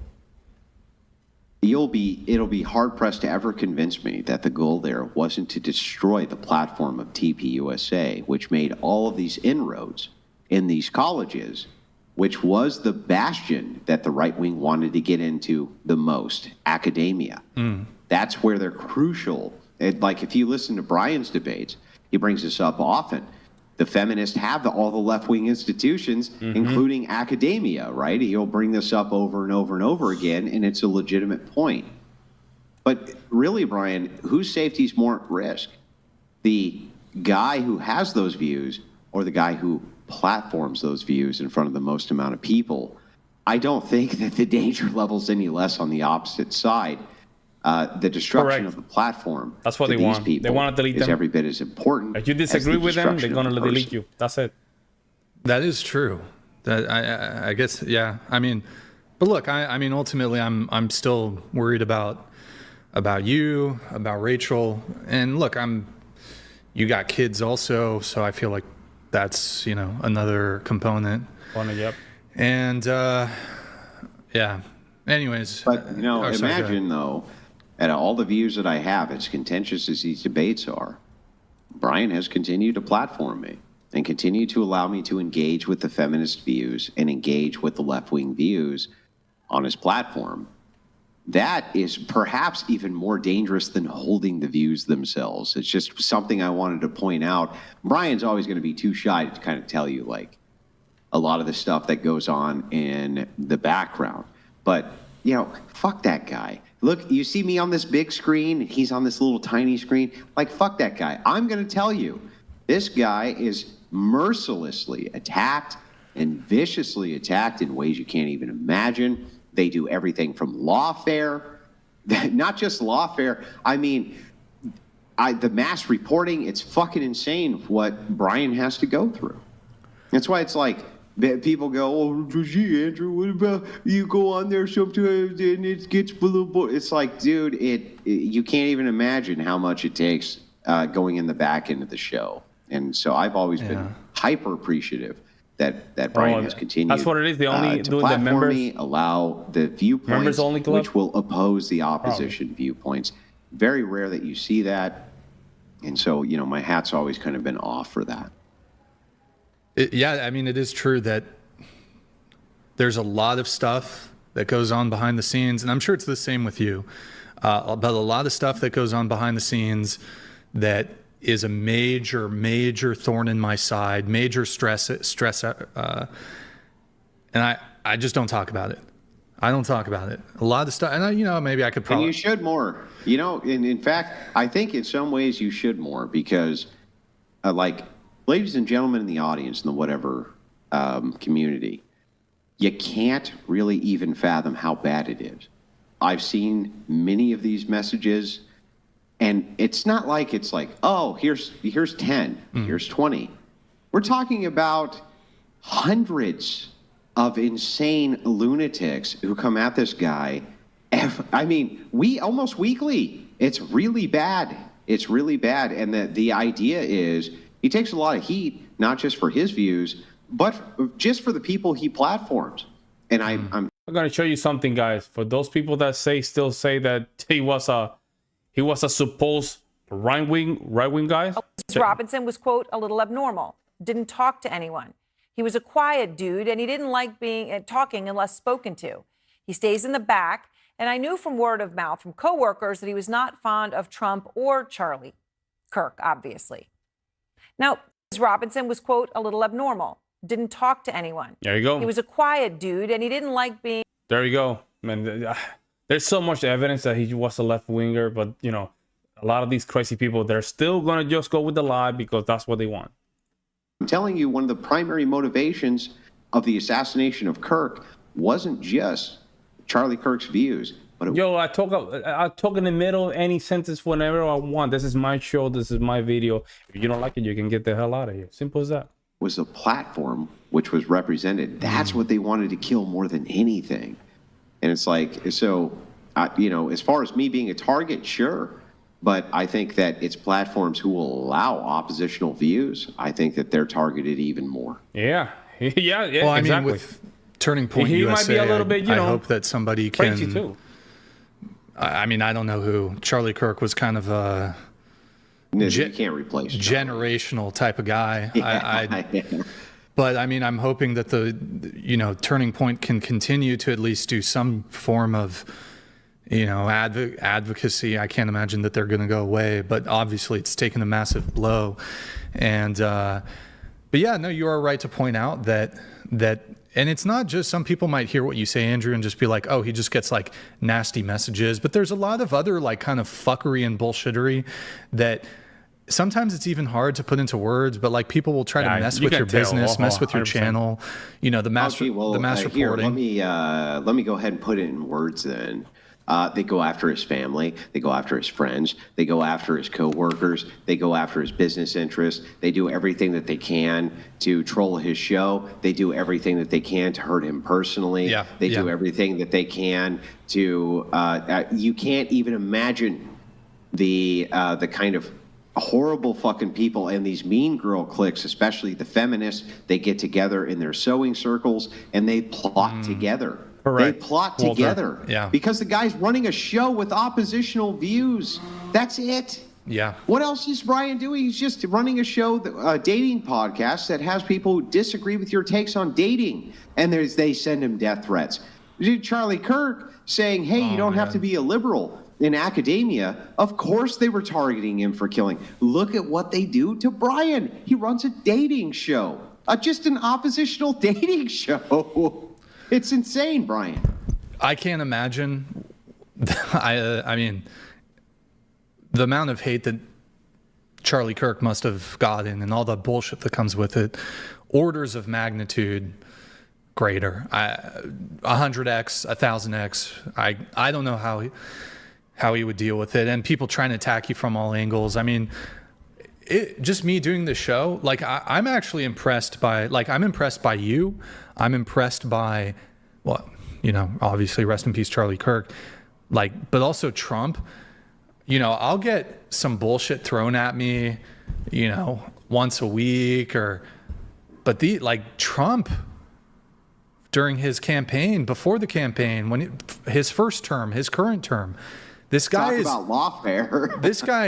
[SPEAKER 7] It'll be hard pressed to ever convince me that the goal there wasn't to destroy the platform of TPUSA, which made all of these inroads in these colleges, which was the bastion that the right wing wanted to get into the most, academia. That's where they're crucial. Like if you listen to Brian's debates, he brings this up often. The feminists have all the left-wing institutions, including academia, right? He'll bring this up over and over and over again, and it's a legitimate point. But really, Brian, whose safety is more at risk? The guy who has those views or the guy who platforms those views in front of the most amount of people? I don't think that the danger level's any less on the opposite side. The destruction of the platform.
[SPEAKER 1] That's what they want. They want to delete them.
[SPEAKER 7] Is every bit as important.
[SPEAKER 1] If you disagree with them, they're going to delete you. That's it.
[SPEAKER 8] That is true. That I guess, yeah. I mean, but look, I mean, ultimately, I'm still worried about you, about Rachel, and look, you got kids also, so I feel like that's another component.
[SPEAKER 1] Yep.
[SPEAKER 8] And yeah. Anyways,
[SPEAKER 7] but imagine though. At all the views that I have, as contentious as these debates are, Brian has continued to platform me and continue to allow me to engage with the feminist views and engage with the left-wing views on his platform. That is perhaps even more dangerous than holding the views themselves. It's just something I wanted to point out. Brian's always going to be too shy to kind of tell you like a lot of the stuff that goes on in the background. But, fuck that guy. Look, you see me on this big screen, and he's on this little tiny screen. Like, fuck that guy. I'm going to tell you, this guy is mercilessly attacked and viciously attacked in ways you can't even imagine. They do everything from lawfare, not just lawfare. I mean, the mass reporting, it's fucking insane what Brian has to go through. That's why it's like, people go, oh, gee, Andrew, what about you go on there sometimes and it gets a little boring. It's like, dude, you can't even imagine how much it takes going in the back end of the show. And so I've always been hyper appreciative that Brian has continued.
[SPEAKER 1] That's what it is. They only
[SPEAKER 7] to
[SPEAKER 1] do the
[SPEAKER 7] platform
[SPEAKER 1] members.
[SPEAKER 7] Me, allow the viewpoints which will oppose the opposition viewpoints. Very rare that you see that. And so, my hat's always kind of been off for that.
[SPEAKER 8] Yeah, I mean, it is true that there's a lot of stuff that goes on behind the scenes, and I'm sure it's the same with you, but a lot of stuff that goes on behind the scenes that is a major, major thorn in my side, major stress, and I just don't talk about it. I don't talk about it. A lot of stuff, and maybe I could probably.
[SPEAKER 7] And you should more. And in fact, I think in some ways you should more because, ladies and gentlemen in the audience in the whatever community, you can't really even fathom how bad it is. I've seen many of these messages, and it's not like it's like, oh, here's 10, here's 20. We're talking about hundreds of insane lunatics who come at this guy. I mean, almost weekly. It's really bad. It's really bad. And the idea is he takes a lot of heat, not just for his views, but just for the people he platforms. And I'm
[SPEAKER 1] going to show you something, guys. For those people that still say that he was a supposed right-wing guy.
[SPEAKER 9] Robinson was, quote, a little abnormal, didn't talk to anyone. He was a quiet dude, and he didn't like talking unless spoken to. He stays in the back, and I knew from word of mouth from coworkers that he was not fond of Trump or Charlie Kirk, obviously. Now, Robinson was, quote, a little abnormal, didn't talk to anyone.
[SPEAKER 1] There you go.
[SPEAKER 9] He was a quiet dude, and he didn't like being...
[SPEAKER 1] There you go. Man, there's so much evidence that he was a left-winger, but, you know, a lot of these crazy people, they're still going to just go with the lie because that's what they want.
[SPEAKER 7] I'm telling you, one of the primary motivations of the assassination of Kirk wasn't just Charlie Kirk's views, but
[SPEAKER 1] I talk in the middle of any sentence whenever I want. This is my show. This is my video. If you don't like it, you can get the hell out of here. Simple as that.
[SPEAKER 7] Was the platform which was represented. That's what they wanted to kill more than anything. And it's like, so, you know, as far as me being a target, sure. But I think that it's platforms who will allow oppositional views. I think that they're targeted even more.
[SPEAKER 1] Yeah. Yeah,
[SPEAKER 8] well, I
[SPEAKER 1] exactly.
[SPEAKER 8] mean, with Turning Point
[SPEAKER 1] he
[SPEAKER 8] USA,
[SPEAKER 1] might be a little bit, you know,
[SPEAKER 8] I hope that somebody
[SPEAKER 1] crazy
[SPEAKER 8] can...
[SPEAKER 1] too.
[SPEAKER 8] I mean, I don't know who. Charlie Kirk was kind of a...
[SPEAKER 7] You can't replace
[SPEAKER 8] generational type of guy.
[SPEAKER 7] Yeah.
[SPEAKER 8] But I mean, I'm hoping that the, you know, Turning Point can continue to at least do some form of, you know, advocacy. I can't imagine that they're going to go away, but obviously it's taken a massive blow. And, but yeah, no, you are right to point out that, and it's not just, some people might hear what you say, Andrew, and just be like, oh, he just gets like nasty messages. But there's a lot of other like kind of fuckery and bullshittery that sometimes it's even hard to put into words, but like people will try to mess with your business, mess with your 100%. Channel, you know, the mass reporting.
[SPEAKER 7] Here, let me go ahead and put it in words then. They go after his family. They go after his friends. They go after his coworkers. They go after his business interests. They do everything that they can to troll his show. They do everything that they can to hurt him personally. They do everything that they can to. You can't even imagine the kind of horrible fucking people and these mean girl cliques, especially the feminists. They get together in their sewing circles and they plot together. Correct. They plot together.
[SPEAKER 8] Yeah.
[SPEAKER 7] Because the guy's running a show with oppositional views. That's it.
[SPEAKER 8] Yeah.
[SPEAKER 7] What else is Brian doing? He's just running a show, a dating podcast that has people who disagree with your takes on dating. And they send him death threats. Charlie Kirk saying, hey, you don't have to be a liberal in academia. Of course they were targeting him for killing. Look at what they do to Brian. He runs a dating show. Just an oppositional dating show. It's insane, Brian.
[SPEAKER 8] I can't imagine. I mean, the amount of hate that Charlie Kirk must have gotten and all the bullshit that comes with it, orders of magnitude greater. 100x, 1000x. I don't know how he would deal with it, and people trying to attack you from all angles. I mean, just me doing the show, like I'm actually impressed by, I'm impressed by you. I'm impressed by, well, you know, obviously rest in peace, Charlie Kirk, but also Trump. You know, I'll get some bullshit thrown at me, you know, once a week but Trump during his campaign, before the campaign, his first term, his current term, this guy is
[SPEAKER 7] about lawfare.
[SPEAKER 8] This guy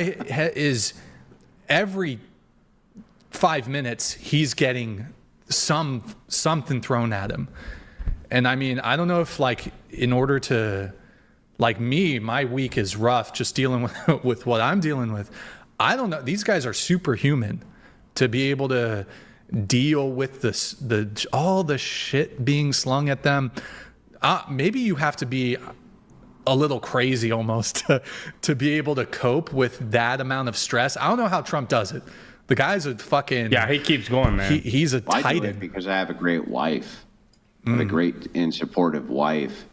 [SPEAKER 8] is every 5 minutes he's getting something thrown at him. And I mean, I don't know if in order to, my week is rough just dealing with what I'm dealing with. I don't know. These guys are superhuman to be able to deal with all the shit being slung at them. Maybe you have to be a little crazy almost to be able to cope with that amount of stress. I don't know how Trump does it. The guy's a fucking...
[SPEAKER 1] Yeah, he keeps going, man.
[SPEAKER 8] He's a titan.
[SPEAKER 7] I do it because I have a great wife. I have a great and supportive wife.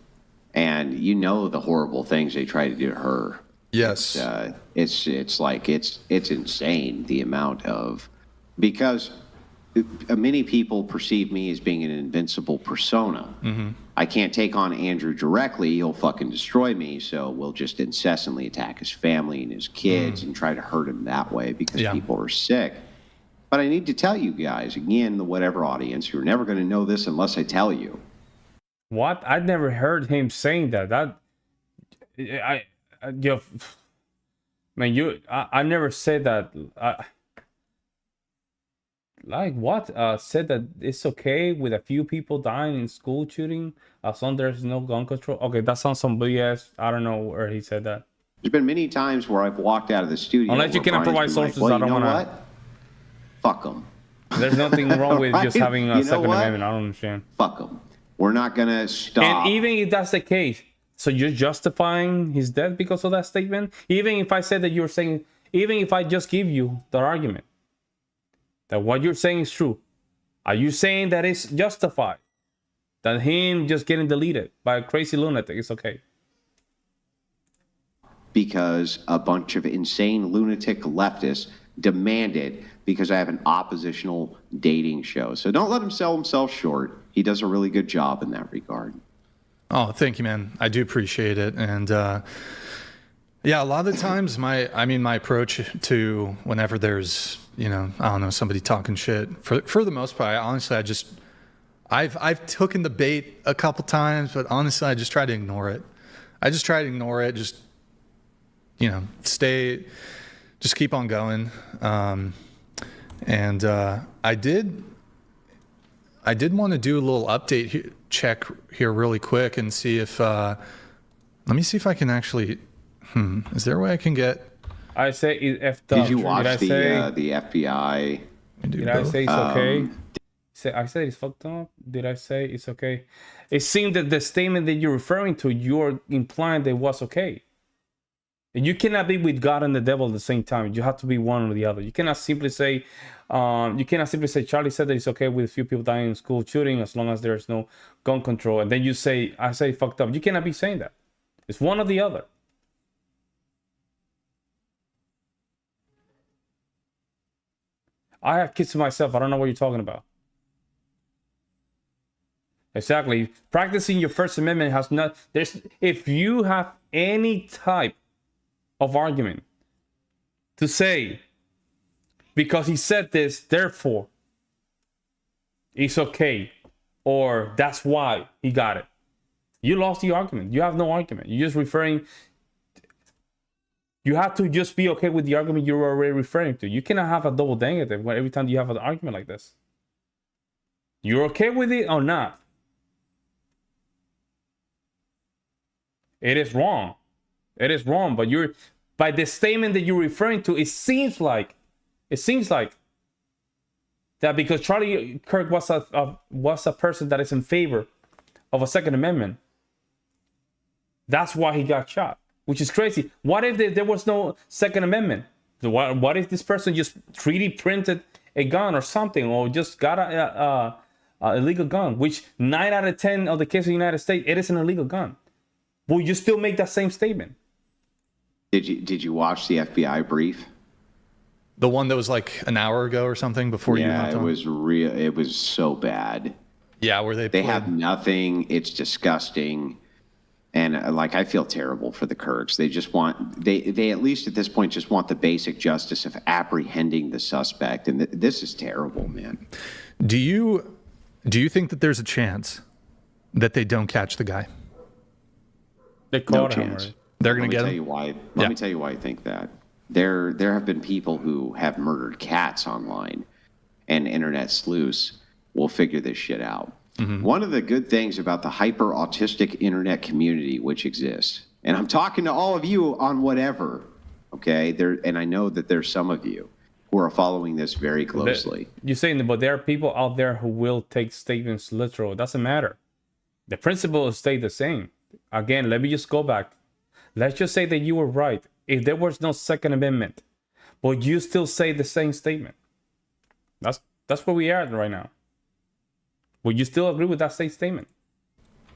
[SPEAKER 7] And you know the horrible things they try to do to her.
[SPEAKER 8] Yes.
[SPEAKER 7] It's insane the amount of... Because many people perceive me as being an invincible persona. Mm-hmm. I can't take on Andrew directly. He'll fucking destroy me. So we'll just incessantly attack his family and his kids and try to hurt him that way because people are sick. But I need to tell you guys, again, the whatever audience, you're never going to know this unless I tell you.
[SPEAKER 1] What? I'd never heard him saying that. I never said that. Like what? Said that it's okay with a few people dying in school shooting as long as there's no gun control. Okay, that sounds some BS. I don't know where he said that.
[SPEAKER 7] There's been many times where I've walked out of the studio.
[SPEAKER 1] Unless you cannot provide sources,
[SPEAKER 7] well,
[SPEAKER 1] I don't want to.
[SPEAKER 7] What? Fuck them.
[SPEAKER 1] There's nothing wrong with just having a Second Amendment. I don't understand.
[SPEAKER 7] Fuck them. We're not gonna stop.
[SPEAKER 1] And even if that's the case, so you're justifying his death because of that statement? Even if I said that you're saying, even if I just give you the argument that what you're saying is true, are you saying that it's justified? That him just getting deleted by a crazy lunatic is okay?
[SPEAKER 7] Because a bunch of insane lunatic leftists demanded, because I have an oppositional dating show. So don't let him sell himself short. He does a really good job in that regard.
[SPEAKER 8] Oh, thank you, man. I do appreciate it. And yeah, a lot of the times my approach to whenever there's, somebody talking shit, for the most part, honestly, I've taken the bait a couple times, but honestly, I just try to ignore it. Just keep on going. I did want to do a little update check here really quick and see if, let me see if I can actually, is there a way I can get?
[SPEAKER 1] I say it effed up.
[SPEAKER 7] Did you watch the FBI?
[SPEAKER 1] Did I say it's okay? I said it's fucked up. Did I say it's okay? It seemed that the statement that you're referring to, you're implying that it was okay. And you cannot be with God and the devil at the same time. You have to be one or the other. You cannot simply say, Charlie said that it's okay with a few people dying in school shooting as long as there's no gun control. And then you say, I say fucked up. You cannot be saying that. It's one or the other. I have kids myself. I don't know what you're talking about. Exactly. Practicing your First Amendment has not... If you have any type of argument to say, because he said this, therefore it's okay, or that's why he got it, you lost the argument. You have no argument. You're just referring. You have to just be okay with the argument you're already referring to. You cannot have a double negative every time you have an argument like this. You're okay with it or not? It is wrong. It is wrong, but by the statement that you're referring to, it seems like that because Charlie Kirk was a person that is in favor of a Second Amendment, that's why he got shot, which is crazy. What if there was no Second Amendment? What if this person just 3D printed a gun or something, or just got a illegal gun, which 9 out of 10 of the cases in the United States, it is an illegal gun. Will you still make that same statement?
[SPEAKER 7] Did you watch the FBI brief?
[SPEAKER 8] The one that was like an hour ago or something before you went on?
[SPEAKER 7] Yeah, it was real. It was so bad.
[SPEAKER 8] Yeah, where they
[SPEAKER 7] have nothing. It's disgusting. And I feel terrible for the Kirks. They just want, they at least at this point just want the basic justice of apprehending the suspect. And this is terrible, man.
[SPEAKER 8] Do you think that there's a chance that they don't catch the guy?
[SPEAKER 7] No chance.
[SPEAKER 8] They're going to get him?
[SPEAKER 7] Let me tell you why I think that. There have been people who have murdered cats online, and internet sleuths will figure this shit out. Mm-hmm. One of the good things about the hyper-autistic internet community which exists, and I'm talking to all of you on whatever, okay? And I know that there's some of you who are following this very closely.
[SPEAKER 1] You're saying, but there are people out there who will take statements literal. It doesn't matter. The principle stay the same. Again, let me just go back. Let's just say that you were right. If there was no Second Amendment, but you still say the same statement. That's where we are right now. Would you still agree with that same statement?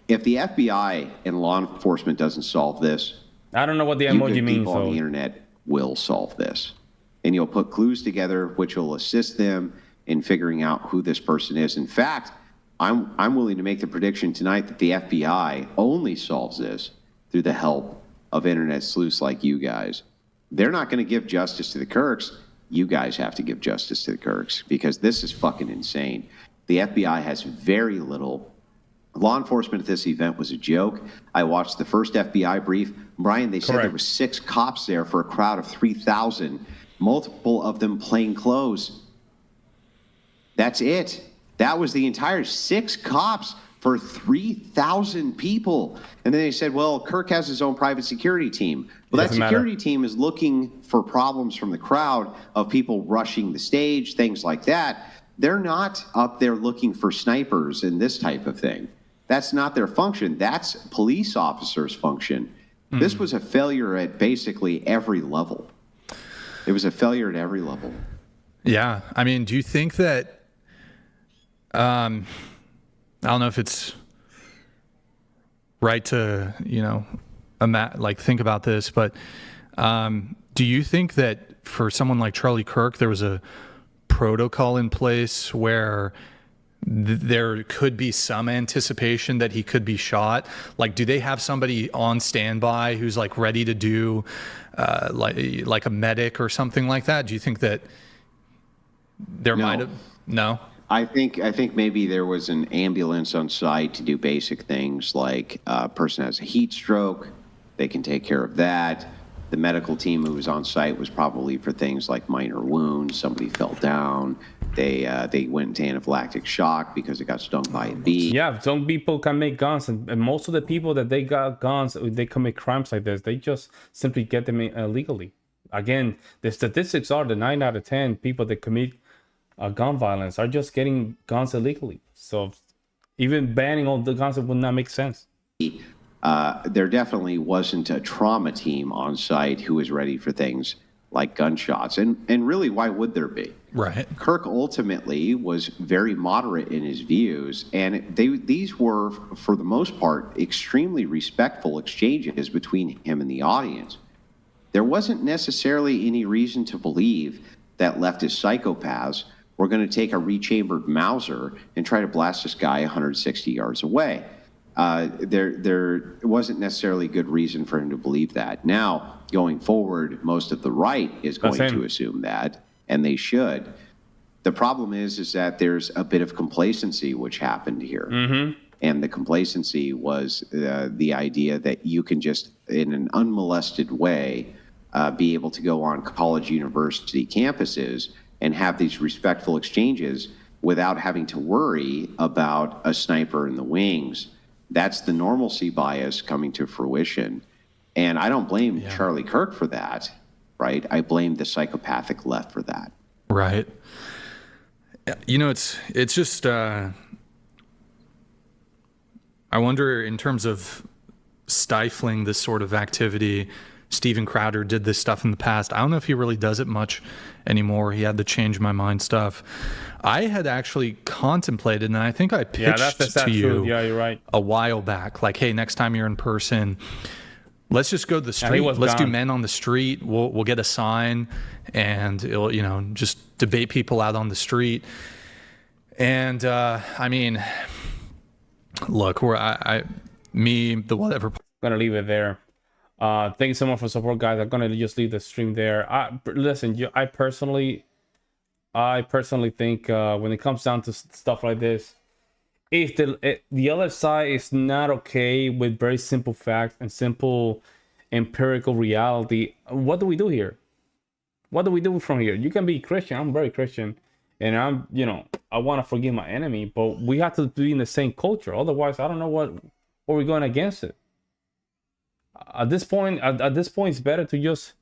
[SPEAKER 7] If the FBI and law enforcement doesn't solve this,
[SPEAKER 1] I don't know what the emoji means.
[SPEAKER 7] People on the internet will solve this, and you'll put clues together which will assist them in figuring out who this person is. In fact, I'm willing to make the prediction tonight that the FBI only solves this through the help of internet sleuths like you guys. They're not going to give justice to the Kirks. You guys have to give justice to the Kirks because this is fucking insane. The FBI has very little. Law enforcement at this event was a joke. I watched the first FBI brief. Brian, they said there were 6 cops there for a crowd of 3,000, multiple of them plain clothes. That's it. That was the entire 6 cops for 3,000 people. And then they said, well, Kirk has his own private security team. Well, that security team is looking for problems from the crowd of people rushing the stage, things like that. They're not up there looking for snipers and this type of thing. That's not their function. That's police officers' function. This was a failure at basically every level. It was a failure at every level.
[SPEAKER 8] Yeah. I mean, do you think that, I don't know if it's right to, think about this, but do you think that for someone like Charlie Kirk, there was a protocol in place where there could be some anticipation that he could be shot? Like, do they have somebody on standby who's like ready to do like a medic or something like that? Do you think that there might have? No.
[SPEAKER 7] I think maybe there was an ambulance on site to do basic things like a person has a heat stroke, they can take care of that. The medical team who was on site was probably for things like minor wounds. Somebody fell down. They went into anaphylactic shock because it got stung by a bee.
[SPEAKER 1] Yeah, some people can make guns, and most of the people that they got guns, they commit crimes like this. They just simply get them illegally. Again, the statistics are the 9 out of 10 people that commit gun violence are just getting guns illegally. So even banning all the guns, it would not make sense.
[SPEAKER 7] There definitely wasn't a trauma team on site who was ready for things like gunshots. And really, why would there be?
[SPEAKER 8] Right.
[SPEAKER 7] Kirk ultimately was very moderate in his views, and these were, for the most part, extremely respectful exchanges between him and the audience. There wasn't necessarily any reason to believe that leftist psychopaths were going to take a rechambered Mauser and try to blast this guy 160 yards away. There wasn't necessarily good reason for him to believe that. Now, going forward, most of the right is going to assume that, and they should. The problem is that there's a bit of complacency which happened here. Mm-hmm. And the complacency was the idea that you can just, in an unmolested way, be able to go on college university campuses and have these respectful exchanges without having to worry about a sniper in the wings. That's the normalcy bias coming to fruition. And I don't blame Charlie Kirk for that, right? I blame the psychopathic left for that.
[SPEAKER 8] Right. It's just, I wonder, in terms of stifling this sort of activity, Steven Crowder did this stuff in the past. I don't know if he really does it much anymore. He had the change my mind stuff. I had actually contemplated, and I think I pitched to you
[SPEAKER 1] you're right,
[SPEAKER 8] a while back, like, hey, next time you're in person, let's just go to the street. Let's do men on the street. We'll get a sign, and it'll, just debate people out on the street. And I mean, look, the whatever.
[SPEAKER 1] I'm gonna leave it there. Thank you so much for support, guys. I'm gonna just leave the stream there. Listen, I personally think when it comes down to stuff like this, if the other side is not okay with very simple facts and simple empirical reality, what do we do here? What do we do from here? You can be Christian. I'm very Christian, and I want to forgive my enemy, but we have to be in the same culture. Otherwise, I don't know what we're going against it. At this point, it's better to just,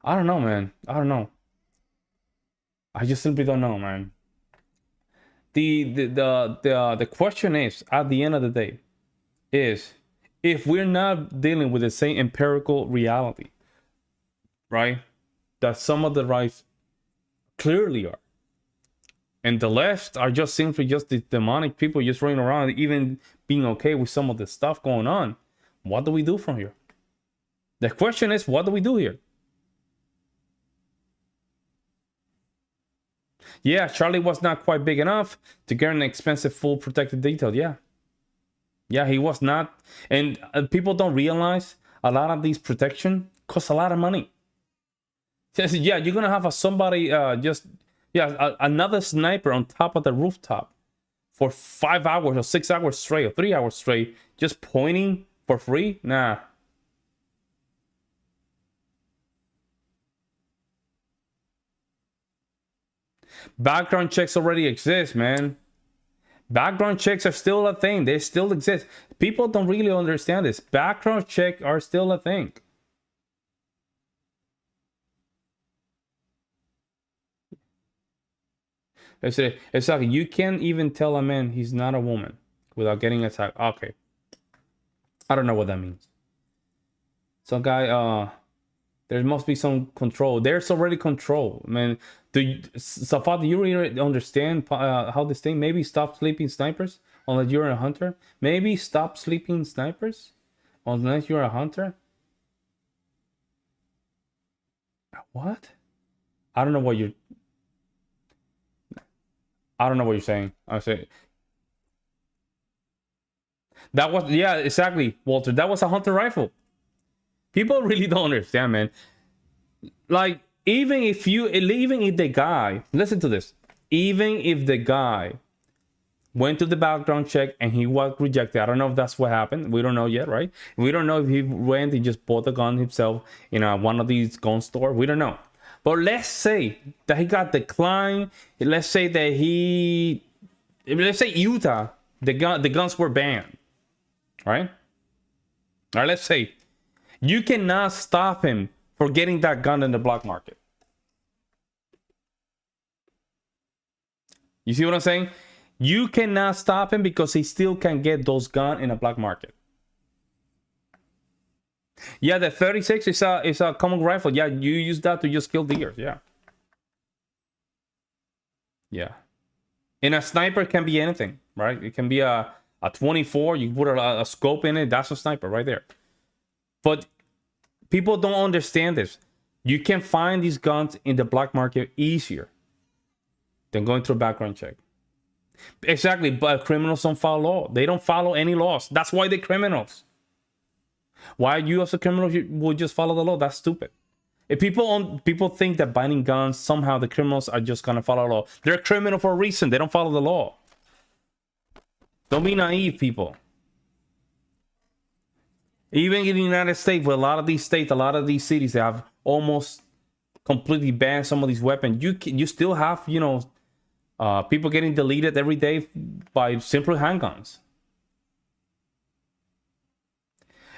[SPEAKER 1] I don't know, man. I don't know. I just simply don't know, man. The question is, at the end of the day, is if we're not dealing with the same empirical reality, right, that some of the rights clearly are, and the left are just simply just the demonic people just running around, even being okay with some of the stuff going on, what do we do from here? The question is, what do we do here? Yeah, Charlie was not quite big enough to get an expensive full protective detail. Yeah, he was not. And people don't realize a lot of these protection cost a lot of money. Yeah, you're gonna have somebody another sniper on top of the rooftop for 5 hours or 6 hours straight or 3 hours straight, just pointing for free. Nah. Background checks already exist, man. Background checks are still a thing. They still exist. People don't really understand this. Background checks are still a thing. It's like you can't even tell a man he's not a woman without getting attacked. Okay. I don't know what that means. Some guy, there must be some control. There's already control, man. Safad, do you really understand how this thing? Maybe stop sleeping snipers unless you're a hunter. Maybe stop sleeping snipers unless you're a hunter. What? I don't know what you're saying. I say that was, yeah, exactly, Walter. That was a hunter rifle. People really don't understand, man. Like, even if the guy, listen to this, even if the guy went to the background check and he was rejected, I don't know if that's what happened. We don't know yet, right? We don't know if he went and just bought the gun himself in one of these gun stores. We don't know. But let's say that he got declined. Let's say Utah, the guns were banned, right? All right, let's say you cannot stop him for getting that gun in the black market. You see what I'm saying? You cannot stop him because he still can get those guns in the black market. Yeah, the 36 is a common rifle. Yeah, you use that to just kill deers. Yeah. Yeah. And a sniper can be anything, right? It can be a 24. You put a scope in it. That's a sniper right there. But people don't understand this. You can find these guns in the black market easier than going through a background check. Exactly, but criminals don't follow law. They don't follow any laws. That's why they're criminals. Why you as a criminal would just follow the law? That's stupid. If people think that buying guns, somehow the criminals are just gonna follow the law. They're a criminal for a reason. They don't follow the law. Don't be naive, people. Even in the United States, where a lot of these states, a lot of these cities, they have almost completely banned some of these weapons. You still have, people getting deleted every day by simple handguns.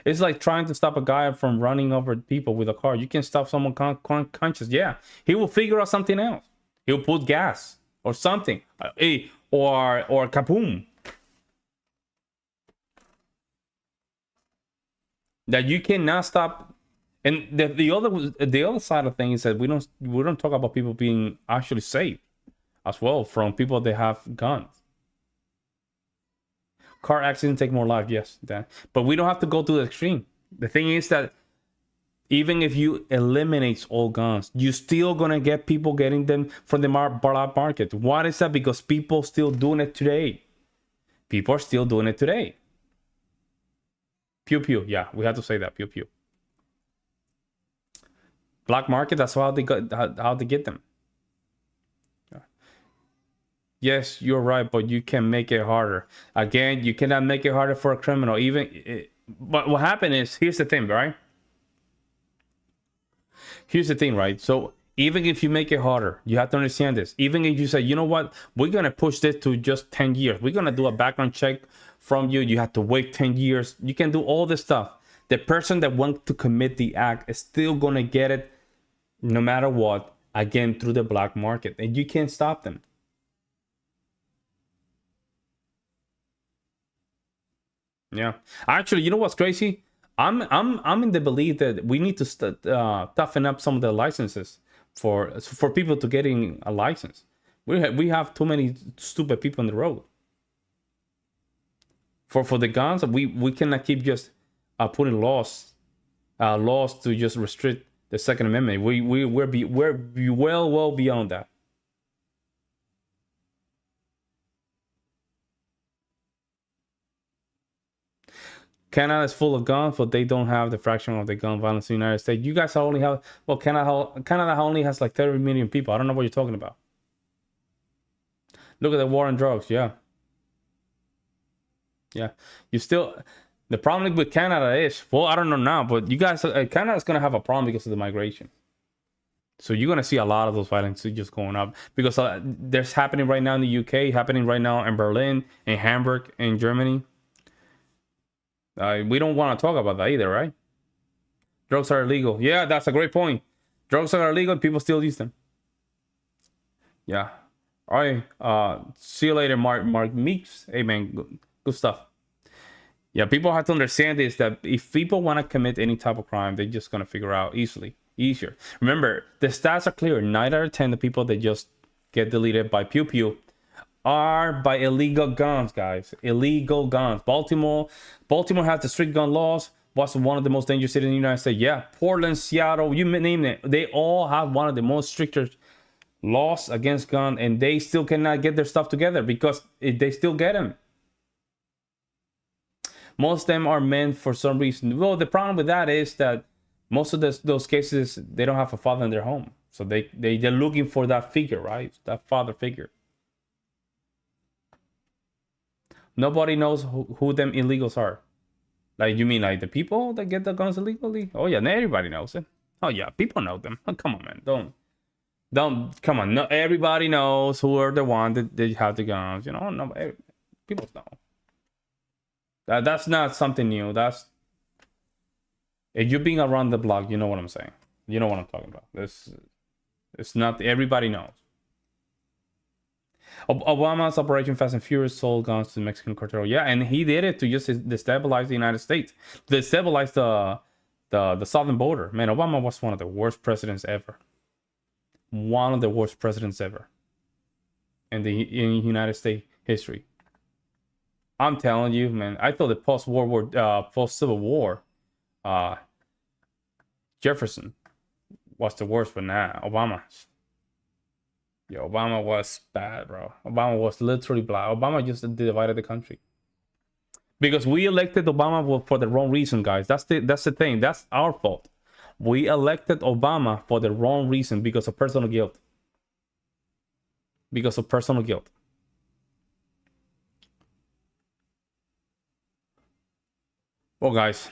[SPEAKER 1] It's like trying to stop a guy from running over people with a car. You can stop someone conscious. Yeah, he will figure out something else. He'll put gas or something, or kaboom. That you cannot stop. And the other side of things is that we don't talk about people being actually safe as well from people that have guns. Car accidents take more life, yes, Dan. But we don't have to go to the extreme. The thing is that even if you eliminate all guns, you're still gonna get people getting them from the black market. Why is that? Because people still doing it today. People are still doing it today. Pew pew. Yeah, we have to say that. Pew pew. Black market. That's how they get them. Yes, you're right, but you can make it harder. Again, you cannot make it harder for a criminal. But what happened is, here's the thing, right? Here's the thing, right? So even if you make it harder, you have to understand this. Even if you say, you know what, we're going to push this to just 10 years. We're going to do a background check from you. You have to wait 10 years. You can do all this stuff. The person that wants to commit the act is still going to get it no matter what, again, through the black market. And you can't stop them. Yeah, actually, you know what's crazy? I'm in the belief that we need to toughen up some of the licenses for people to getting a license. We have too many stupid people on the road. For the guns, we cannot keep just putting laws to just restrict the Second Amendment. We're well beyond that. Canada is full of guns, but they don't have the fraction of the gun violence in the United States. You guys only have, well, Canada only has like 30 million people. I don't know what you're talking about. Look at the war on drugs. Yeah. Yeah. You still, the problem with Canada is, well, I don't know now, but you guys, Canada's going to have a problem because of the migration. So you're going to see a lot of those violence just going up because there's happening right now in the UK, happening right now in Berlin, in Hamburg, in Germany. We don't want to talk about that either, right? Drugs are illegal. Yeah, that's a great point. Drugs are illegal. People still use them. Yeah. All right. See you later, Mark Meeks. Hey, man, good stuff. Yeah, people have to understand this, that if people want to commit any type of crime, they're just going to figure out easier. Remember, the stats are clear. 9 out of 10 the people that just get deleted by pew pew are by illegal guns, guys. Illegal guns. Baltimore has the strict gun laws. Was one of the most dangerous cities in the United States. Yeah, Portland, Seattle, you name it. They all have one of the most stricter laws against gun, and they still cannot get their stuff together because they still get them. Most of them are meant for some reason. Well, the problem with that is that most of those cases, they don't have a father in their home. So they're looking for that figure, right? That father figure. Nobody knows who them illegals are. Like, you mean like the people that get the guns illegally? Oh, yeah, everybody knows it. Oh, yeah, people know them. Oh, come on, man. Don't, come on. No, everybody knows who are the ones that they have the guns. You know, no, people know. That's not something new. That's, if you're being around the block, you know what I'm saying. You know what I'm talking about. It's not, everybody knows. Obama's Operation Fast and Furious sold guns to the Mexican cartel. Yeah, and he did it to just destabilize the United States, destabilize the southern border. Man, Obama was one of the worst presidents ever. One of the worst presidents ever in United States history. I'm telling you, man. I thought the post-Civil War, Jefferson was the worst, but nah, Obama. Yeah, Obama was bad, bro. Obama was literally bad. Obama just divided the country. Because we elected Obama for the wrong reason, guys. That's the thing. That's our fault. We elected Obama for the wrong reason because of personal guilt. Because of personal guilt. Well, guys,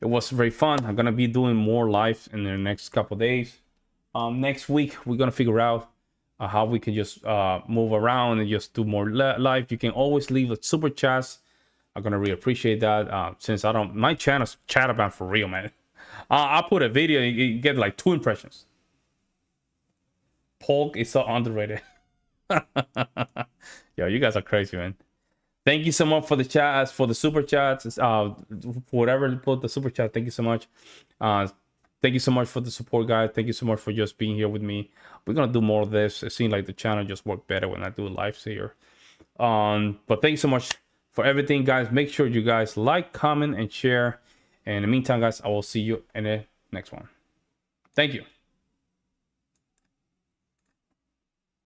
[SPEAKER 1] it was very fun. I'm gonna be doing more live in the next couple of days. Next week we're gonna figure out how we can just move around and just do more live. You can always leave a super chats. I'm gonna really appreciate that. Since my channel's chat about for real, man. I put a video, you get like 2 impressions. Polk is so underrated. Yo, you guys are crazy, man. Thank you so much for the chats, for the super chats. Whatever put the super chat, thank you so much. Thank you so much for the support, guys. Thank you so much for just being here with me. We're gonna do more of this. It seems like the channel just worked better when I do lives here. But thank you so much for everything, guys. Make sure you guys like, comment, and share. And in the meantime, guys, I will see you in the next one. Thank you.